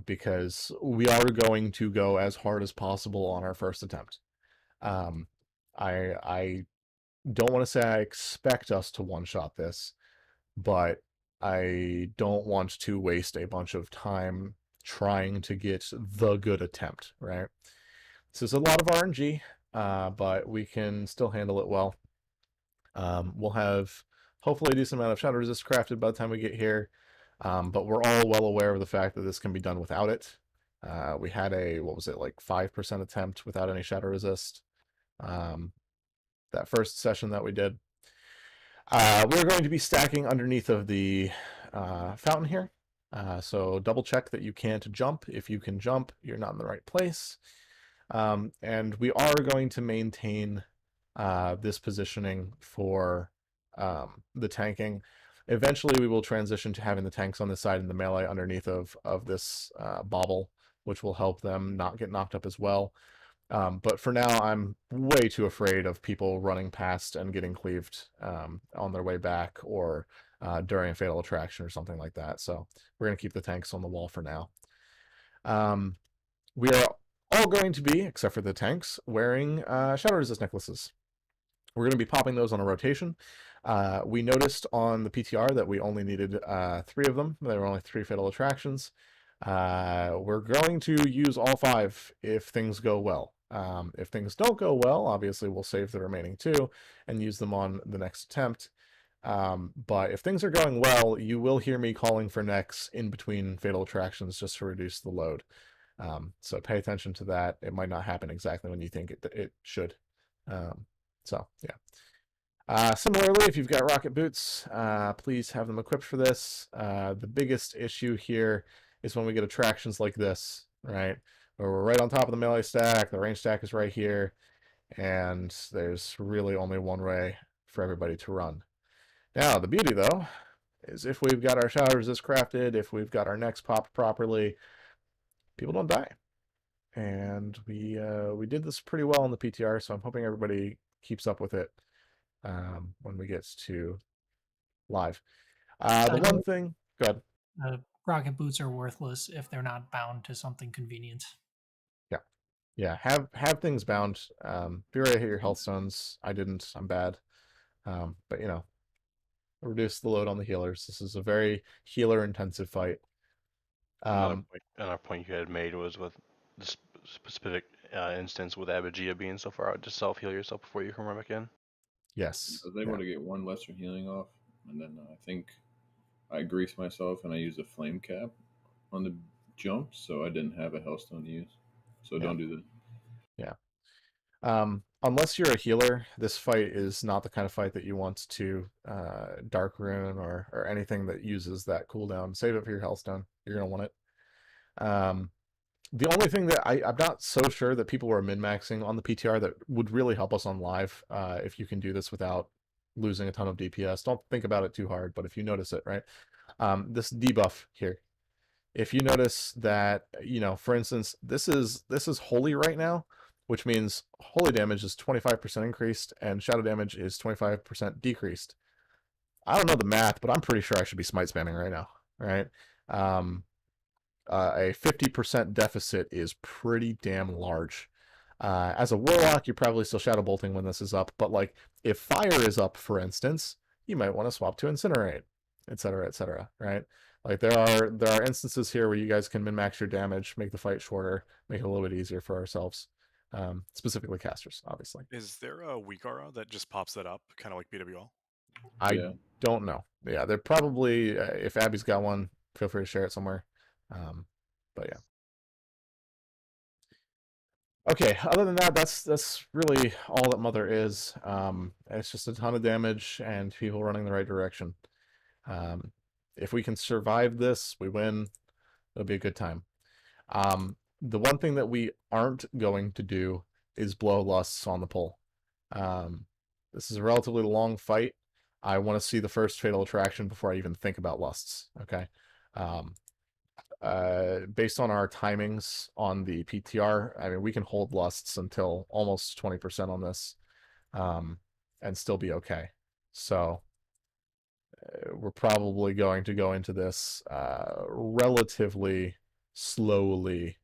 D: because we are going to go as hard as possible on our first attempt. I don't want to say I expect us to one-shot this, but I don't want to waste a bunch of time trying to get the good attempt, right? This is a lot of RNG, but we can still handle it well. We'll have hopefully a decent amount of shadow resist crafted by the time we get here, but we're all well aware of the fact that this can be done without it. We had a, what was it, like 5% attempt without any shadow resist. That first session that we did. We're going to be stacking underneath of the fountain here. So double check that you can't jump. If you can jump, you're not in the right place. And we are going to maintain this positioning for the tanking. Eventually, we will transition to having the tanks on this side and the melee underneath of this bauble, which will help them not get knocked up as well. But for now, I'm way too afraid of people running past and getting cleaved on their way back or during a fatal attraction or something like that. So we're going to keep the tanks on the wall for now. We are all going to be, except for the tanks, wearing shadow resist necklaces. We're going to be popping those on a rotation. We noticed on the PTR that we only needed 3 of them. There were only 3 fatal attractions. We're going to use all 5 if things go well. If things don't go well, obviously we'll save the remaining 2 and use them on the next attempt. But if things are going well, you will hear me calling for necks in between fatal attractions just to reduce the load. So pay attention to that. It might not happen exactly when you think it should. So yeah. Similarly, if you've got rocket boots, please have them equipped for this. The biggest issue here is when we get attractions like this, right? Where we're right on top of the melee stack, the range stack is right here, and there's really only one way for everybody to run. Now, the beauty, though, is if we've got our shadow resist crafted, if we've got our necks popped properly, people don't die. And we did this pretty well in the PTR, so I'm hoping everybody keeps up with it when we get to live. The one thing, good.
H: Rocket boots are worthless if they're not bound to something convenient.
D: Yeah, have things bound. Be ready to hit your health stones. I didn't. I'm bad. But you know, reduce the load on the healers. This is a very healer-intensive fight.
O: Another point you had made was with the specific instance with Abagia being so far out to self-heal yourself before you can run back in.
D: Yes.
A: I was able to get 1 lesser healing off, and then I think I greased myself and I used a flame cap on the jump, so I didn't have a hellstone to use. So don't do that.
D: Yeah. Unless you're a healer, this fight is not the kind of fight that you want to Dark Rune or anything that uses that cooldown. Save it for your Hellstone. You're going to want it. The only thing that I'm not so sure that people were min-maxing on the PTR that would really help us on live, if you can do this without losing a ton of DPS. Don't think about it too hard, but if you notice it, right? This debuff here. If you notice that, you know, for instance, this is holy right now, which means holy damage is 25% increased and shadow damage is 25% decreased. I don't know the math, but I'm pretty sure I should be smite spamming right now, right? A 50% deficit is pretty damn large. As a warlock, you're probably still shadow bolting when this is up, but like if fire is up, for instance, you might want to swap to incinerate, etc., right? Like there are instances here where you guys can min-max your damage, make the fight shorter, make it a little bit easier for ourselves, specifically casters, obviously.
C: Is there a weak aura that just pops that up, kind of like BWL?
D: I don't know. Yeah, they're probably, if Abby's got one, feel free to share it somewhere. But yeah. Okay, other than that, that's really all that Mother is. It's just a ton of damage and people running the right direction. If we can survive this, we win. It'll be a good time. The one thing that we aren't going to do is blow lusts on the pole. This is a relatively long fight. I want to see the first fatal attraction before I even think about lusts. Okay. Based on our timings on the PTR, I mean, we can hold lusts until almost 20% on this, and still be okay. So we're probably going to go into this relatively slowly.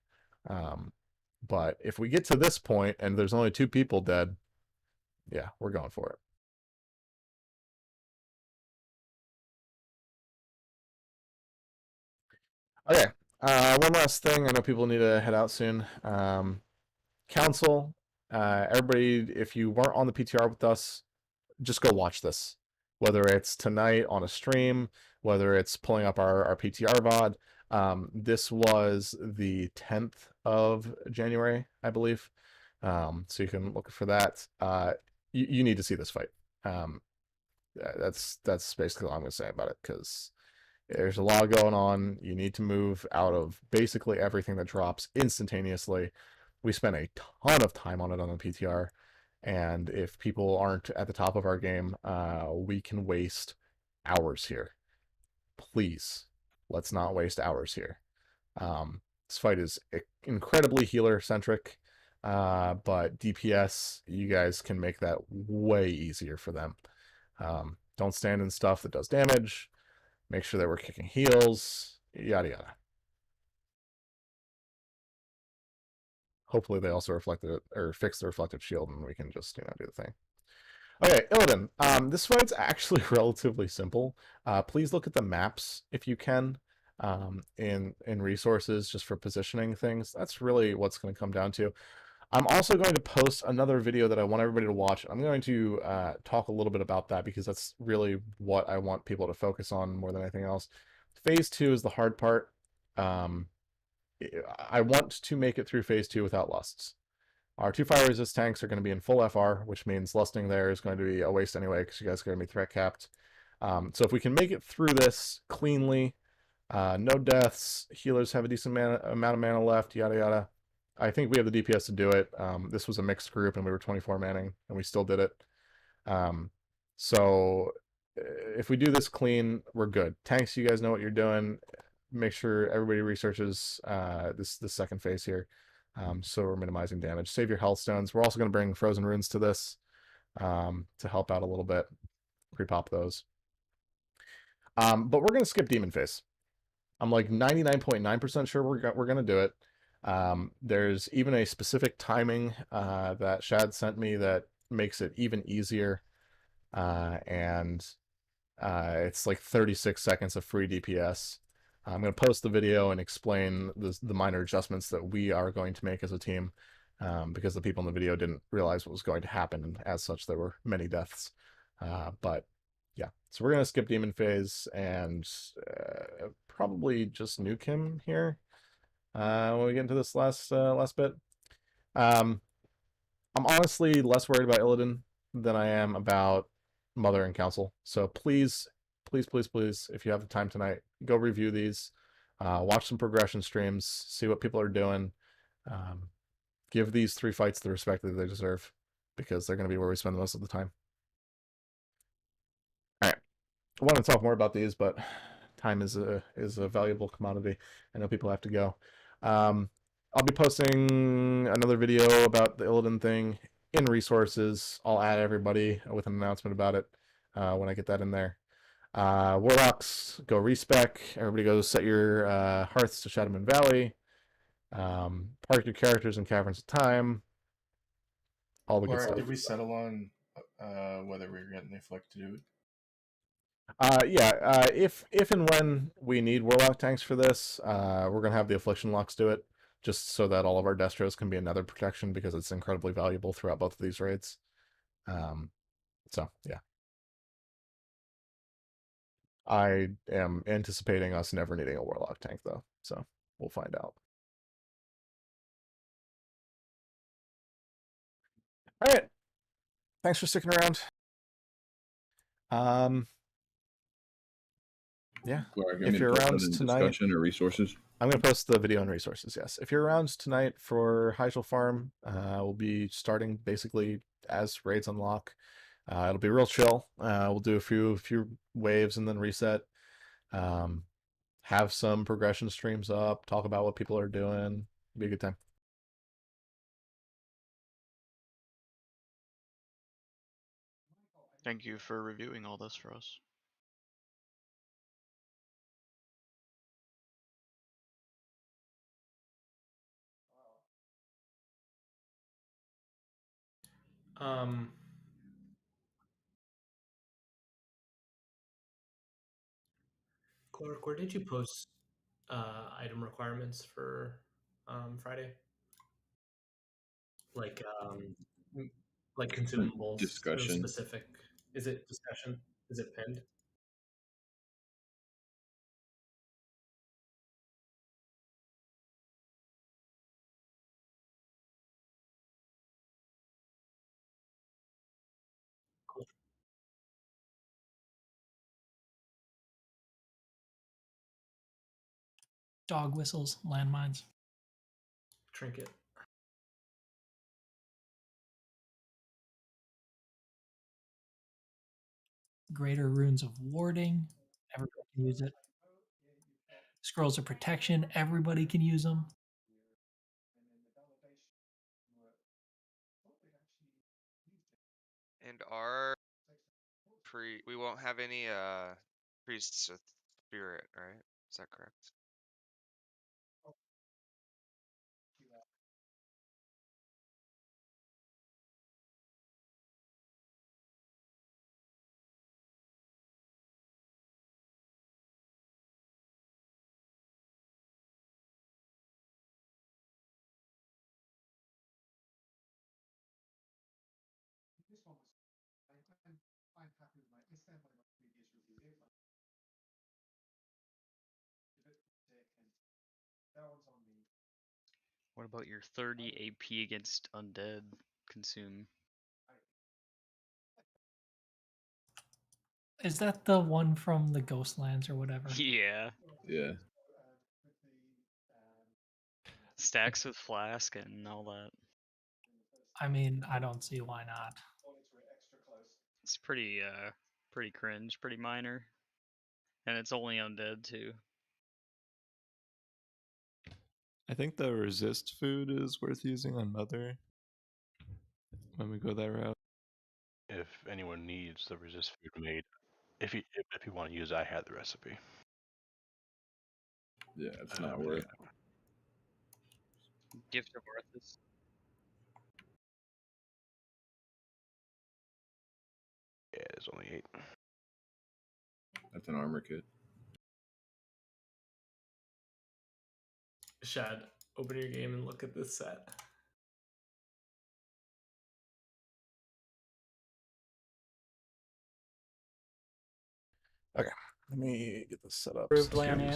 D: But if we get to this point and there's only 2 people dead, yeah, we're going for it. Okay, one last thing. I know people need to head out soon. Council, everybody, if you weren't on the PTR with us, just go watch this. Whether it's tonight on a stream, whether it's pulling up our PTR VOD. This was the 10th of January, I believe. So you can look for that. You need to see this fight. That's basically all I'm going to say about it, because there's a lot going on. You need to move out of basically everything that drops instantaneously. We spent a ton of time on it on the PTR, and if people aren't at the top of our game, we can waste hours here. Please, let's not waste hours here. This fight is incredibly healer-centric, but DPS, you guys can make that way easier for them. Don't stand in stuff that does damage. Make sure that we're kicking heals, yada yada. Hopefully they also reflect it or fix the reflective shield, and we can just, you know, do the thing. Okay, Illidan. This fight's actually relatively simple. Please look at the maps if you can, in resources, just for positioning things. That's really what's going to come down to. I'm also going to post another video that I want everybody to watch. I'm going to talk a little bit about that, because that's really what I want people to focus on more than anything else. Phase 2 is the hard part. I want to make it through Phase 2 without lusts. Our 2 fire resist tanks are going to be in full FR, which means lusting there is going to be a waste anyway, because you guys are going to be threat capped. So if we can make it through this cleanly, no deaths, healers have a decent amount of mana left, yada yada, I think we have the DPS to do it. This was a mixed group, and we were 24 manning, and we still did it. So if we do this clean, we're good. Tanks, you guys know what you're doing. Make sure everybody researches this second phase here, so we're minimizing damage. Save your health stones. We're also going to bring frozen runes to this to help out a little bit. Pre-pop those. But we're going to skip demon phase. I'm like 99.9% sure we're going to do it. There's even a specific timing that Shad sent me that makes it even easier, and it's like 36 seconds of free DPS. I'm going to post the video and explain the minor adjustments that we are going to make as a team, because the people in the video didn't realize what was going to happen, and as such there were many deaths. But yeah, so we're going to skip demon phase and probably just nuke him here when we get into this last bit. I'm honestly less worried about Illidan than I am about Mother and Council. So please, please, please, please, if you have the time tonight, go review these, watch some progression streams, see what people are doing. Give these 3 fights the respect that they deserve, because they're going to be where we spend most of the time. All right, I want to talk more about these, but time is a valuable commodity. I know people have to go. I'll be posting another video about the Illidan thing in resources. I'll add everybody with an announcement about it when I get that in there. Warlocks, go respec. Everybody go set your hearths to Shadowman Valley. Park your characters in Caverns of Time. All the good
T: Laura,
D: stuff.
T: did we settle on whether we were getting the Afflict to do it?
D: Yeah, if and when we need Warlock tanks for this, we're gonna have the Affliction Locks do it, just so that all of our Destros can be another protection, because it's incredibly valuable throughout both of these raids. So yeah. I am anticipating us never needing a Warlock tank though, so we'll find out. All right. Thanks for sticking around. Yeah.
A: Laura,
D: If you're around tonight,
A: discussion or resources.
D: I'm going to post the video and resources, yes. If you're around tonight for Hyjal Farm, we'll be starting basically as raids unlock. It'll be real chill. We'll do a few waves and then reset. Have some progression streams up, talk about what people are doing. Be a good time.
M: Thank you for reviewing all this for us.
I: Clark, where did you post item requirements for Friday? Like consumables.
A: Discussion.
I: No specific. Is it discussion? Is it pinned?
H: Dog whistles, landmines.
I: Trinket.
H: Greater runes of warding. Everybody can use it. Scrolls of protection. Everybody can use them.
F: And we won't have any priests with spirit, right? Is that correct?
M: What about your 30 AP against undead consume?
H: Is that the one from the Ghostlands or whatever?
M: Yeah.
A: Yeah.
M: Stacks with flask and all that.
H: I mean, I don't see why not.
M: It's pretty cringe, pretty minor. And it's only undead too.
S: I think the resist food is worth using on Mother when we go that route.
O: If anyone needs the resist food made, if you want to use it, I had the recipe.
A: Yeah, it's not worth.
M: Gift of Arthas.
O: Yeah, it's only 8.
A: That's an armor kit.
I: Shad, open your game and look at this set.
D: Okay, let me get this set up.
L: Approved land.